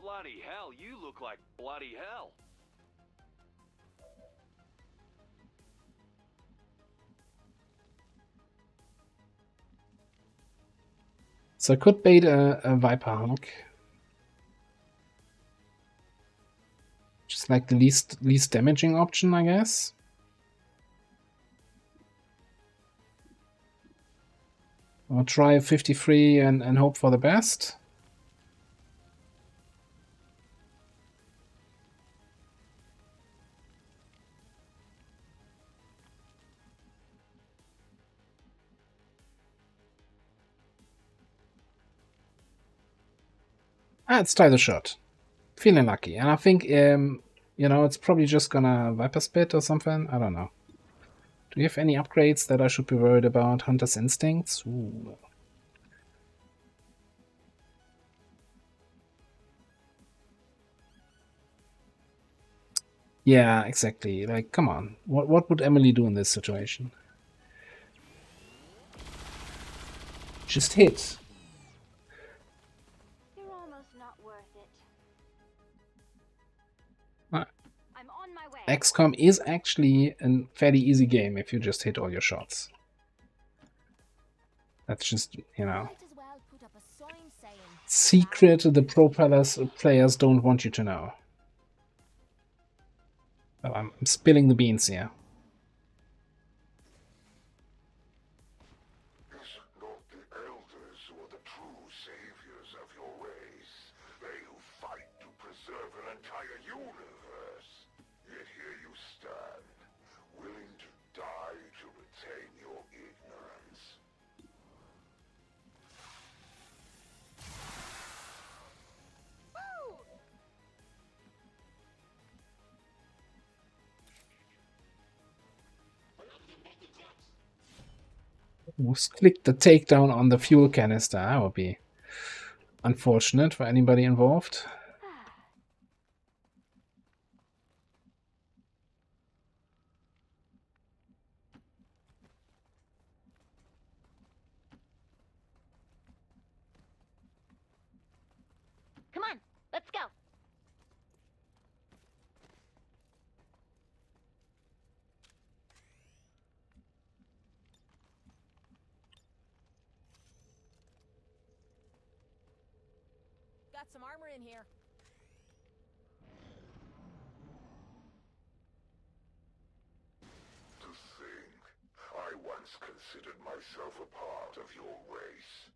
Bloody hell, you look like bloody hell. So I could bait a Viper Hawk. Just like the least damaging option, I guess. Or try a 53 and hope for the best. Let's try the shot. Feeling lucky. And I think, you know, it's probably just gonna Viper Spit or something. I don't know. Do you have any upgrades that I should be worried about? Hunter's Instincts? Ooh. Yeah, exactly. Like, come on. What would Emily do in this situation? Just hit. You're almost not worth it. Ah. I'm on my way. XCOM is actually a fairly easy game if you just hit all your shots. That's just, you know, secret the pro players don't want you to know. Well, I'm spilling the beans here. Is it not the elders who are the true saviors of your race? They who fight to preserve an entire universe. Yet here you stand, willing to die to retain your ignorance. Just click the takedown on the fuel canister. That would be unfortunate for anybody involved. Come on, let's go. Got some armor in here. To think, I once considered myself a part of your race.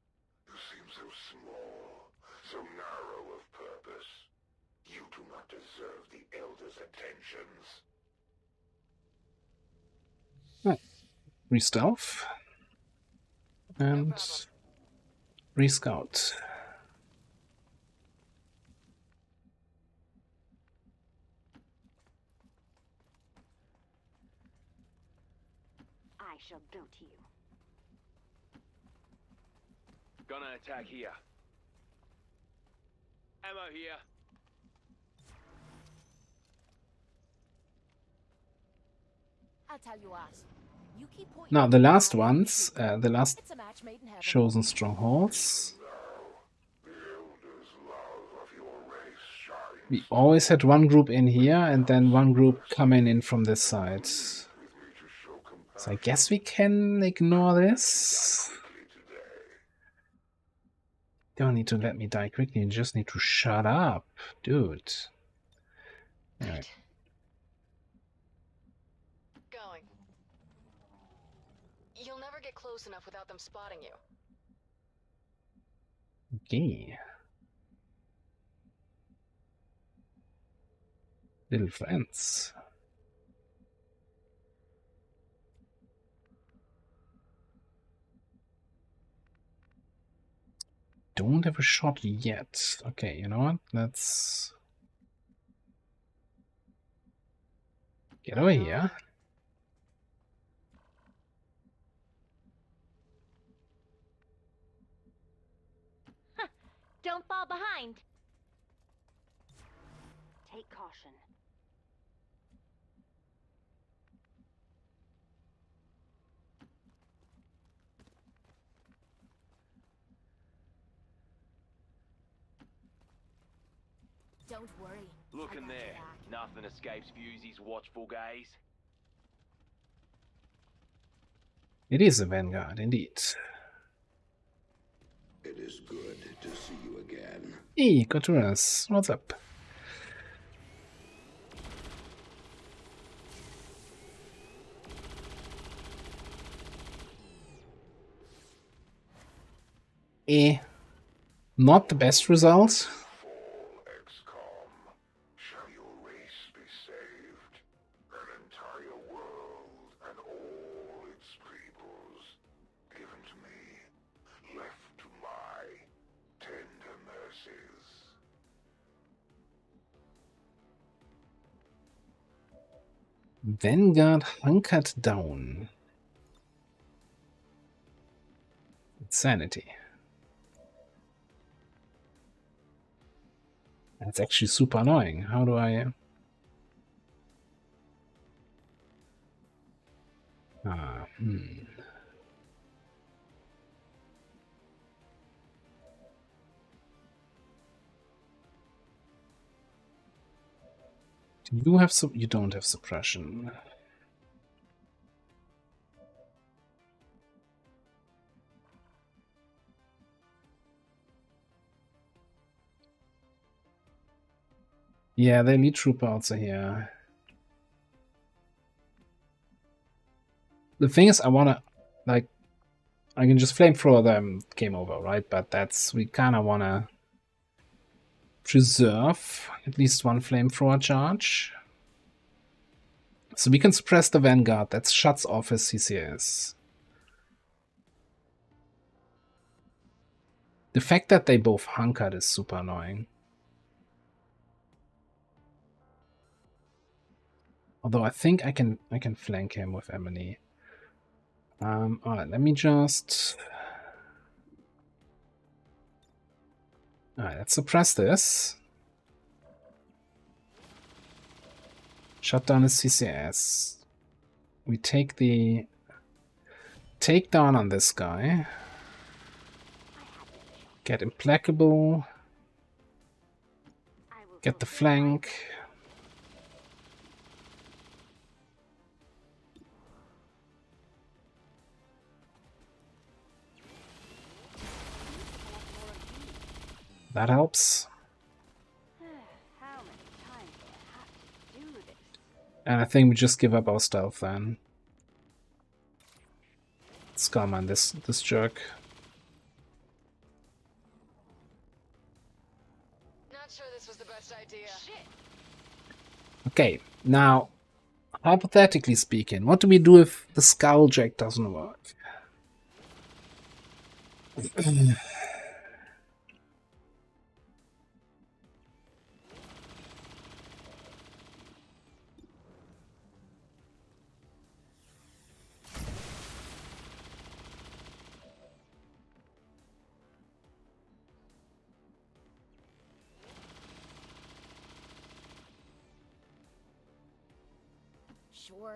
You seem so small, so narrow of purpose. You do not deserve the Elders' attentions. Right. Re-stealth. And re-scout. I shall go to you. Gonna attack here. Ammo here. I'll tell you what. You keep pointing. Now the last ones, the last It's a match made in heaven. chosen strongholds. We always had one group in here and then one group coming in from this side. So I guess we can ignore this. Don't need to let me die quickly, you just need to shut up, dude. Anyway. Going. You'll never get close enough without them spotting you. Okay. Little friends. don't have a shot yet. Okay, you know what? Let's get over here. Don't fall behind. Take caution. Don't worry. Look in there. Nothing escapes Fusey's watchful gaze. It is a Vanguard, indeed. It is good to see you again. Hey, Coturas, what's up? Not the best result. Shall your race be saved? An entire world and all its peoples given to me, left to my tender mercies. Vanguard hunkered down. Insanity. That's actually super annoying. How do I... Do you have some... You don't have suppression. Yeah, the elite trooper also here. The thing is, I wanna, like, I can just flamethrower them, game over, right? But that's, we kinda wanna preserve at least one flamethrower charge. So we can suppress the Vanguard, that shuts off his CCS. The fact that they both hunkered is super annoying. Although I think I can flank him with Emily. Alright, let me just... Alright, let's suppress this. Shut down his CCS. We take the takedown on this guy. Get Implacable. Get the flank. That helps. And I think we just give up our stealth then. Skullman, this jerk. Not sure this was the best idea. Okay, now, hypothetically speaking, what do we do if the Skulljack doesn't work?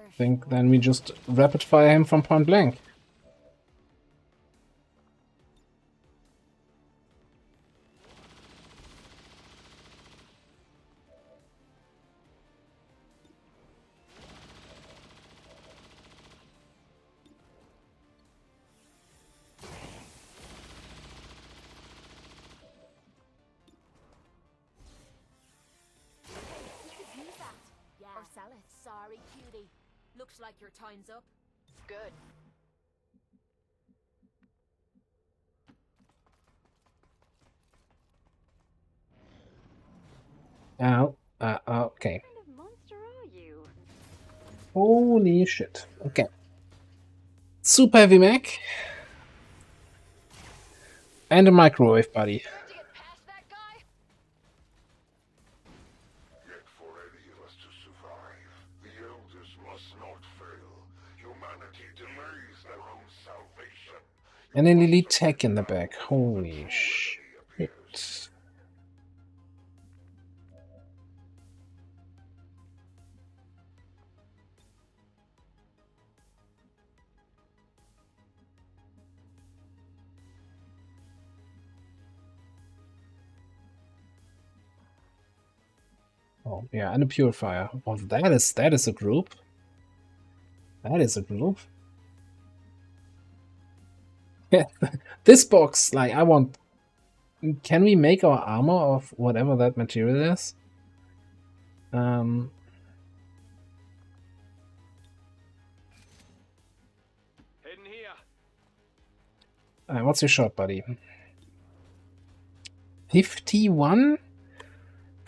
I think then we just rapid fire him from point blank. Yeah. Or sell it. Sorry, cutie. Looks like your time's up. Good. Oh, okay. What kind of monster are you? Holy shit. Okay. Super Heavy Mech. And a microwave, buddy. Yet for any of us to survive, the Elders must not fail. Humanity delays their own salvation. And an elite tech in the back. Holy shit. Oh, yeah, and a purifier. Well, that is a group. That is a group. Yeah, this box, like, I want... Can we make our armor of whatever that material is? Heading here. What's your shot, buddy? 51?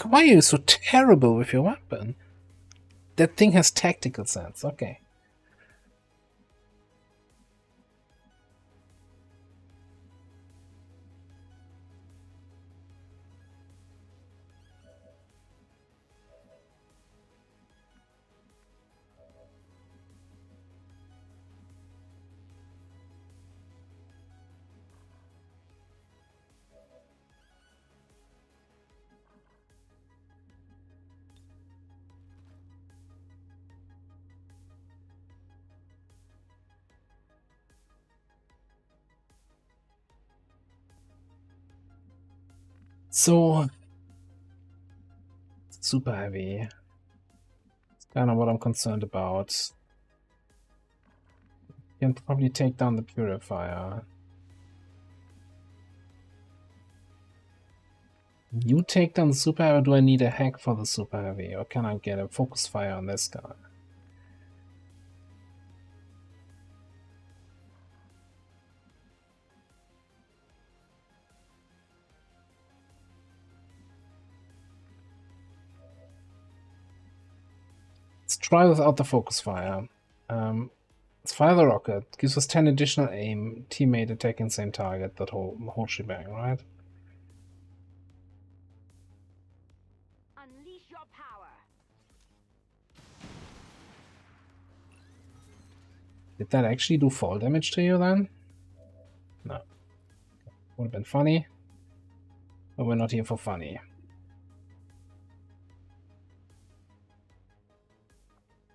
Why are you so terrible with your weapon? That thing has tactical sense, okay. So, super heavy. It's kind of what I'm concerned about. Can probably take down the purifier. You take down the super heavy, or do I need a hack for the super heavy? Or can I get a focus fire on this guy? Let's try without the focus fire. Let's fire the rocket. Gives us 10 additional aim, teammate attacking same target, that whole shebang, right? Unleash your power. Did that actually do fall damage to you then? No. Would have been funny. But we're not here for funny.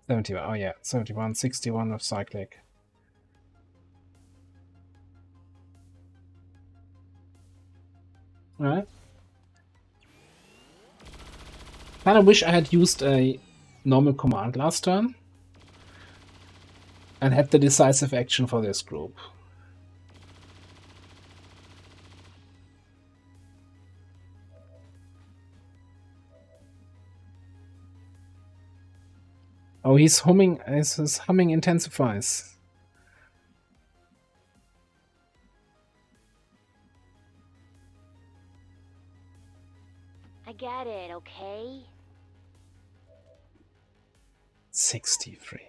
Oh yeah, 71, 61 of cyclic. Alright. Kinda wish I had used a normal command last turn and had the decisive action for this group. Oh, he's humming. His humming intensifies. I get it, okay? 63.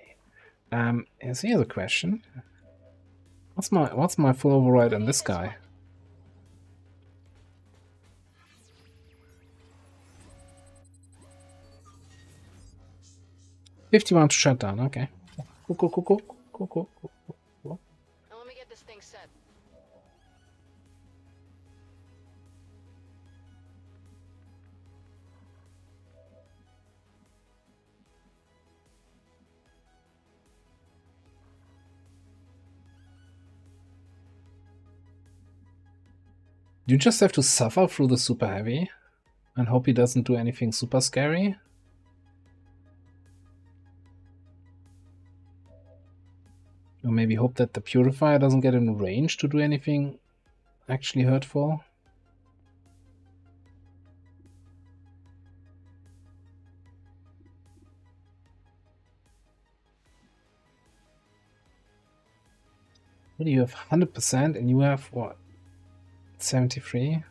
Here's the question. What's my full override on this guy? $51 to shut down, okay. Cool. Now let me get this thing set. You just have to suffer through the super heavy and hope he doesn't do anything super scary. Or maybe hope that the purifier doesn't get in range to do anything actually hurtful. What do you have? 100% and you have what? 73? How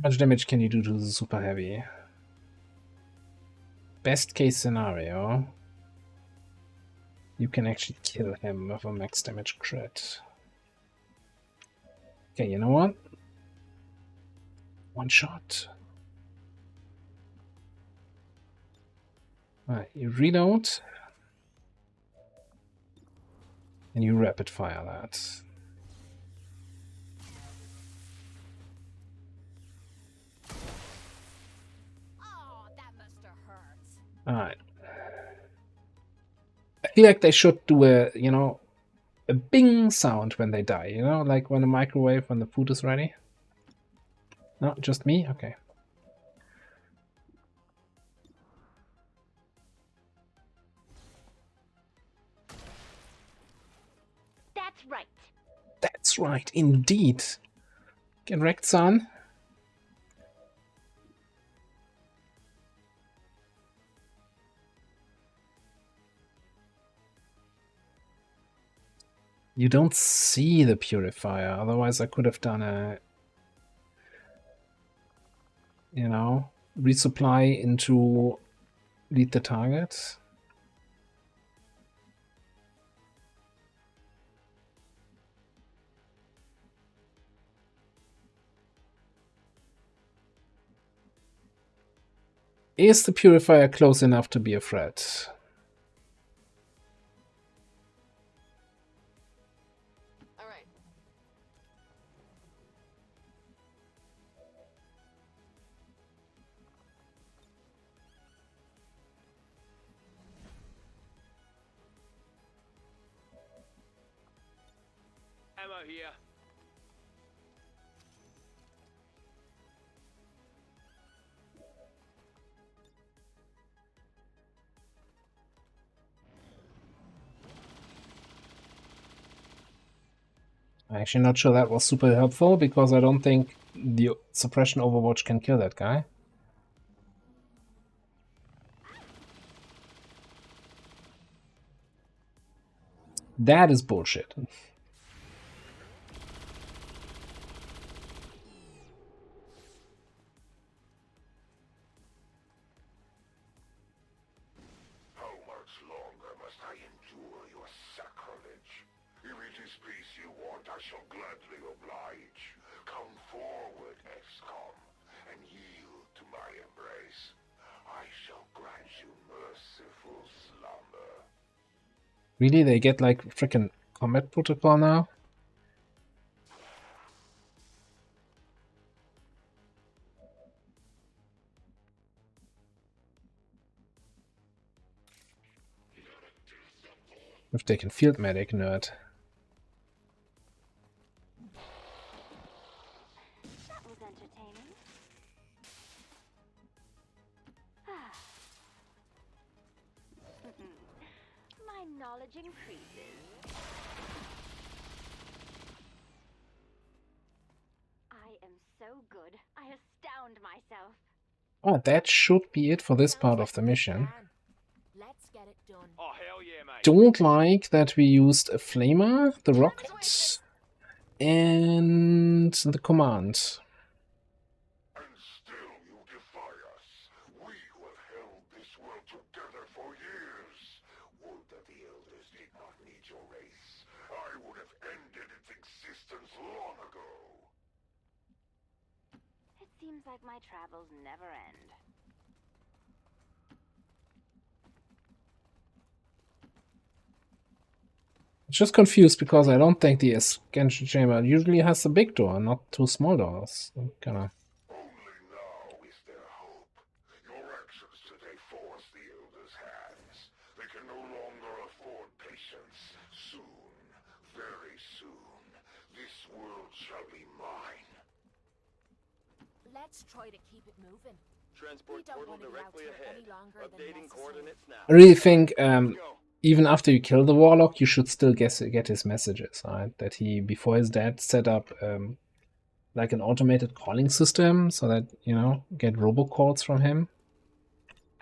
much damage can you do to the super heavy? Best case scenario. You can actually kill him with a max damage crit. Okay, you know what? One shot. Alright, you reload. And you rapid fire that. Oh, that must have hurt. Alright. I feel like they should do a, you know, a bing sound when they die, you know, like when the microwave, when the food is ready. No, just me? Okay. That's right. That's right, indeed. Get wrecked, son. You don't see the purifier, otherwise I could have done a, you know, resupply into lead the target. Is the purifier close enough to be a threat? Ammo here. I'm actually not sure that was super helpful, because I don't think the suppression Overwatch can kill that guy. That is bullshit. How much longer must I endure your sacrilege? If it is peace you want, I shall gladly oblige. Come forward, XCOM, and yield to my embrace. I shall grant you merciful slumber. Really? They get like frickin' combat protocol now? If they can field medic, nerd. That was entertaining. My knowledge increases. I am so good, I astound myself. Oh, that should be it for this part of the mission. Let's get it done. Oh, hell yeah, mate. Don't like that we used a flamer, the rocket, and the command. And still you defy us. We who have held this world together for years. Would that the Elders did not need your race. I would have ended its existence long ago. It seems like my travels never end. Just confused because I don't think the expansion chamber usually has a big door, not two small doors. Kinda. Only now is there hope. Your actions today force the Elders' hands. They can no longer afford patience. Soon, very soon, this world shall be mine. Let's try to keep it moving. Transport We don't portal want to be out directly here ahead. any longer than Updating necessary. coordinates now. I really think even after you kill the warlock, you should still get his messages, right? That he, before his death, set up like an automated calling system so that, you know, get robocalls from him.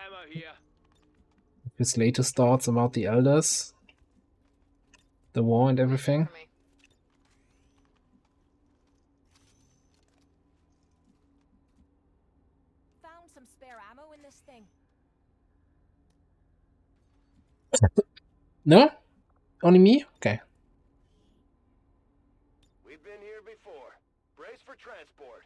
Ammo here. His latest thoughts about the Elders, the war and everything. Found some spare ammo in this thing. No? Only me? Okay. We've been here before. Brace for transport.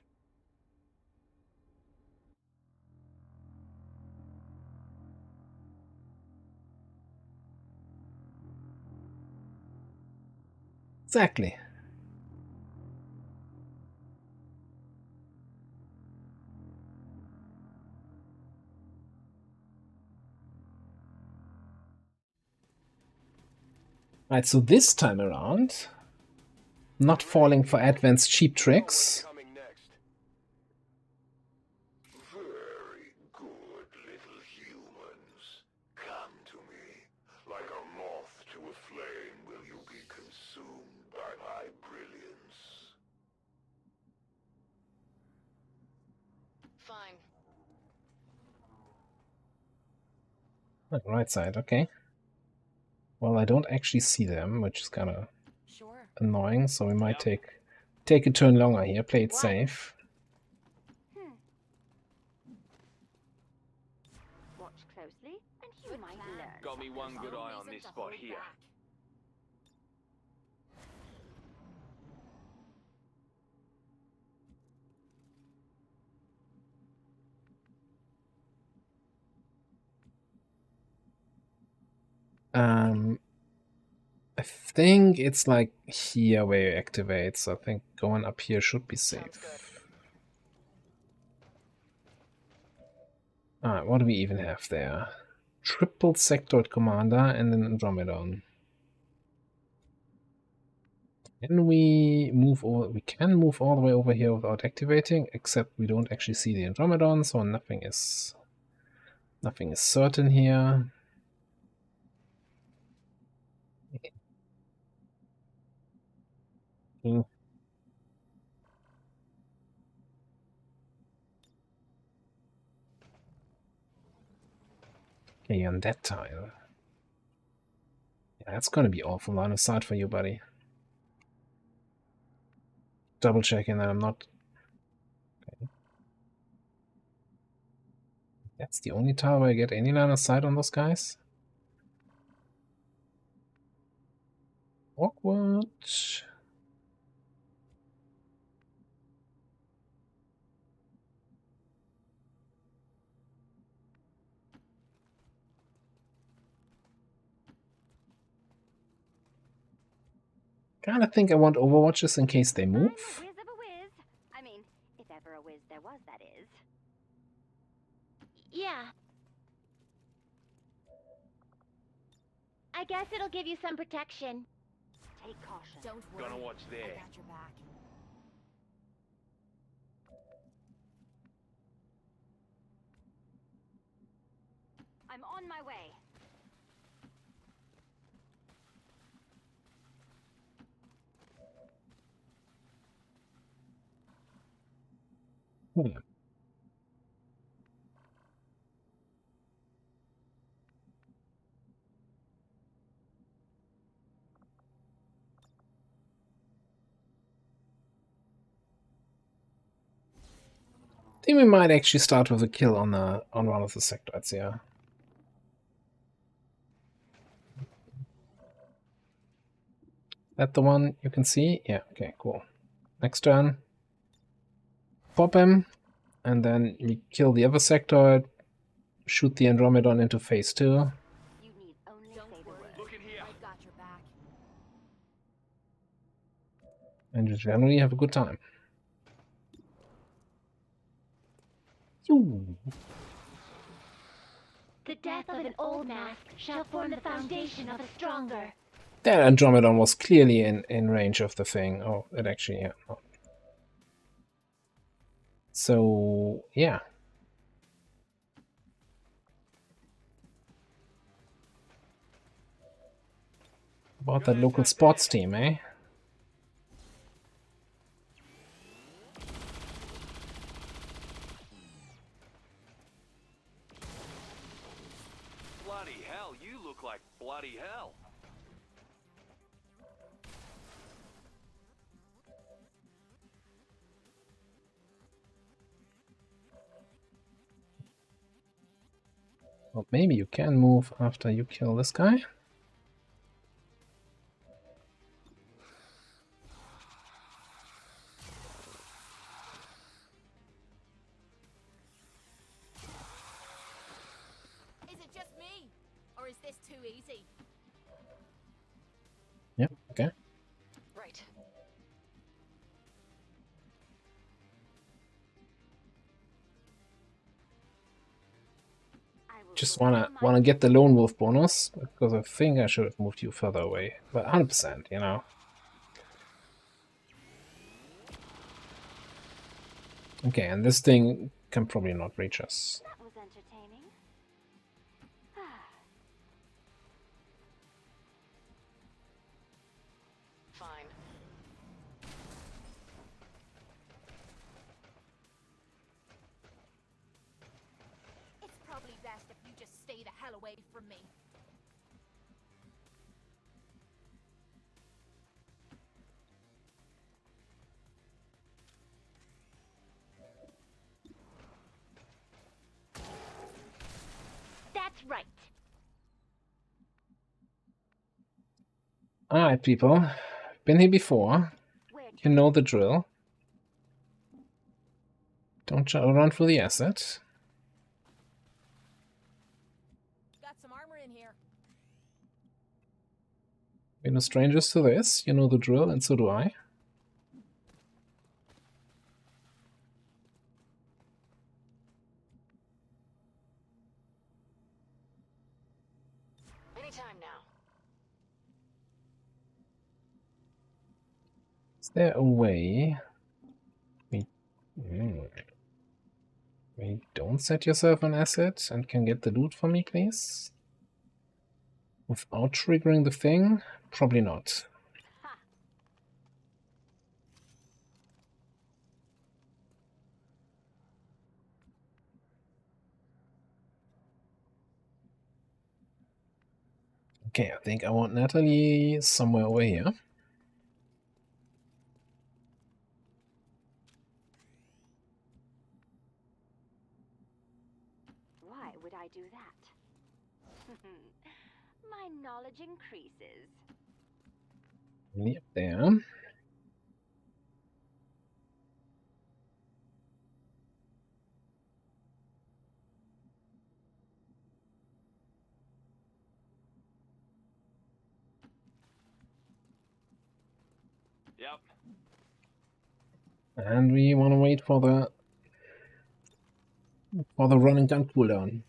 Exactly. Right, so this time around, not falling for Advent's cheap tricks. Very good, little humans. Come to me. Like a moth to a flame will you be consumed by my brilliance. Fine. Right side, okay. Well, I don't actually see them, which is kind of annoying, so we might take a turn longer here, play it safe. Watch closely, and you might learn. Got me one good eye on this spot here. I think it's like here where you activate, so I think going up here should be safe. Alright, what do we even have there? Triple Sectoid Commander and an Andromedon. Can we move over? We can move all the way over here without activating, except we don't actually see the Andromedon, so nothing is certain here. Okay, on that tile. Yeah, that's gonna be awful line of sight for you, buddy. Double checking that I'm not. Okay. That's the only tile where I get any line of sight on those guys. Awkward. Kinda think I want Overwatches in case they move. I'm a whiz of a whiz. I mean, if ever a whiz there was, that is. Yeah. I guess it'll give you some protection. Take caution. Don't worry. Gonna watch there. I got your back. I'm on my way. I think we might actually start with a kill on one of the sectoids, yeah. That the one you can see? Yeah, okay, cool. Next turn. Pop him, and then we kill the other sectoid, shoot the Andromedon into phase 2. You need only say the word. Look in here. I got your back. And you generally have a good time. Ooh. The death of an old mask shall form the foundation of a stronger. That Andromedon was clearly in range of the thing. Oh, it actually, yeah. Oh. So, yeah. About that local sports team, eh? Bloody hell, you look like bloody hell. Well, maybe you can move after you kill this guy. just wanna get the lone wolf bonus because I think I should have moved you further away, but 100%, you know. Okay, and this thing can probably not reach us. That was entertaining. Fine. It's probably best if you just stay the hell away from me. That's right. Alright, people. Been here before. You know the drill. Don't run for the asset. Got some armor in here. We're no strangers to this. You know the drill, and so do I. Anytime now. Is there a way we don't set yourself an asset and can get the loot for me, please? Without triggering the thing? Probably not. Okay, I think I want Natalie somewhere over here. Why would I do that? My knowledge increases. Yep, there. Yep. And we want to wait for the run and gun cooldown.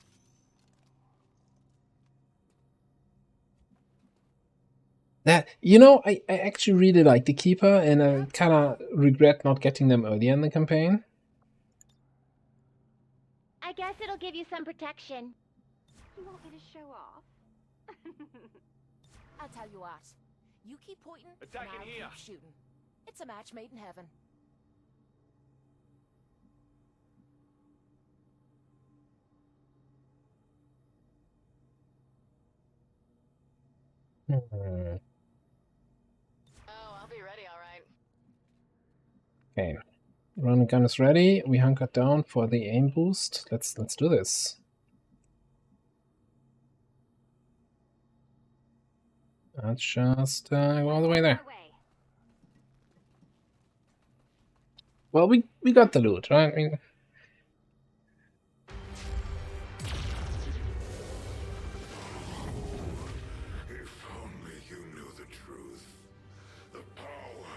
That, you know, I actually really like the Keeper, and I kind of regret not getting them earlier in the campaign. I guess it'll give you some protection. You want me to show off? I'll tell you what. You keep pointing, Attacking and I'll here. keep shooting. It's a match made in heaven. Oh, I'll be ready, all right. Okay, run and gun is ready. We hunkered down for the aim boost. Let's do this. Let's just go all the way there. Well, we got the loot, right? I mean, If only you knew the truth. The power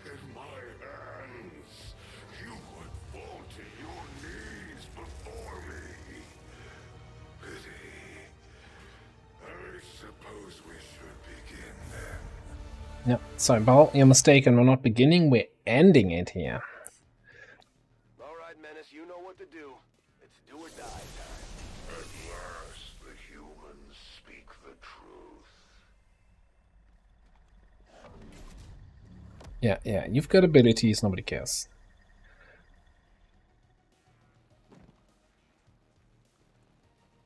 in my hands. You would fall to your knees before me. Pity. I suppose we should begin then. yep. Sorry, Bal, you're mistaken. We're not beginning. We're ending it here. All right, Menace, you know what to do. It's do or die time. At last, the humans speak the truth. Yeah. You've got abilities. Nobody cares.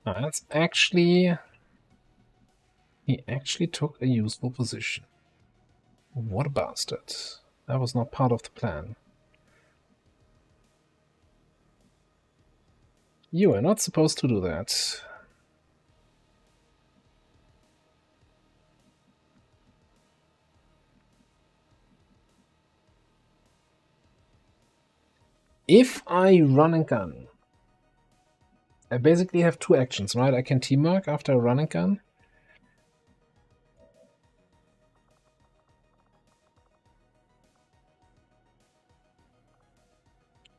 That's actually... He actually took a useful position. What a bastard. That was not part of the plan. You are not supposed to do that. If I run and gun, I basically have two actions, right? I can teamwork after a run and gun.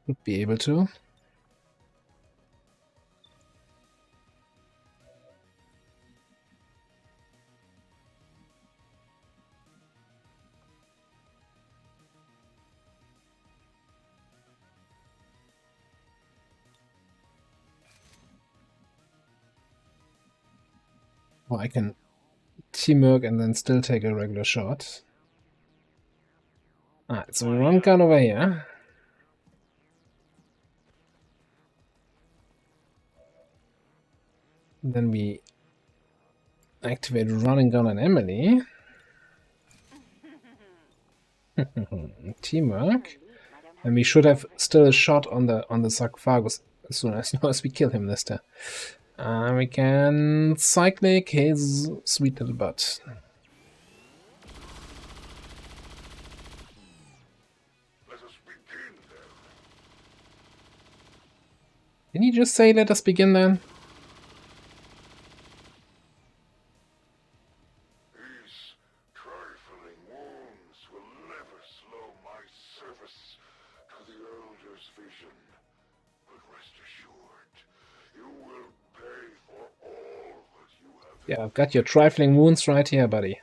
Would be able to. Or I can teamwork and then still take a regular shot. Alright, so we run gun over here. Then we activate running gun on Emily. Teamwork. And we should have still a shot on the sarcophagus as soon as we kill him this time. We can cyclic his sweet little butt. Didn't he just say let us begin then? These trifling wounds will never slow my service to the Elder's vision. But rest assured, you will pay for all that you have. Yeah, I've got your trifling wounds right here, buddy.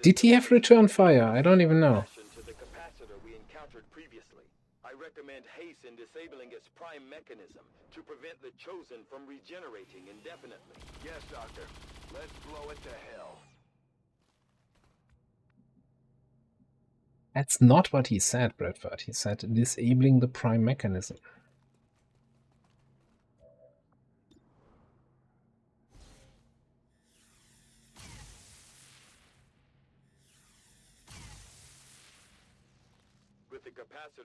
Did he have return fire? I don't even know. To the capacitor we encountered previously. I recommend haste in disabling its prime mechanism to prevent the Chosen from regenerating indefinitely. Yes, Doctor. Let's blow it to hell. That's not what he said, Bradford. He said disabling the prime mechanism.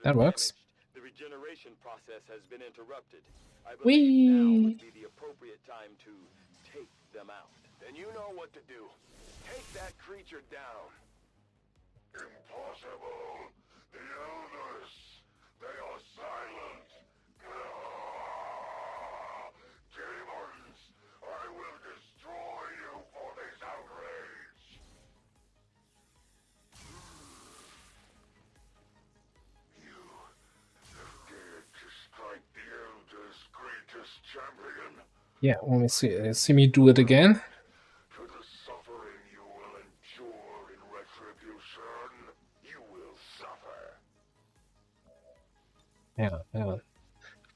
That works. The regeneration process has been interrupted. I believe now would be the appropriate time to take them out. Then you know what to do. Take that creature down. Impossible! The Elders! They are silent! Demons! I will destroy you for this outrage! You have dared to strike the Elders' greatest champion. Yeah, let me see me do it again. To the suffering you will endure in retribution, you will suffer. Yeah.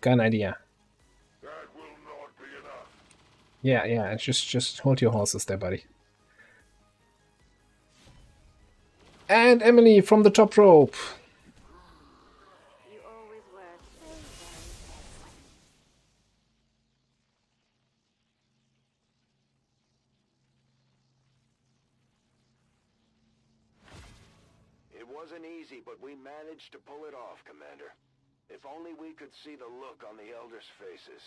Got an idea. That will not be enough. Yeah, just hold your horses there, buddy. And Emily from the top rope. You always were so very It wasn't easy, but we managed to pull it off, Commander. If only we could see the look on the Elders' faces.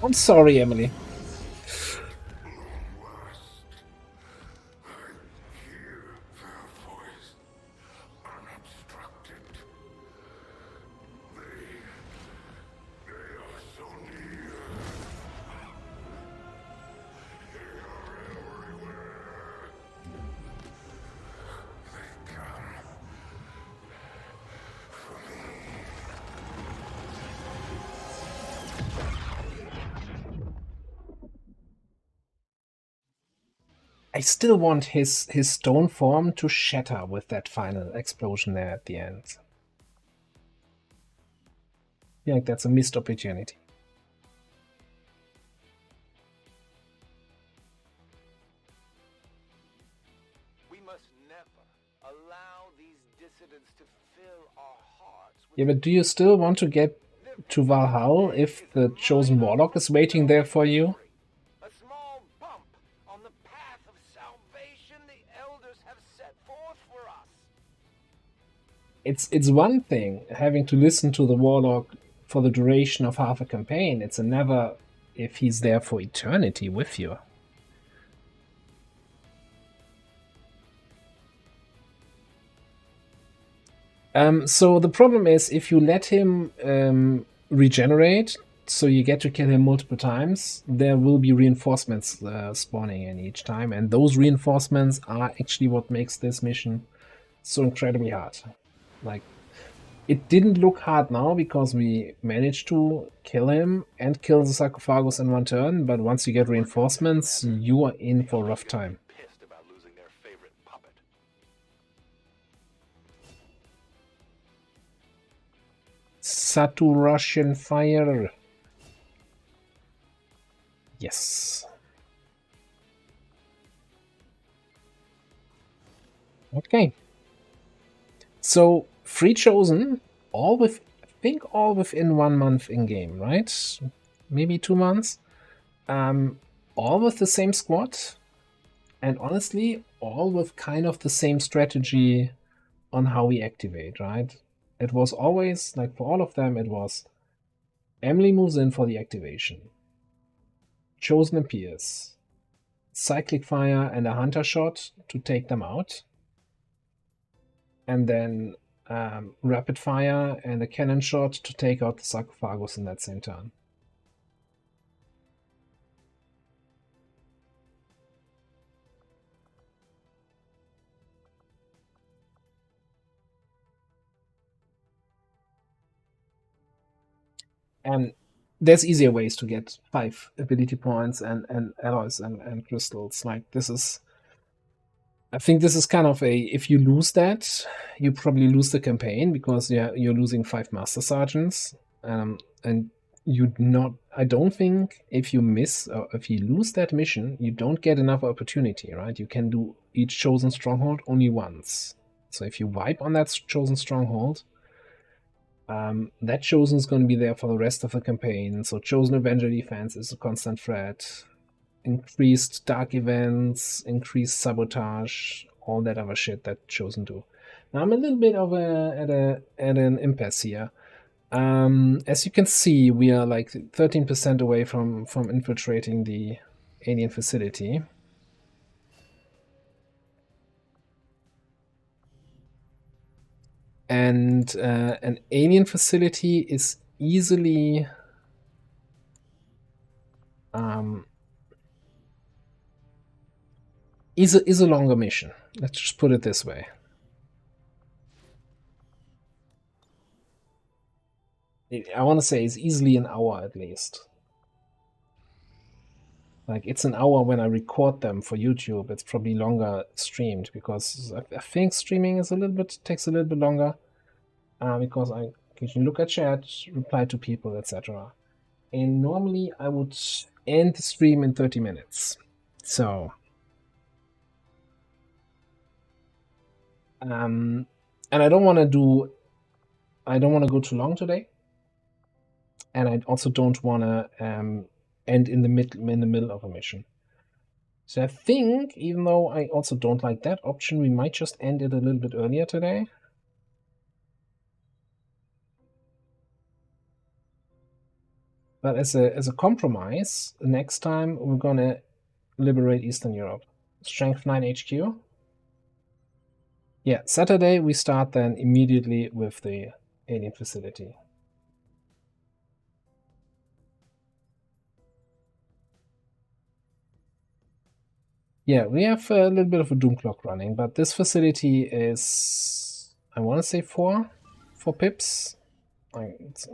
I'm sorry, Emily. I still want his stone form to shatter with that final explosion there at the end. I feel like that's a missed opportunity. We must never allow these dissidents to fill our hearts with Yeah, but do you still want to get to Valhalla if the Chosen Warlock is waiting there for you? a small bump on the path of salvation the Elders have set forth for us. It's one thing having to listen to the Warlock for the duration of half a campaign. It's another if he's there for eternity with you. So the problem is if you let him regenerate, so you get to kill him multiple times, there will be reinforcements spawning in each time, and those reinforcements are actually what makes this mission so incredibly hard. Like, It didn't look hard now because we managed to kill him and kill the sarcophagus in one turn, but once you get reinforcements, you are in for a rough time. Pissed about losing their favorite puppet. Satu Russian fire. Yes. Okay. So, 3 chosen, all with, I think all within 1 month in game, right? Maybe 2 months. All with the same squad, and honestly, all with kind of the same strategy on how we activate, right? It was always, like for all of them, it was Emily moves in for the activation. Chosen appears. Cyclic fire and a hunter shot to take them out. And then rapid fire and a cannon shot to take out the sarcophagus in that same turn. And there's easier ways to get 5 ability points and alloys and crystals. Like this is, I think this is kind of a, if you lose that, you probably lose the campaign because you're losing 5 Master Sergeants. And you not, I don't think if you miss or if you lose that mission, you don't get another opportunity, right? You can do each chosen stronghold only once. So if you wipe on that chosen stronghold, that chosen is going to be there for the rest of the campaign. So chosen Avenger defense is a constant threat. Increased dark events, increased sabotage, all that other shit that chosen do. Now I'm a little bit of at an impasse here. As you can see, we are like 13% away from infiltrating the alien facility. And an alien facility is easily is a longer mission. Let's just put it this way. I want to say it's easily an hour at least. Like it's an hour when I record them for YouTube. It's probably longer streamed because I think streaming is takes a little bit longer because I can look at chat, reply to people, etc. And normally I would end the stream in 30 minutes. So and I don't want to go too long today. And I also don't want to end in the middle of a mission. So I think, even though I also don't like that option, we might just end it a little bit earlier today. But as a compromise, next time we're gonna liberate Eastern Europe. Strength 9 HQ. Yeah, Saturday we start then immediately with the alien facility. Yeah, we have a little bit of a doom clock running, but this facility is, I want to say 4 pips. It's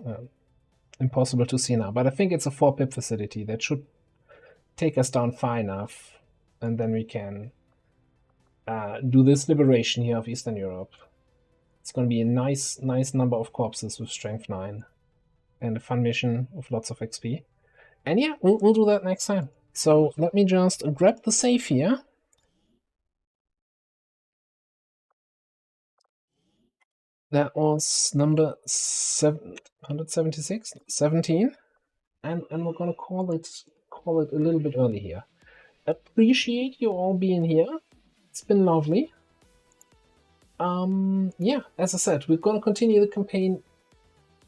impossible to see now, but I think it's a 4 pip facility that should take us down far enough, and then we can do this liberation here of Eastern Europe. It's going to be a nice number of corpses with Strength 9, and a fun mission with lots of XP. And yeah, we'll do that next time. So let me just grab the save here. That was number 776, 17, and we're gonna call it a little bit early here. Appreciate you all being here. It's been lovely. Yeah, as I said, we're gonna continue the campaign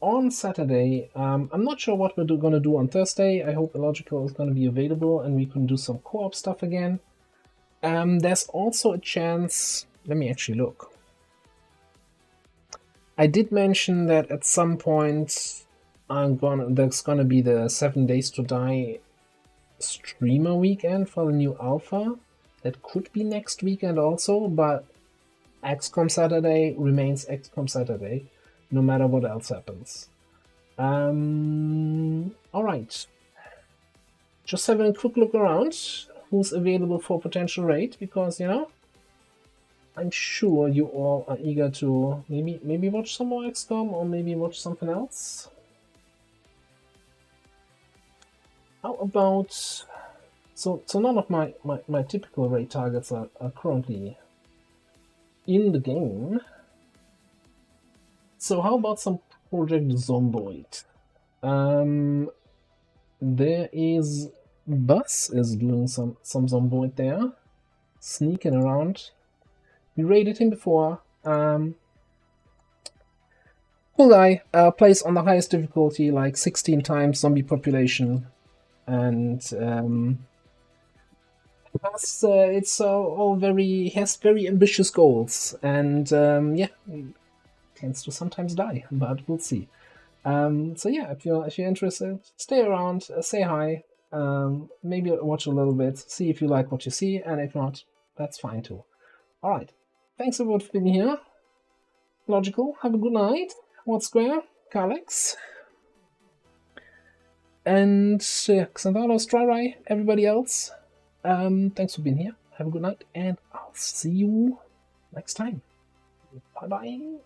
on Saturday. I'm not sure what we're gonna do on Thursday. I hope Illogical is gonna be available and we can do some co-op stuff again. There's also a chance. Let me actually look. I did mention that at some point there's gonna be the 7 Days to Die streamer weekend for the new alpha. That could be next weekend also, but XCOM Saturday remains XCOM Saturday. no matter what else happens. Alright. Just having a quick look around who's available for potential raid, because, you know, I'm sure you all are eager to maybe watch some more XCOM or maybe watch something else. How about... So none of my typical raid targets are currently in the game. So how about some Project Zomboid? There is... Buzz is doing some Zomboid there. Sneaking around. We raided him before. Cool guy. Plays on the highest difficulty, like 16 times zombie population. And it's all very... has very ambitious goals. And yeah, tends to sometimes die, but we'll see. So yeah, if you're interested, stay around, say hi, maybe watch a little bit, see if you like what you see, and if not, that's fine too. Alright, thanks everyone for being here. Logical, have a good night. What's Square, Kalex, and Xanthalos, Dryrai, everybody else. Thanks for being here, have a good night, and I'll see you next time. Bye bye.